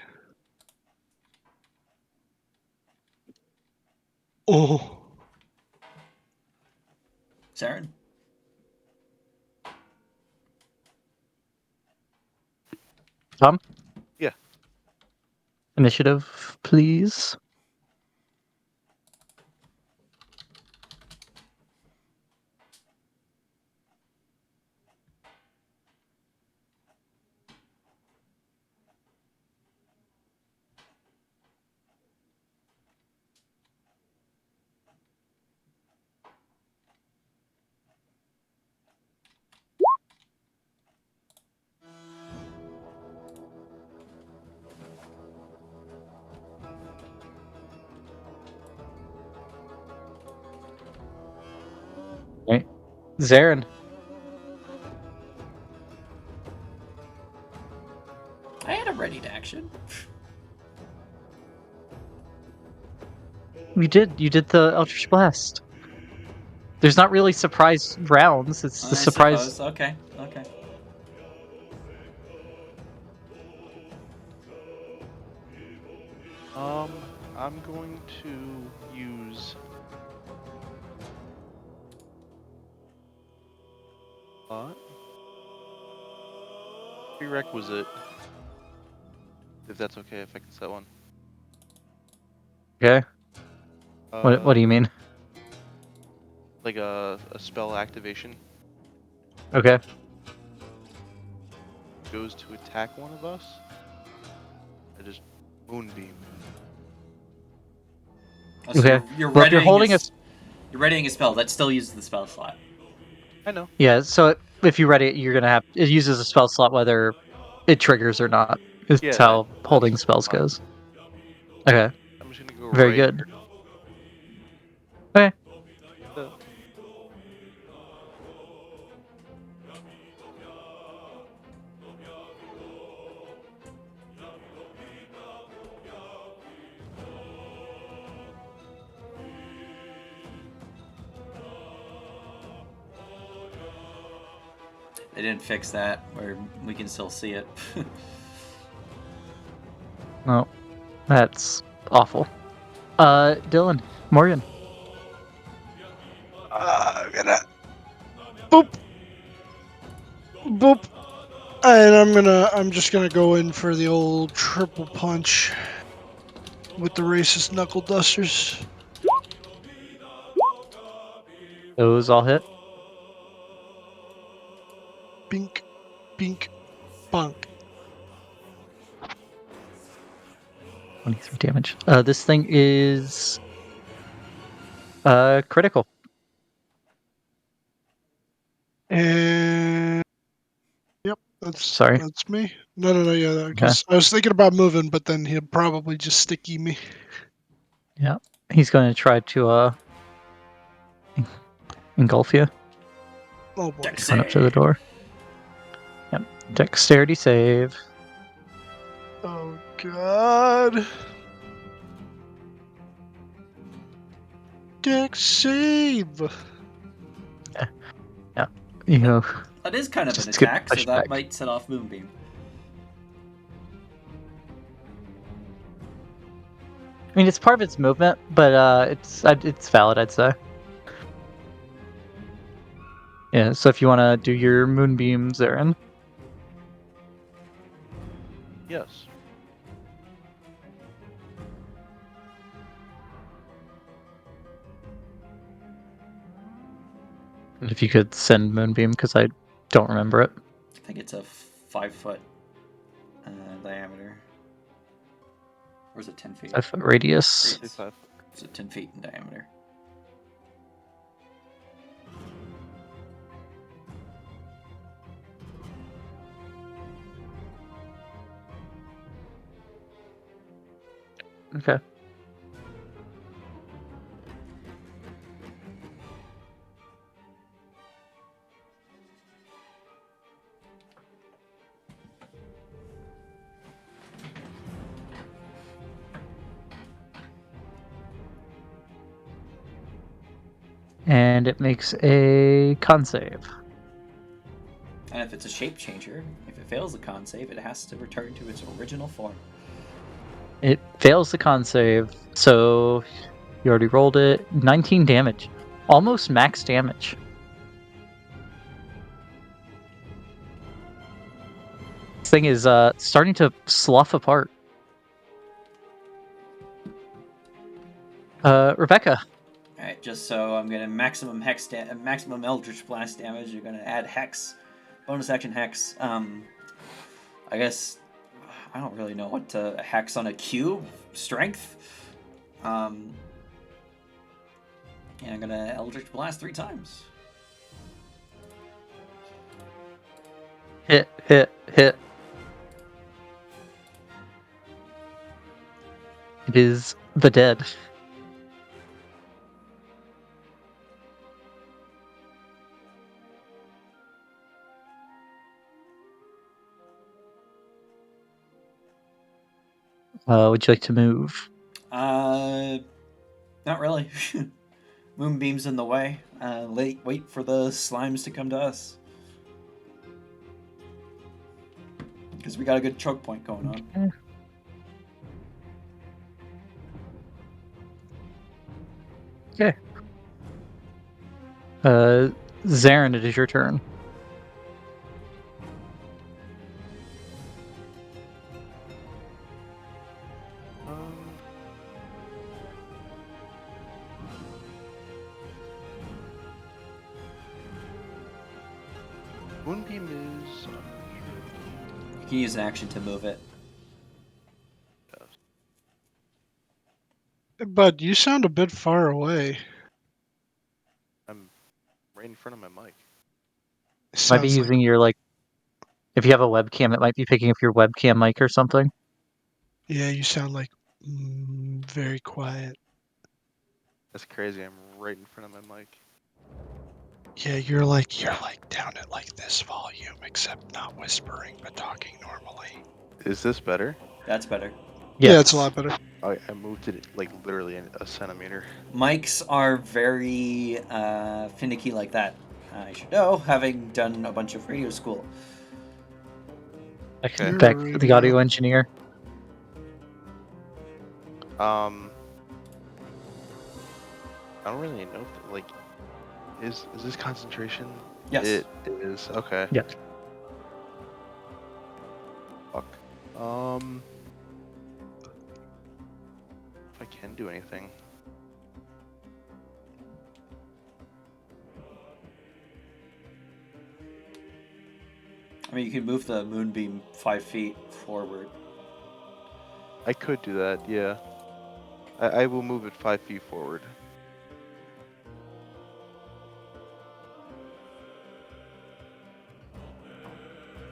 Oh. Saren? Tom? Yeah. Initiative, please. Right. Zarin. I had a ready to action. You did the Eldritch Blast. There's not really surprise rounds. It's the I surprise. suppose. Okay. I'm going to use prerequisite. If that's okay, if I can set one. Okay. What do you mean? Like a spell activation Okay. goes to attack one of us. I just moonbeam. Oh, so Okay. you're Well, if you're readying holding a you're readying a spell that still uses the spell slot. I know. yeah, so if you ready it, you're gonna have it uses a spell slot whether it triggers or not. Is Yeah, how holding that's spells fine. goes. Okay. I'm just gonna go Very right. good. Okay. The, They didn't fix that, where we can still see it. No, that's awful. Dylan, Morgan. I'm gonna boop, boop, and I'm just gonna go in for the old triple punch with the racist knuckle dusters. Those all hit. Bink, bink, bunk. 23 damage. This thing is critical. And yep, Sorry. that's me. No, yeah, Okay. because I was thinking about moving, but then he'd probably just sticky me. Yeah, he's going to try to engulf you. Oh boy. Dex Going up to the save. door. Yep. Dexterity save. Oh god. Dex save. Yeah. You know, That is kind of an just get attack, so pushed that back. might set off Moonbeam. I mean, it's part of its movement, but it's valid, I'd say. Yeah. So if you want to do your moonbeam, Zarin. Yes. If you could send moonbeam, because I don't remember it. I think it's a 5-foot diameter. Or is it 10 feet? 5 foot radius. Radius. 5. Is it 10 feet in diameter? Okay. And it makes a con save. And if it's a shape changer, if it fails the con save, it has to return to its original form. It fails the con save, so you already rolled it. 19 damage. Almost max damage. This thing is starting to slough apart. Rebecca. Alright, just so I'm gonna maximum maximum Eldritch Blast damage, you're gonna add Hex. Bonus action Hex. I guess I don't really know what to hex on a cube. Strength. And I'm gonna Eldritch Blast 3 times. Hit, hit, hit. It is the dead. Would you like to move? Not really. Moonbeam's in the way. Wait for the slimes to come to us. Because we got a good choke point going on. Okay. Zarin, it is your turn. Moonbeam is. You can use an action to move it. But you sound a bit far away. I'm right in front of my mic. Might be Sounds like using your if you have a webcam, it might be picking up your webcam mic or something. yeah, you sound like very quiet. That's crazy. I'm right in front of my mic. Yeah, you're like down at like this volume, except not whispering but talking normally. Is this better? That's better. Yes. Yeah, it's a lot better. I moved it like literally a centimeter. Mics are very finicky like that. I should know, having done a bunch of radio school. Okay. You're a Back to the radio. audio engineer. I don't really know if like is this concentration? Yes. It is. Okay. Yeah. Fuck. If I can do anything. I mean, you can move the moonbeam 5 feet forward. I could do that, yeah. I will move it 5 feet forward.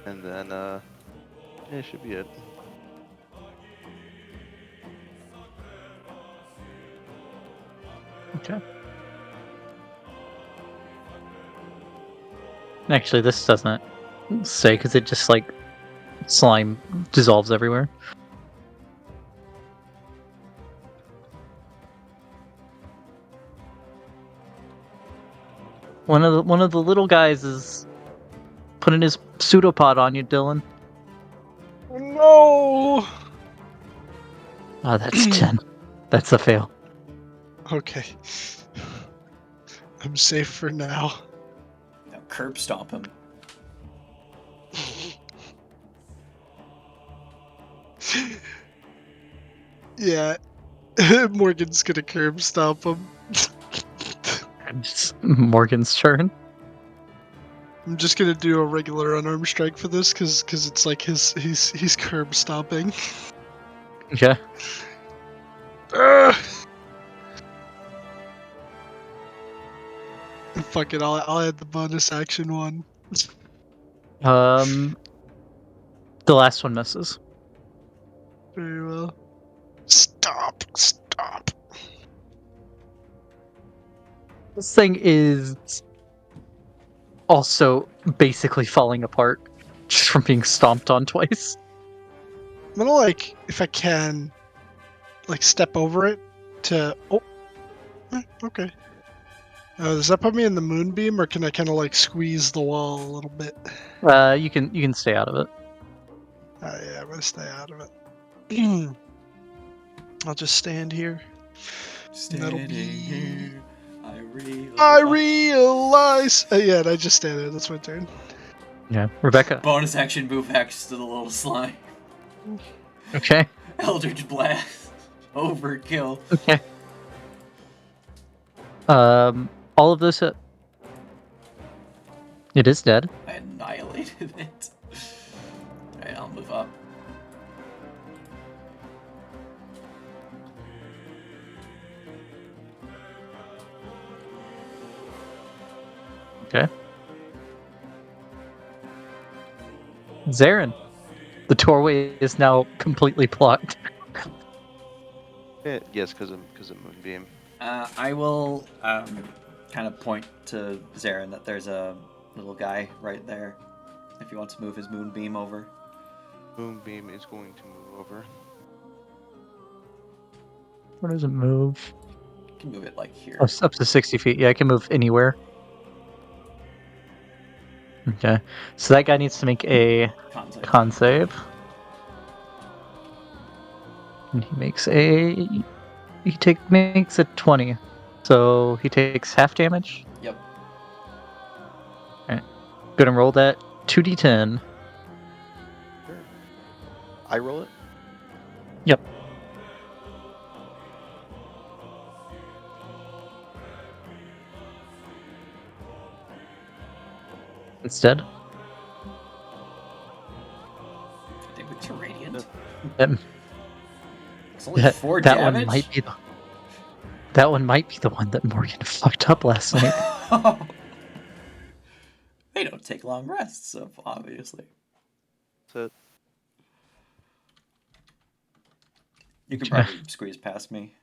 And then, yeah, it should be it. Okay. Actually, this doesn't say because it just like slime dissolves everywhere. One of the little guys is putting his pseudopod on you, Dylan. No. Oh, that's 10. That's a fail. Okay. I'm safe for now. Now curb stomp him. Yeah. Morgan's gonna curb stomp him. It's Morgan's turn. I'm just gonna do a regular unarmed strike for this because it's like he's curb stomping. Yeah. Ugh. Fuck it, I'll add the bonus action one. Um, the last one misses. Very well. Stop! Stop! This thing is also basically falling apart just from being stomped on twice. I'm gonna like, if I can, like step over it to. Oh, okay. Does that put me in the moonbeam, or can I kind of like squeeze the wall a little bit? You can stay out of it. Yeah, I'm gonna stay out of it. I'll just stand here. And that'll Standing be. here, I realize. I realize. Yeah, and I just stand there. That's my turn. Yeah, Rebecca. Bonus action move hacks to the little slime. Okay. Eldritch Blast. Overkill. Okay. All of those hit. It is dead. I annihilated it. Alright, I'll move up. Okay. Zarin. The doorway is now completely blocked. Yes, because of Moonbeam. I will kind of point to Zarin that there's a little guy right there. If he wants to move his moonbeam over. Moonbeam is going to move over. Where does it move? You can move it like here. Up to 60 feet. Yeah, I can move anywhere. Okay. So that guy needs to make a con save. And he makes makes a 20. So he takes half damage. Yep. Alright. Go and roll that 2d10. Sure. I roll it? Yep. It's dead. I think it's radiant. That, It's only 4 that damage. one might be that one might be the one that Morgan fucked up last night. They don't take long rests, so obviously. That's it. You can Okay. probably squeeze past me.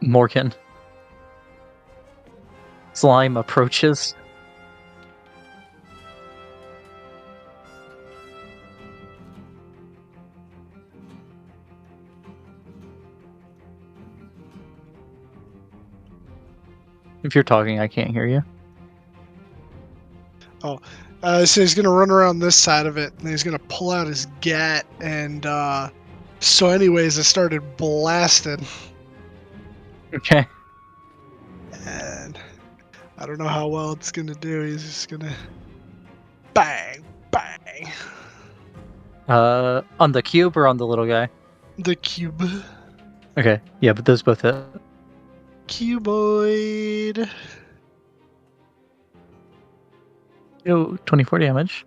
Morgan. Slime approaches. If you're talking, I can't hear you. So he's gonna run around this side of it, and he's gonna pull out his gat, and so anyways, I started blasting, Okay. and I don't know how well it's gonna do. He's just gonna bang, bang, On the cube or on the little guy? the cube, Okay. Yeah, but those both hit. cuboid. 24 damage.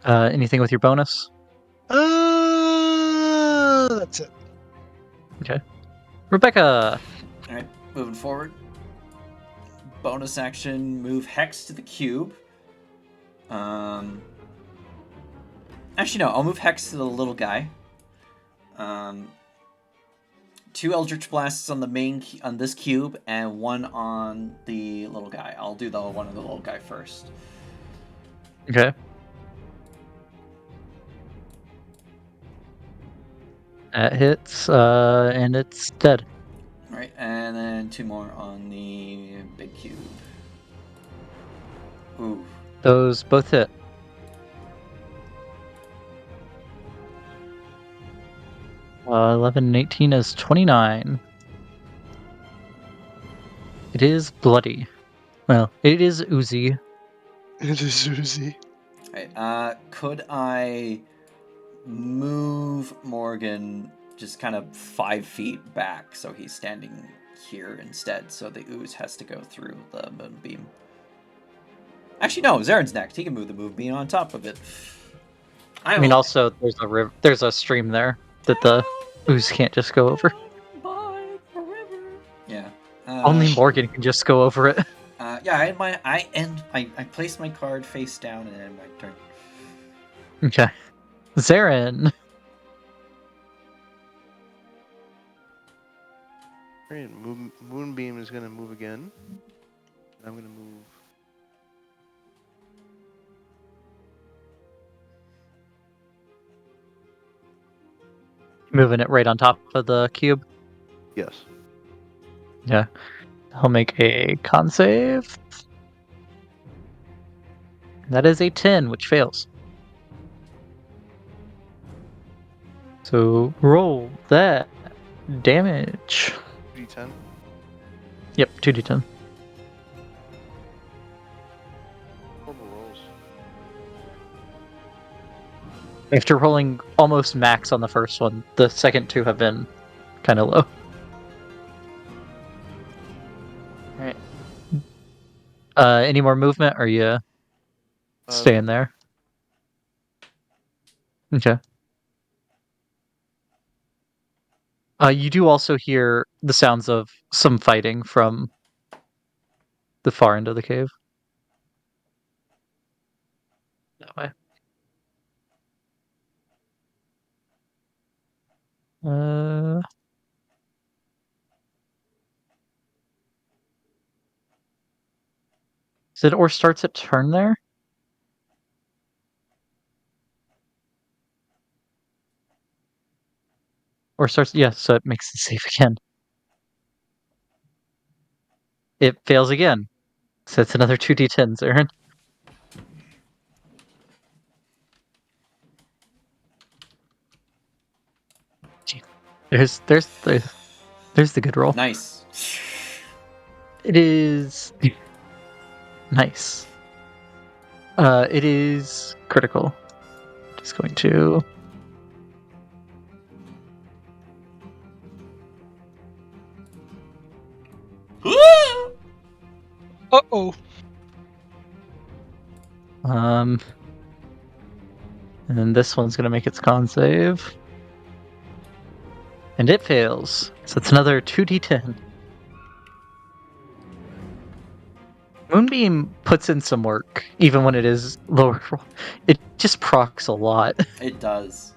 Anything with your bonus? That's it. Rebecca. All right, moving forward. Bonus action, move Hex to the cube. Actually, no, I'll move Hex to the little guy. 2 Eldritch Blasts on the on this cube, and 1 on the little guy. I'll do the one on the little guy first. Okay. That hits, and it's dead. All right, and then 2 more on the big cube. Ooh. Those both hit. Uh, 11 and 18 is 29. It is bloody. Well, it is oozy. It is Uzi. Alright, could I move Morgan just kind of 5 feet back so he's standing here instead, so the ooze has to go through the moonbeam? Actually, no, Zaren's next. He can move the moonbeam on top of it. I mean, also, there's a stream there that the ooze can't just go over. Yeah. Only Morgan can just go over it. Yeah, I placed my card face down and end my turn. Okay. Zaren. Alright, Moonbeam is gonna move again. I'm gonna move. Moving it right on top of the cube. Yes. Yeah. I'll make a con save. That is a 10, which fails. So roll that damage. 3d10. Yep, 2d10. Horrible rolls. After rolling almost max on the first one, the second 2 have been kind of low. Alright. Any more movement, or are you staying there? Okay. You do also hear the sounds of some fighting from the far end of the cave. That way. Is it or starts at turn there? Or starts, yeah, so it makes it safe again. It fails again. So it's another 2d10s, Aaron. There's the good roll. Nice. It is nice. It is critical. Just going to Uh-oh. and then this one's gonna make its con save. And it fails. So it's another 2d10. Moonbeam puts in some work, even when it is lower roll. It just procs a lot. It does.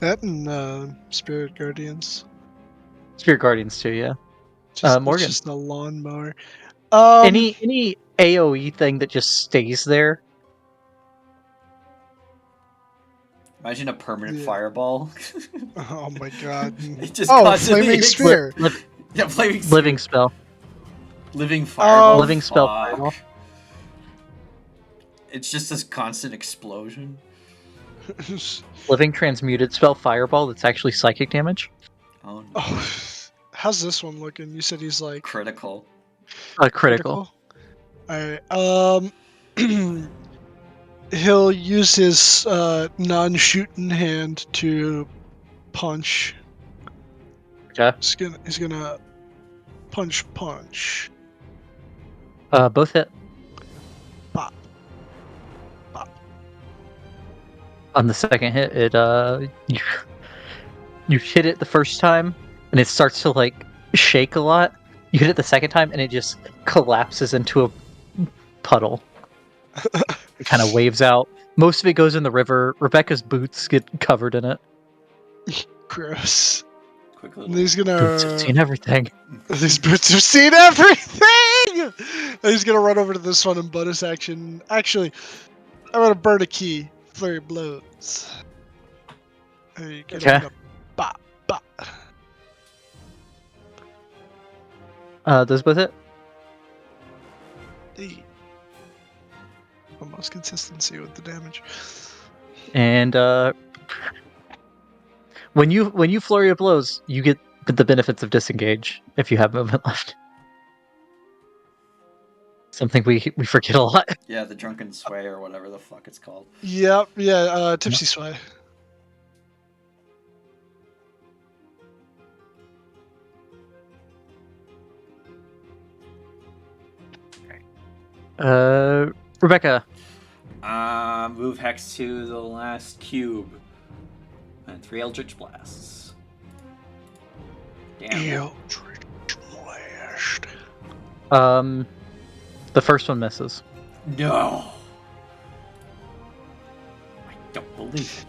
That and Spirit Guardians. Spirit Guardians too, yeah. It's Morgan. just a lawnmower. Any AoE thing that just stays there. Imagine a permanent Yeah. fireball. Oh my god. It just Oh, constantly flaming ex- spear. Yeah, flaming Living spear. spell. Living fireball. Living spell Fuck. fireball. It's just this constant explosion. Living transmuted spell fireball that's actually psychic damage. Oh no. Oh, how's this one looking? You said he's like Critical. Critical. Alright. He'll use his non-shooting hand to punch. Okay. He's gonna punch. Both hit. Pop. On the second hit, you hit it the first time, and it starts to like shake a lot. You hit it the second time, and it just collapses into a puddle. It kind of waves out. Most of it goes in the river. Rebecca's boots get covered in it. Gross. Quick And little. he's Boots have gonna. seen everything. These boots have seen everything! And he's gonna run over to this one in bonus action. Actually, I'm gonna burn a key. Flurry of blows. There you get him Okay. in a bop, bop. Does with it? Hey. Almost consistency with the damage. And when you flurry of blows, you get the benefits of disengage if you have movement left. Something we forget a lot. Yeah, the drunken sway or whatever the fuck it's called. Yep, yeah, tipsy sway. Rebecca. Move Hex to the last cube. And 3 Eldritch Blasts. Damn. Eldritch Blast. The first one misses. No! I don't believe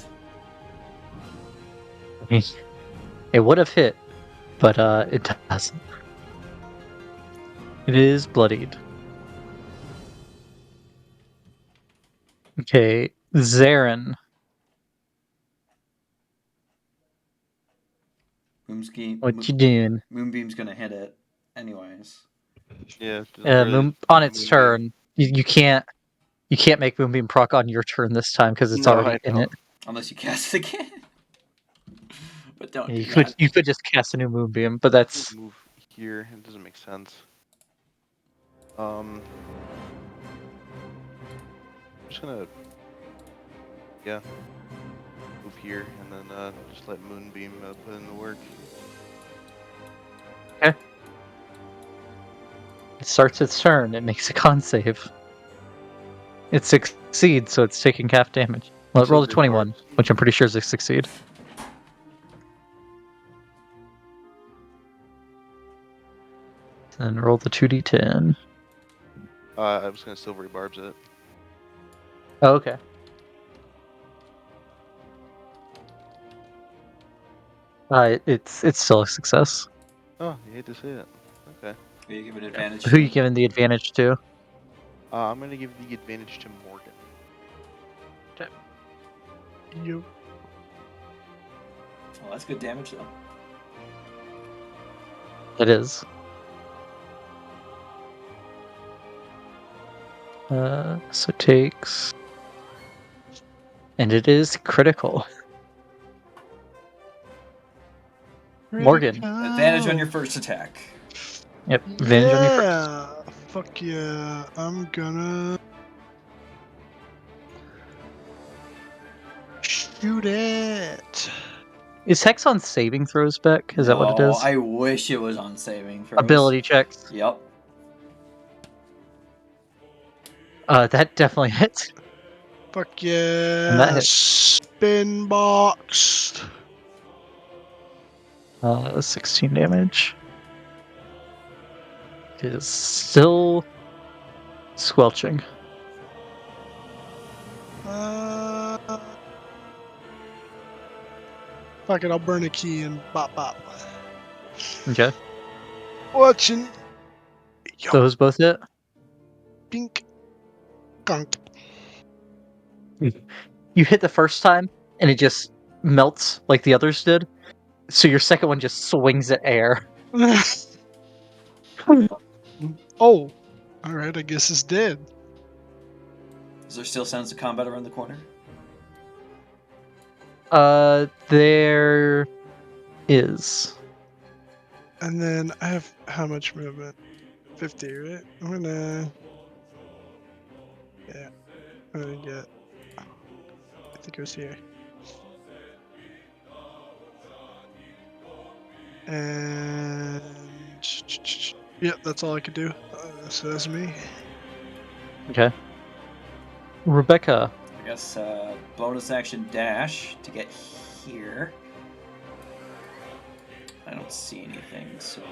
it. It would have hit, but it doesn't. It is bloodied. Okay, Zarin. What you doing? Moonbeam's gonna hit it, anyways. Yeah. just literally On its Moonbeam. turn, you can't make Moonbeam proc on your turn this time because it's No, already I in know. it. Unless you cast it again. But don't You do could that. you could just cast a new Moonbeam, but that's Move here. It doesn't make sense. I'm just gonna, yeah, move here and then just let Moonbeam put in the work. it starts its turn. It makes a con save. It succeeds, so it's taking half damage. Well, it rolled a Silvery 21, barbs. which I'm pretty sure is a succeed. And roll the 2d10. I was gonna silvery barbs it. Oh, okay. It's still a success. Oh, you hate to see it. Okay. Will you give it advantage Who are you to? giving the advantage to? I'm gonna give the advantage to Morgan. Yep. Oh, that's good damage though. It is. So it takes, and it is critical. Morgan. Advantage on your first attack. Yep, advantage on your first. Yeah. Fuck yeah. I'm gonna shoot it. Is Hex on saving throws, Beck? Is that what it No, is? I wish it was on saving throws. Ability checks. Yep. That definitely hits. Fuck And that yeah. hits. Spin box. 16 damage. It is still squelching. Fuck it, I'll burn a key and bop bop. Okay. Watching. Yo, Those both hit. pink. Gunk. You hit the first time, and it just melts like the others did. So your second one just swings at air. Oh. Alright, I guess it's dead. Is there still sounds of combat around the corner? There is. And then I have how much movement? 50, right? I'm gonna. Yeah. I'm gonna get. I think it was here. And. Yep, that's all I could do. So that's me. Okay. Rebecca. guess bonus action dash to get here. I don't see anything, so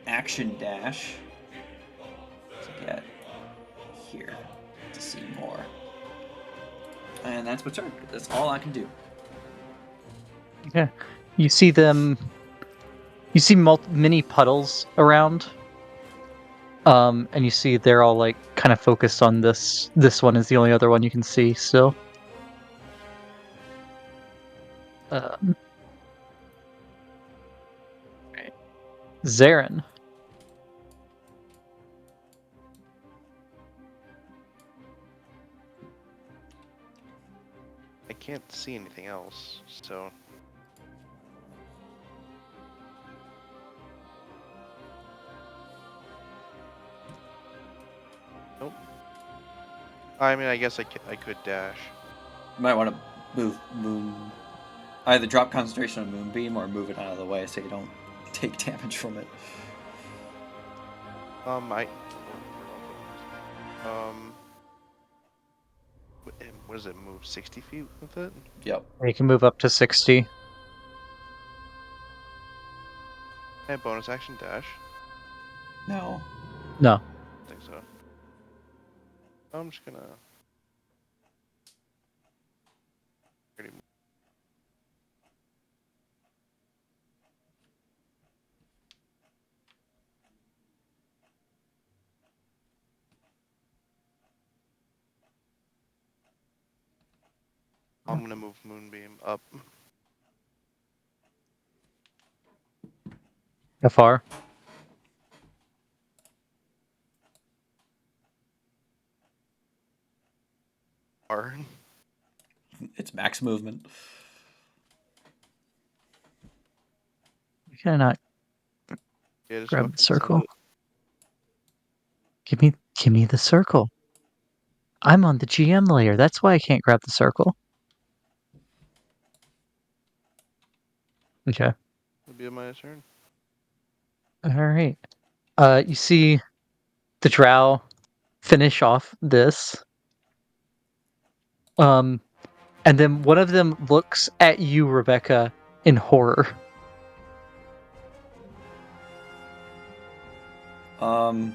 action dash to get here to see more. And that's my turn. That's all I can do. Yeah. You see them. You see many puddles around. And you see they're all like kind of focused on this. This one is the only other one you can see still. Um, Zarin. I can't see anything else, so nope. I mean, I guess I could dash. You might want to move Moon. Either drop concentration on Moonbeam or move it out of the way so you don't take damage from it. I what does it move? 60 feet with it? Yep. You can move up to 60. And bonus action dash. No. No. I think so. I'm just gonna. I'm gonna move Moonbeam up. How far? Far. It's max movement. You cannot Yeah, just grab fucking the circle. send Give me the circle. I'm on the GM layer. That's why I can't grab the circle. Okay. It'll be my turn. All right. You see the drow finish off this. And then one of them looks at you, Rebecca, in horror. I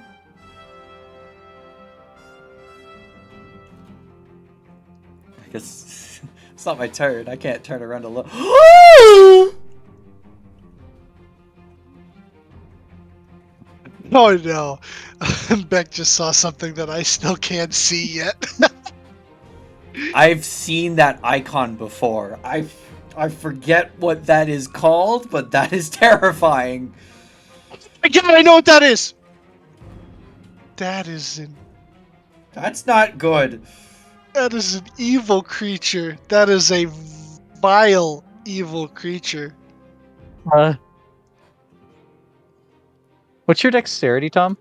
guess it's not my turn. I can't turn around to look. Oh no. Beck just saw something that I still can't see yet. I've seen that icon before. I forget what that is called, but that is terrifying. Yeah, I know what that is. That is That's not good. an evil creature. That is a vile evil creature. Uh, what's your dexterity, Tom?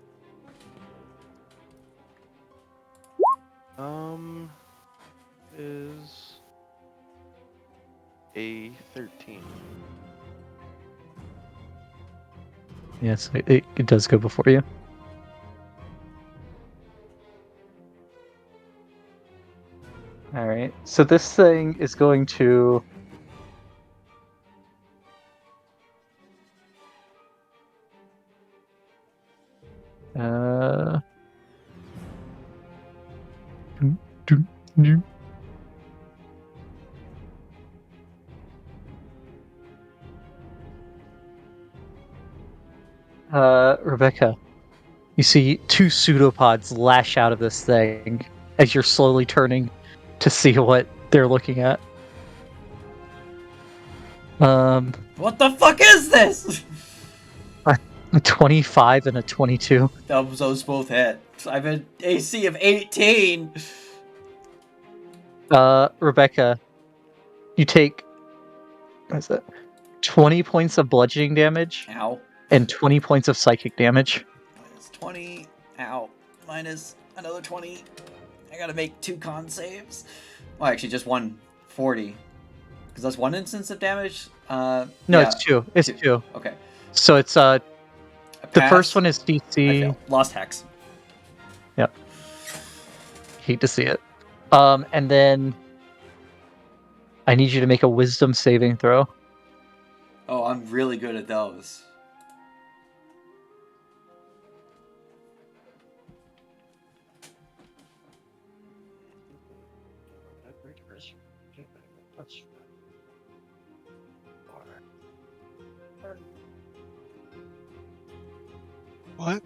Is a 13. Yes, it does go before you. All right. So this thing is going to. Uh, Rebecca, you see two pseudopods lash out of this thing as you're slowly turning to see what they're looking at. What the fuck is this? A 25 and a 22. Those both hit. I have an AC of 18. Rebecca, you take what is it? 20 points of bludgeoning damage Ow. and 20 points of psychic damage. Minus 20. Ow. Minus another 20. I gotta make 2 con saves. Well, actually, just 140. Because that's 1 instance of damage? No, yeah, it's two. It's two. Okay. So it's I the first passed. one is I DC. failed. Lost hex. Yep. Hate to see it. And then I need you to make a wisdom saving throw. Oh, I'm really good at those. What?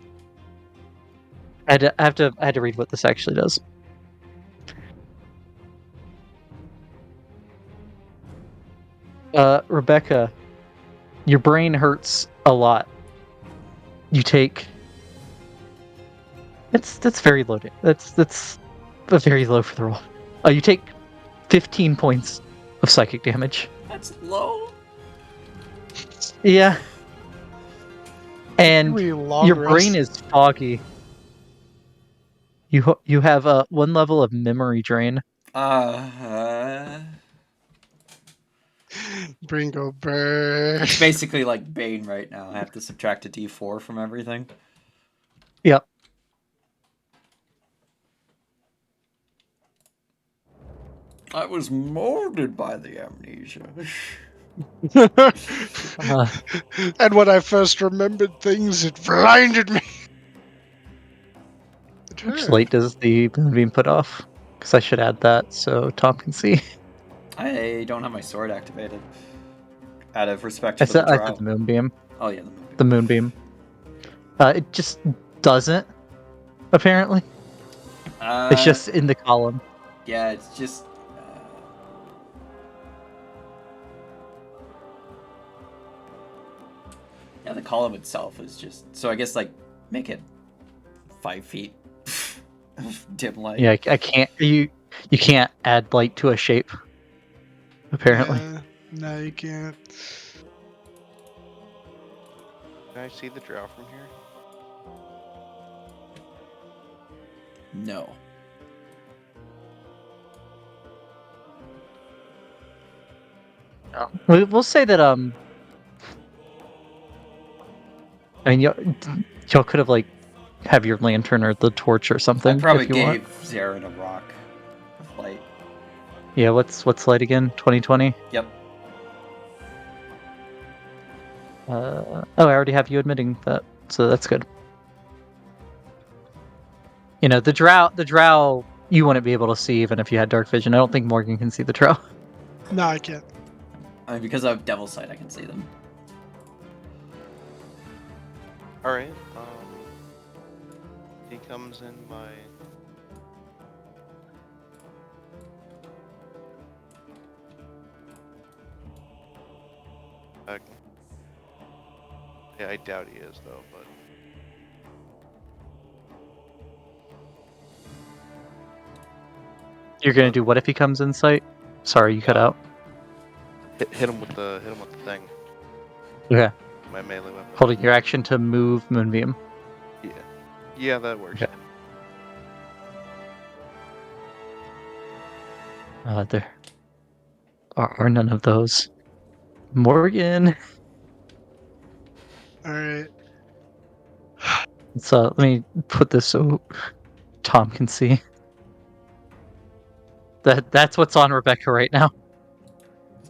I had to read what this actually does. Rebecca, your brain hurts a lot. You take. That's very low. That's a very low for the roll. You take 15 points of psychic damage. That's low. Yeah, and We long your brain rest. is foggy. You have one level of memory drain. Bringo bird. It's basically like Bane right now. I have to subtract a D4 from everything. Yep. I was molded by the amnesia. Uh, And when I first remembered things, it blinded me. It which hurt. light does the moonbeam put off? Because I should add that so Tom can see. I don't have my sword activated. Out of respect I for the said drow. the moonbeam. Oh yeah, the moonbeam. The moonbeam. It just doesn't. Apparently, it's just in the column. Yeah, it's just. Yeah, the column itself is just. So I guess like make it 5 feet of dim light. Yeah, I can't. You can't add light to a shape. Apparently, Yeah, no, you can't. Can I see the drow from here? No. we'll say that. I mean, y'all could have like have your lantern or the torch or I something probably if you want. gave Zarin a rock of light. Yeah, what's light again? 2020. Yep. Oh, I already have you admitting that, so that's good. You know, the drow, you wouldn't be able to see even if you had dark vision. I don't think Morgan can see the drow. No, I can't. I mean, because I have Devil Sight, I can see them. All right. He comes in my. Yeah, I doubt he is though, but. You're gonna do what if he comes in sight? Sorry, you cut out. Hit him with the thing. Okay. My melee weapon. Holding your action to move Moonbeam. Yeah. Yeah, that works. Okay. There are none of those. Morgan. All right. So let me put this so Tom can see. That's what's on Rebecca right now.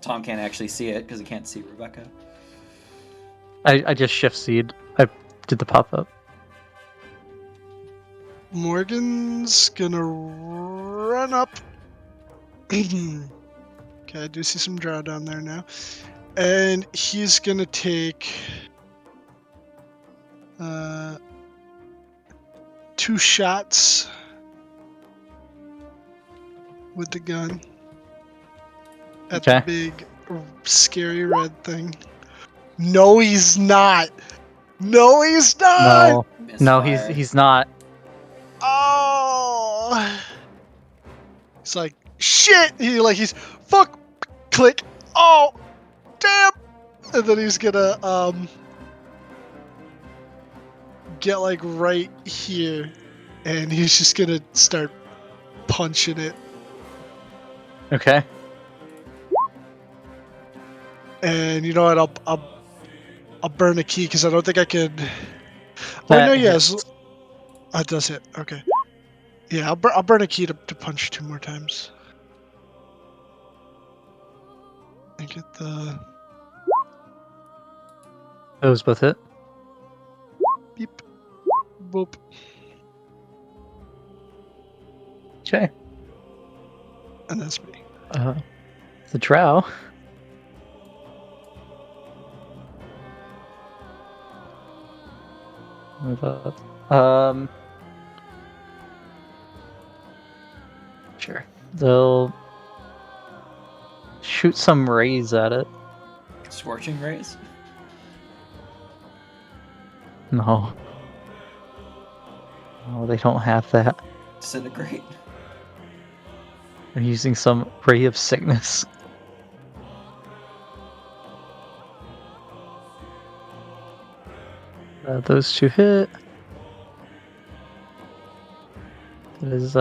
Tom can't actually see it because he can't see Rebecca. I just shift seed. I did the pop up. Morgan's gonna run up. Okay, I do see some drow down there now. And he's gonna take 2 shots with the gun at the Okay. big scary red thing. No, he's not. No, he's not. No, Misfire. he's not. Oh. It's like shit. He's fuck. Click. Oh, damn. And then he's gonna get like right here, and he's just gonna start punching it. Okay. And you know what? I'll burn a key because I don't think I could. Oh That no, yes, hits. it does hit. Okay. Yeah, I'll burn a key to punch 2 more times. And get the Those both hit. beep, boop. Okay. And that's me. The drow. Sure. They'll shoot some rays at it. Scorching rays? No. No, they don't have that. Disintegrate? They're using some ray of sickness. Those 2 hit. That is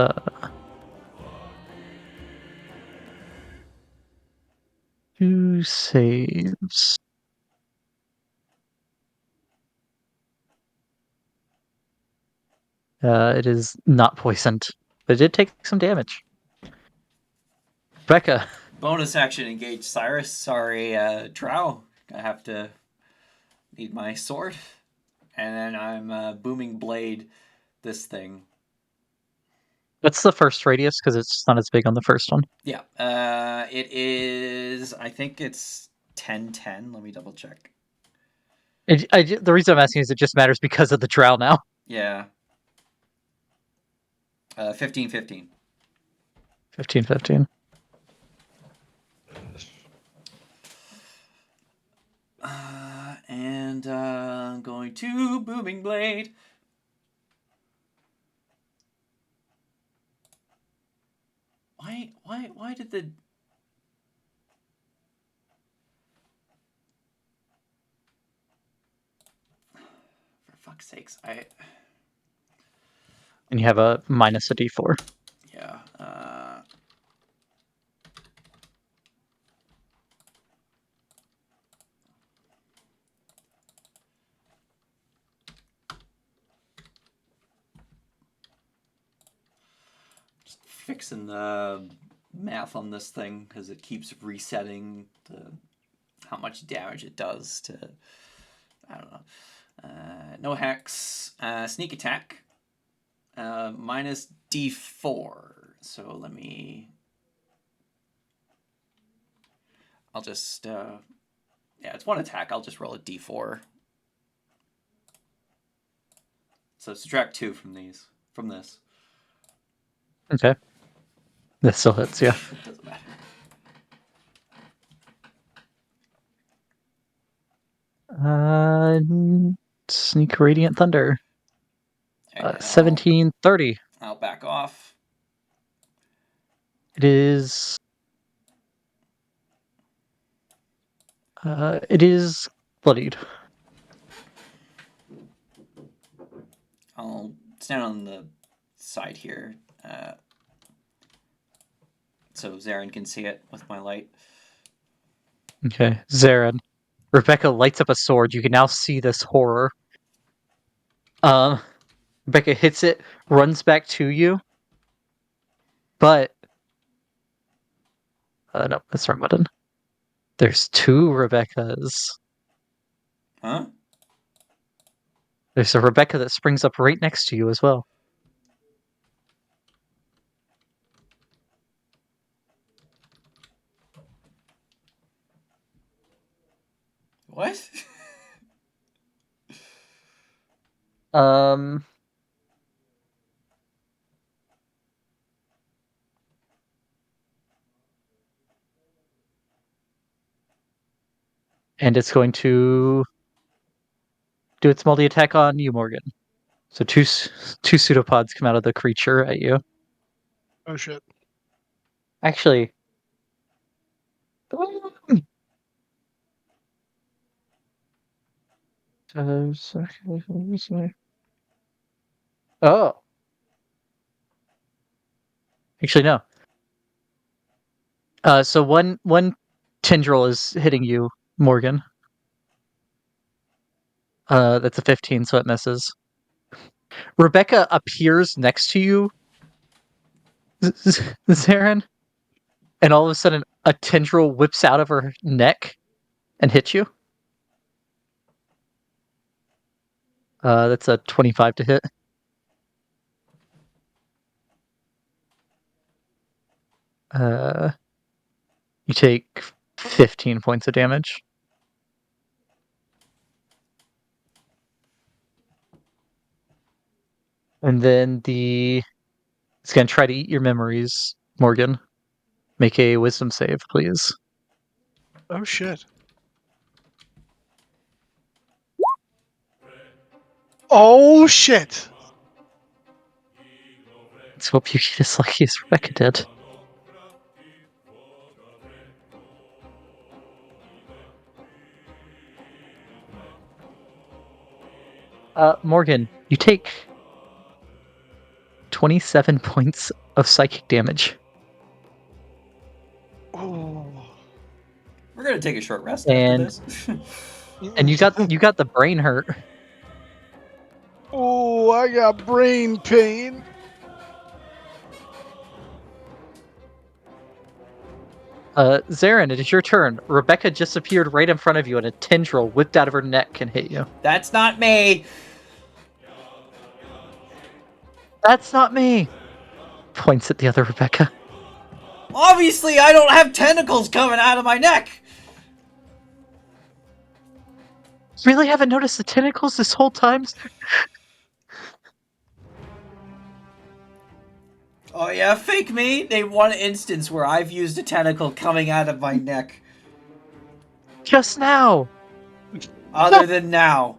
2 saves. It is not poisoned, but it did take some damage. Becca. Bonus action engage Cyrus. Sorry, Drow. I have to need my sword. And then I'm booming blade this thing. What's the first radius? Because it's not as big on the first one. Yeah. It is. I think it's 10-10. Let me double check. The reason I'm asking is it just matters because of the drow now. Yeah. 15-15. 15-15. And I'm going to booming blade. Why did the... For fuck's sakes, And you have a minus a d4. Yeah, just fixing the math on this thing because it keeps resetting how much damage it does to... I don't know. No hex. Sneak attack. Minus d4. So let me... I'll just... yeah, it's 1 attack. I'll just roll a d4. So subtract 2 from this. Okay. That still hits, yeah. It doesn't matter. Sneak Radiant Thunder. Okay, 1730. I'll back off. It is. It is bloodied. I'll stand on the side here, so Zarin can see it with my light. Okay, Zarin. Rebecca lights up a sword. You can now see this horror. Rebecca hits it, runs back to you, but no, that's the wrong button. There's 2 Rebeccas. Huh? There's a Rebecca that springs up right next to you as well. What? Um. And it's going to do its multi attack on you, Morgan. So two pseudopods come out of the creature at you. Oh shit. Actually, oh, actually no. So one tendril is hitting you, Morgan. That's a 15, so it misses. Rebecca appears next to you, Zarin, and all of a sudden a tendril whips out of her neck and hits you. That's a 25 to hit. You take 15 points of damage. And then it's gonna try to eat your memories, Morgan. Make a wisdom save, please. Oh shit. Oh shit. Let's hope you get as lucky as Rebecca did. Morgan, you take 27 points of psychic damage. Oh. We're gonna take a short rest after And this. you got the brain hurt. Oh, I got brain pain. Zarin, it is your turn. Rebecca just appeared right in front of you and a tendril whipped out of her neck and hit you. That's not me. That's not me! Points at the other Rebecca. Obviously, I don't have tentacles coming out of my neck. Really haven't noticed the tentacles this whole time? Oh yeah, fake me. Name one instance where I've used a tentacle coming out of my neck. Just now! Other than now.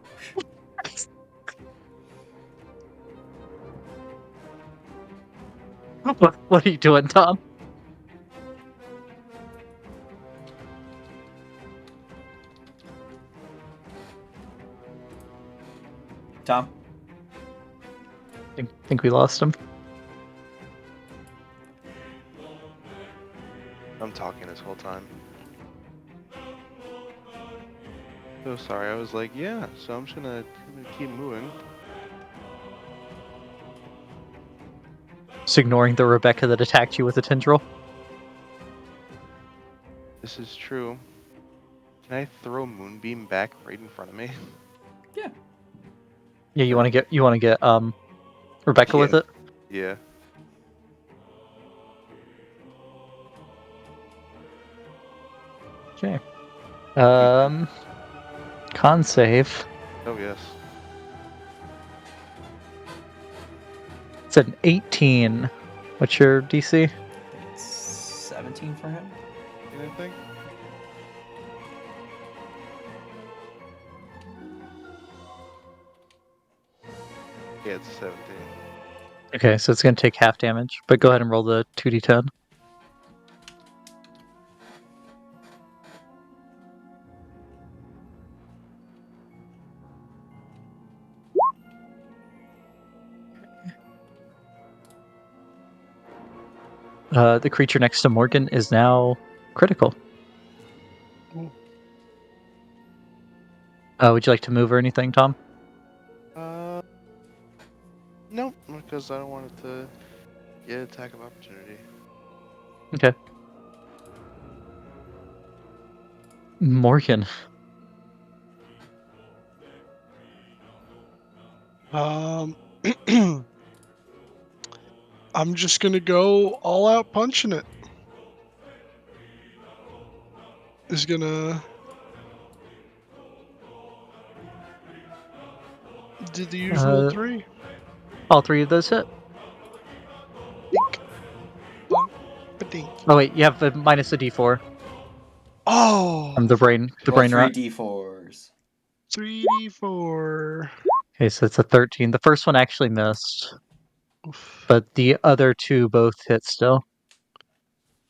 What are you doing, Tom? Tom? Think we lost him. I'm talking this whole time. So sorry, I was like, yeah, so I'm just gonna keep moving. Just ignoring the Rebecca that attacked you with a tendril. This is true. Can I throw Moonbeam back right in front of me? Yeah. Yeah, you want to get Rebecca with Yeah. it? Yeah. Okay. Con save. Oh yes. It's an 18. What's your DC? It's 17 for him. Anything? Yeah, it's 17. Okay, so it's gonna take half damage, but go ahead and roll the 2d10. The creature next to Morgan is now critical. Would you like to move or anything, Tom? Nope, because I don't want it to get attack of opportunity. Okay. Morgan. I'm just gonna go all out punching it. Is gonna did the usual 3. All three of those hit. Dink, bonk, ba-dink. Oh wait, you have a minus a d4 from Oh, the Roll brain three rot. d4s. 3d4. Okay, so it's a 13. The first one actually missed, Oof. but the other two both hit still.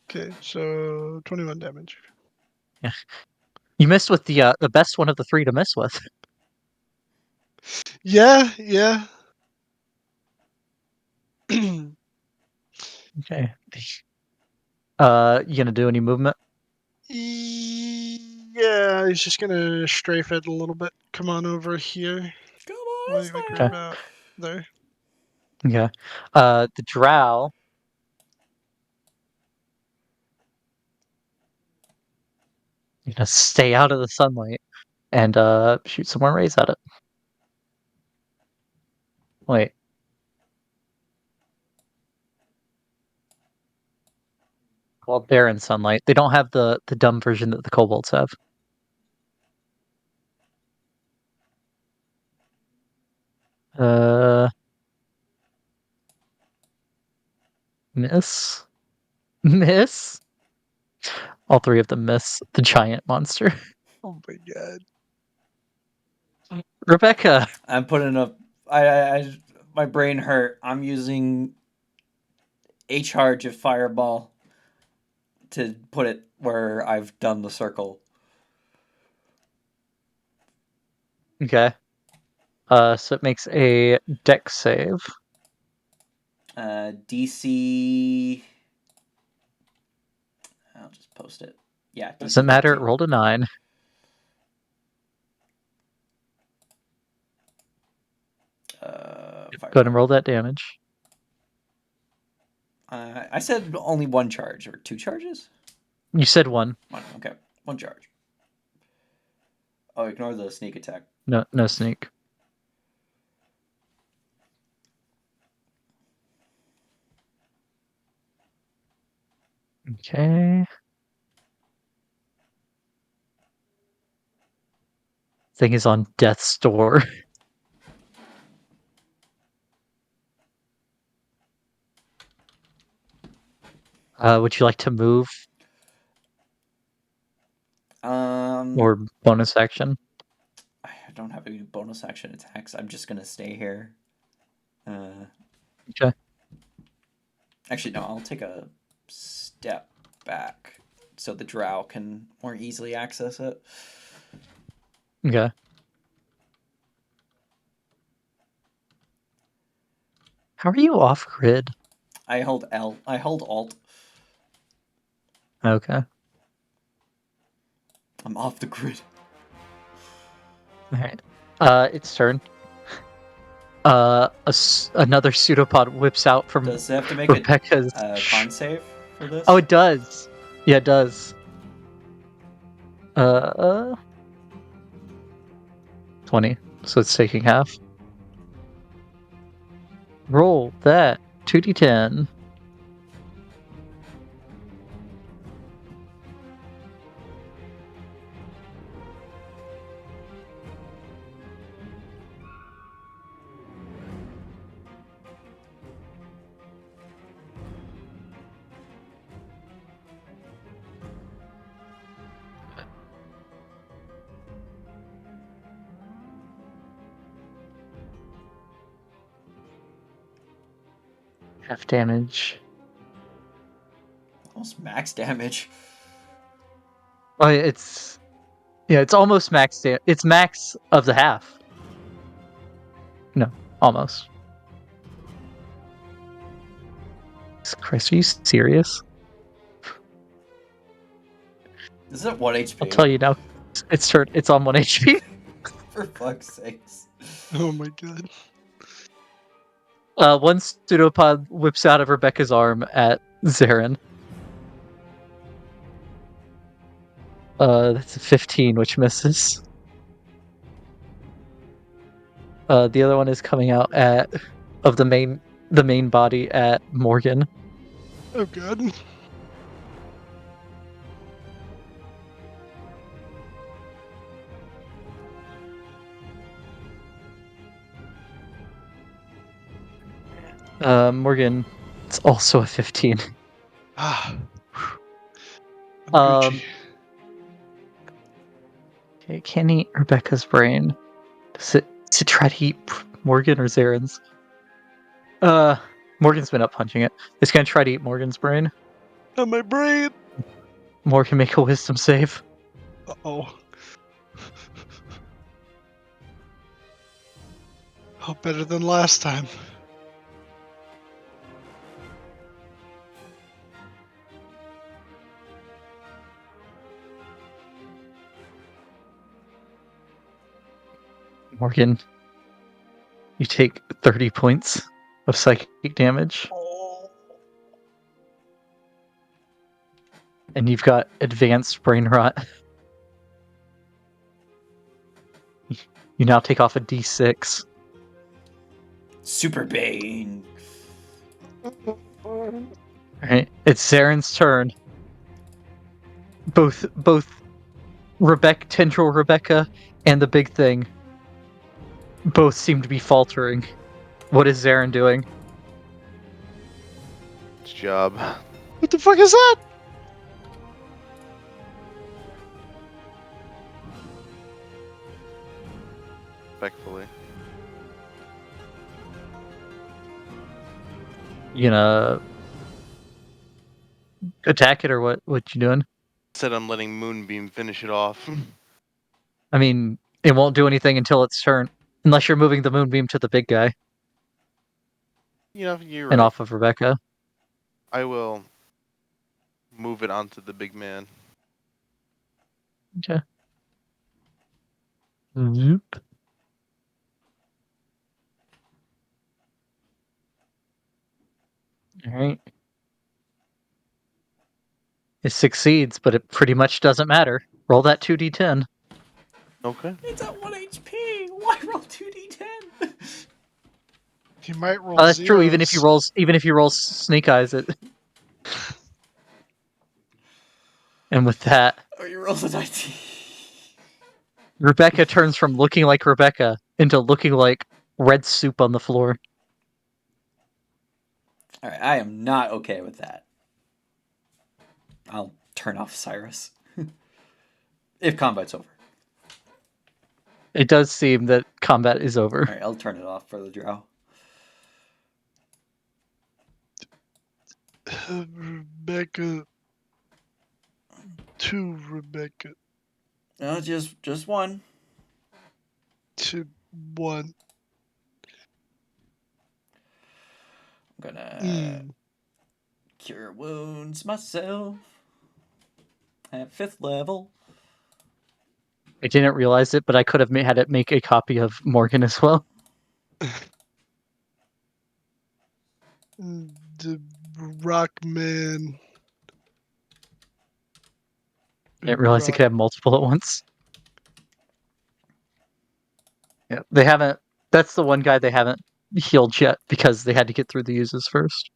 Okay, so 21 damage. Yeah, you missed with the best one of the three to miss with. Yeah, yeah. Okay. You gonna do any movement? Yeah, he's just gonna strafe it a little bit. Come on over here. Come on, Like right Okay. Slam. about there. Yeah. The drow You're gonna stay out of the sunlight and shoot some more rays at it. Wait. Well, they're in sunlight. They don't have the dumb version that the kobolds have. Miss? Miss? All three of them miss the giant monster. Oh my god. Rebecca! I'm putting up. My brain hurt. I'm using a charge of fireball to put it where I've done the circle. Okay. So it makes a dex save. DC. I'll just post it. Yeah, DC Doesn't matter, it 13. rolled a 9. Go ahead and roll that damage. I said only one charge or two charges. You said 1. Okay, one charge. Oh, ignore the sneak attack. No sneak. Okay. Thing is on death's door. Would you like to move or bonus action? I don't have any bonus action attacks. I'm just gonna stay here. Okay. Actually, no. I'll take a step back so the drow can more easily access it. Okay. How are you off grid? I hold L. I hold Alt. Okay. I'm off the grid. All right. Its turn. Another pseudopod whips out from Does it have to make Rebecca's. a con save for this? Oh, it does. Yeah, it does. 20. So it's taking half. Roll that 2d10. Half damage. Almost max damage. Oh, it's almost max. It's max of the half. No, almost. Christ, are you serious? Is it 1 HP? I'll tell you now. It's on 1 HP. For fuck's sakes. Oh my god. One pseudopod whips out of Rebecca's arm at Zarin. That's a 15, which misses. The other one is coming out of the main body at Morgan. Oh god. Morgan, it's also a 15. Ah. I'm Um, Gucci. Okay, can't eat Rebecca's brain. Does it try to eat Morgan or Zaren's? Morgan's been up punching it. It's gonna try to eat Morgan's brain. On my brain. Morgan, make a wisdom save. Uh-oh. Oh, better than last time. Morgan, you take 30 points of psychic damage, Oh. and you've got advanced brain rot. You now take off a d6. Super Bane. Alright, it's Zaren's turn. Both Tendril Rebecca and the big thing both seem to be faltering. What is Zaren doing? It's job. What the fuck is that? Respectfully. You gonna attack it or what? What you doing? Said I'm letting Moonbeam finish it off. I mean, it won't do anything until its turn, unless you're moving the moonbeam to the big guy You're and right. off of Rebecca. I will move it onto the big man. Okay. Zoop. All right. It succeeds, but it pretty much doesn't matter. Roll that 2d10. Okay. It's at 1 HP. Why roll 2d10? He might roll Oh, that's zeros. true. Even if you roll snake eyes, it. And with that, Or you roll the 19. Rebecca turns from looking like Rebecca into looking like red soup on the floor. Alright, I am not okay with that. I'll turn off Cyrus. If combat's over. It does seem that combat is over. Alright, I'll turn it off for the drow. Rebecca. To Rebecca. No, just one. To one. I'm gonna Mm. cure wounds myself at 5th level. I didn't realize it, but I could have had it make a copy of Morgan as well. The Rock Man. I didn't realize it could have multiple at once. Yeah, they haven't. That's the one guy they haven't healed yet because they had to get through the uses first.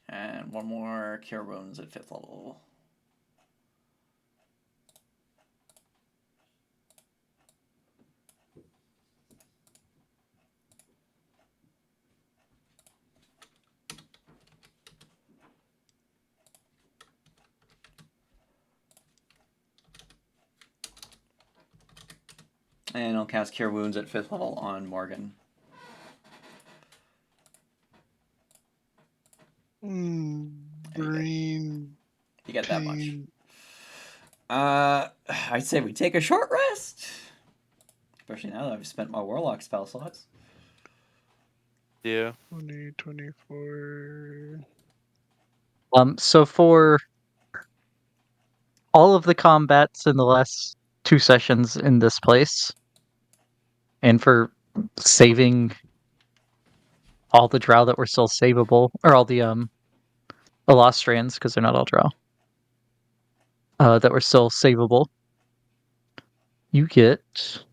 And one more cure wounds at 5th level. And I'll cast Cure Wounds at 5th level on Morgan. Brain You get that much. pain. I'd say we take a short rest. Especially now that I've spent my Warlock spell slots. Yeah. 2024. So for all of the combats in the last 2 sessions in this place, and for saving all the drow that were still savable, or all the Elastrians, because they're not all drow, that were still savable, you get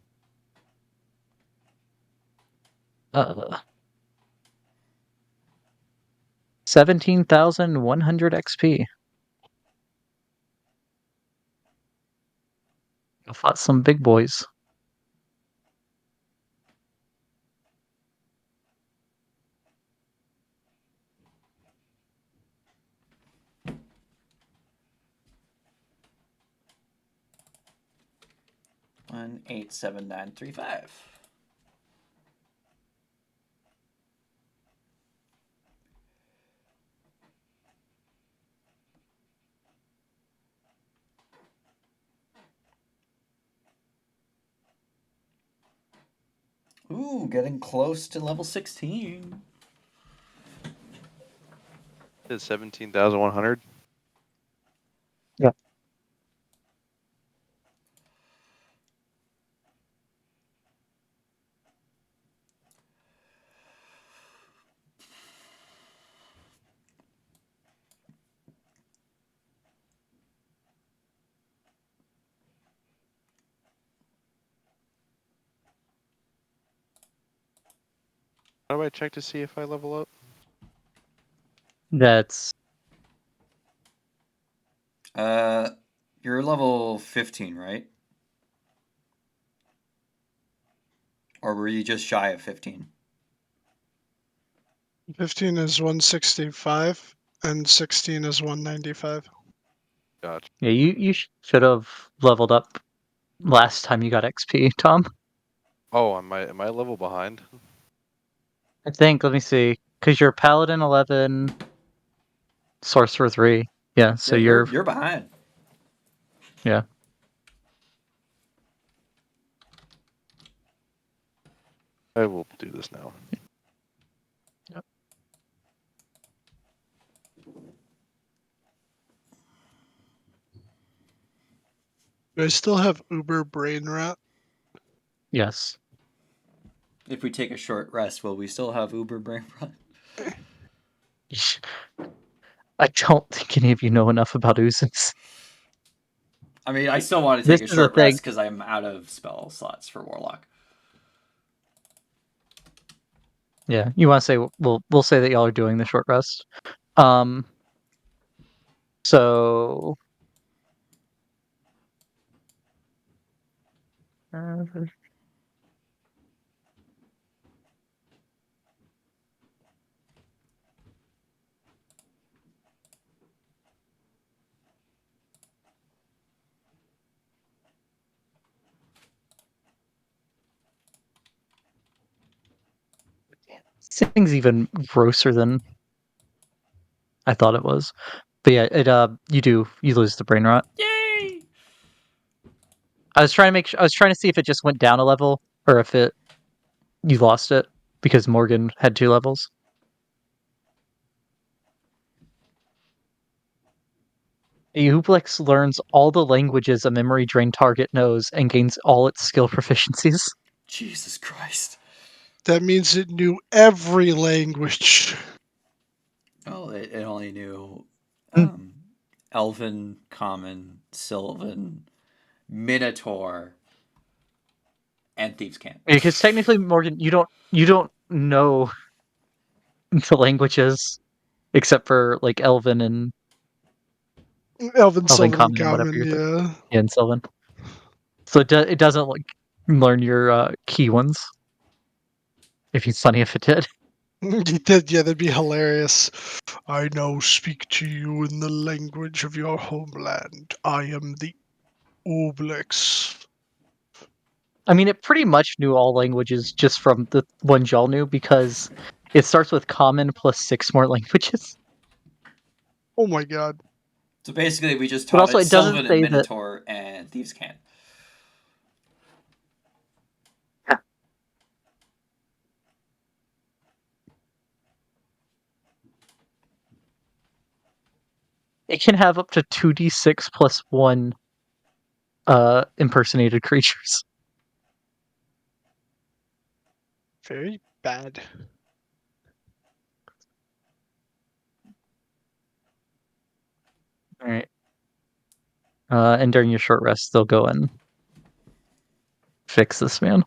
17,100 XP. I fought some big boys. One 87935. Ooh, getting close to level 16. It's 17,100. Yeah. How do I check to see if I level up? That's You're level 15, right? Or were you just shy of 15? 15 is 165 and 16 is 195. Gotcha. yeah. You should have leveled up last time you got XP, Tom. Oh, am I a level behind? I think. Let me see. Because you're Paladin 11, Sorcerer 3. Yeah. So Yeah, you're you're behind. yeah. I will do this now. Do I still have Uber Brain Rot? Yes. If we take a short rest, will we still have Uber Brain Rot? I don't think any of you know enough about oozes. I mean, I still want to This take a is the short thing. rest because I'm out of spell slots for Warlock. Yeah, you want to say we'll say that y'all are doing the short rest. Um. So. This thing's even grosser than I thought it was. But yeah, you lose the brain rot. Yay! I was trying to see if it just went down a level or if you lost it because Morgan had 2 levels. A Ublex learns all the languages a memory drain target knows and gains all its skill proficiencies. Jesus Christ. That means it knew every language. Oh, it only knew Mm. Elven, Common, Sylvan, Minotaur, and Thieves' Cant. Because technically, Morgan, you don't know the languages except for like Elven, Elven Sylvan, and Common and whatever Common, you're thinking. yeah. Yeah, and Sylvan. So it doesn't like learn your key ones. If it's funny if it did. Yeah, that'd be hilarious. I now speak to you in the language of your homeland. I am the Obelix. I mean, it pretty much knew all languages just from the ones y'all knew because it starts with Common plus 6 more languages. Oh my god. So basically, we just But taught also, it it doesn't Sylvan and say that. Minotaur and Thieves' Cant. It can have up to 2d6 plus 1 impersonated creatures. Very bad. Alright. And during your short rest, they'll go and fix this man.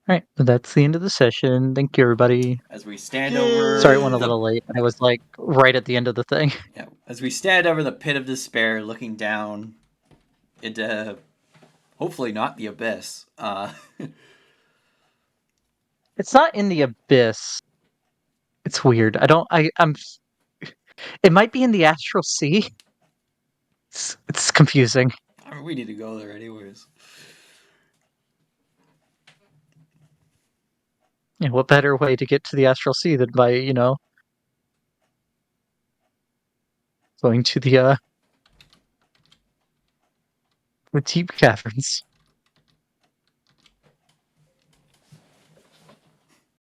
Alright, that's the end of the session. Thank you, everybody. As we stand Sorry it over went a Yay! the little late. I was like right at the end of the thing. yeah, as we stand over the pit of despair, looking down into hopefully not the abyss. It's not in the abyss. It's weird. I'm it might be in the astral sea. It's confusing. I mean, we need to go there anyways. Yeah, what better way to get to the astral sea than by, going to the deep caverns.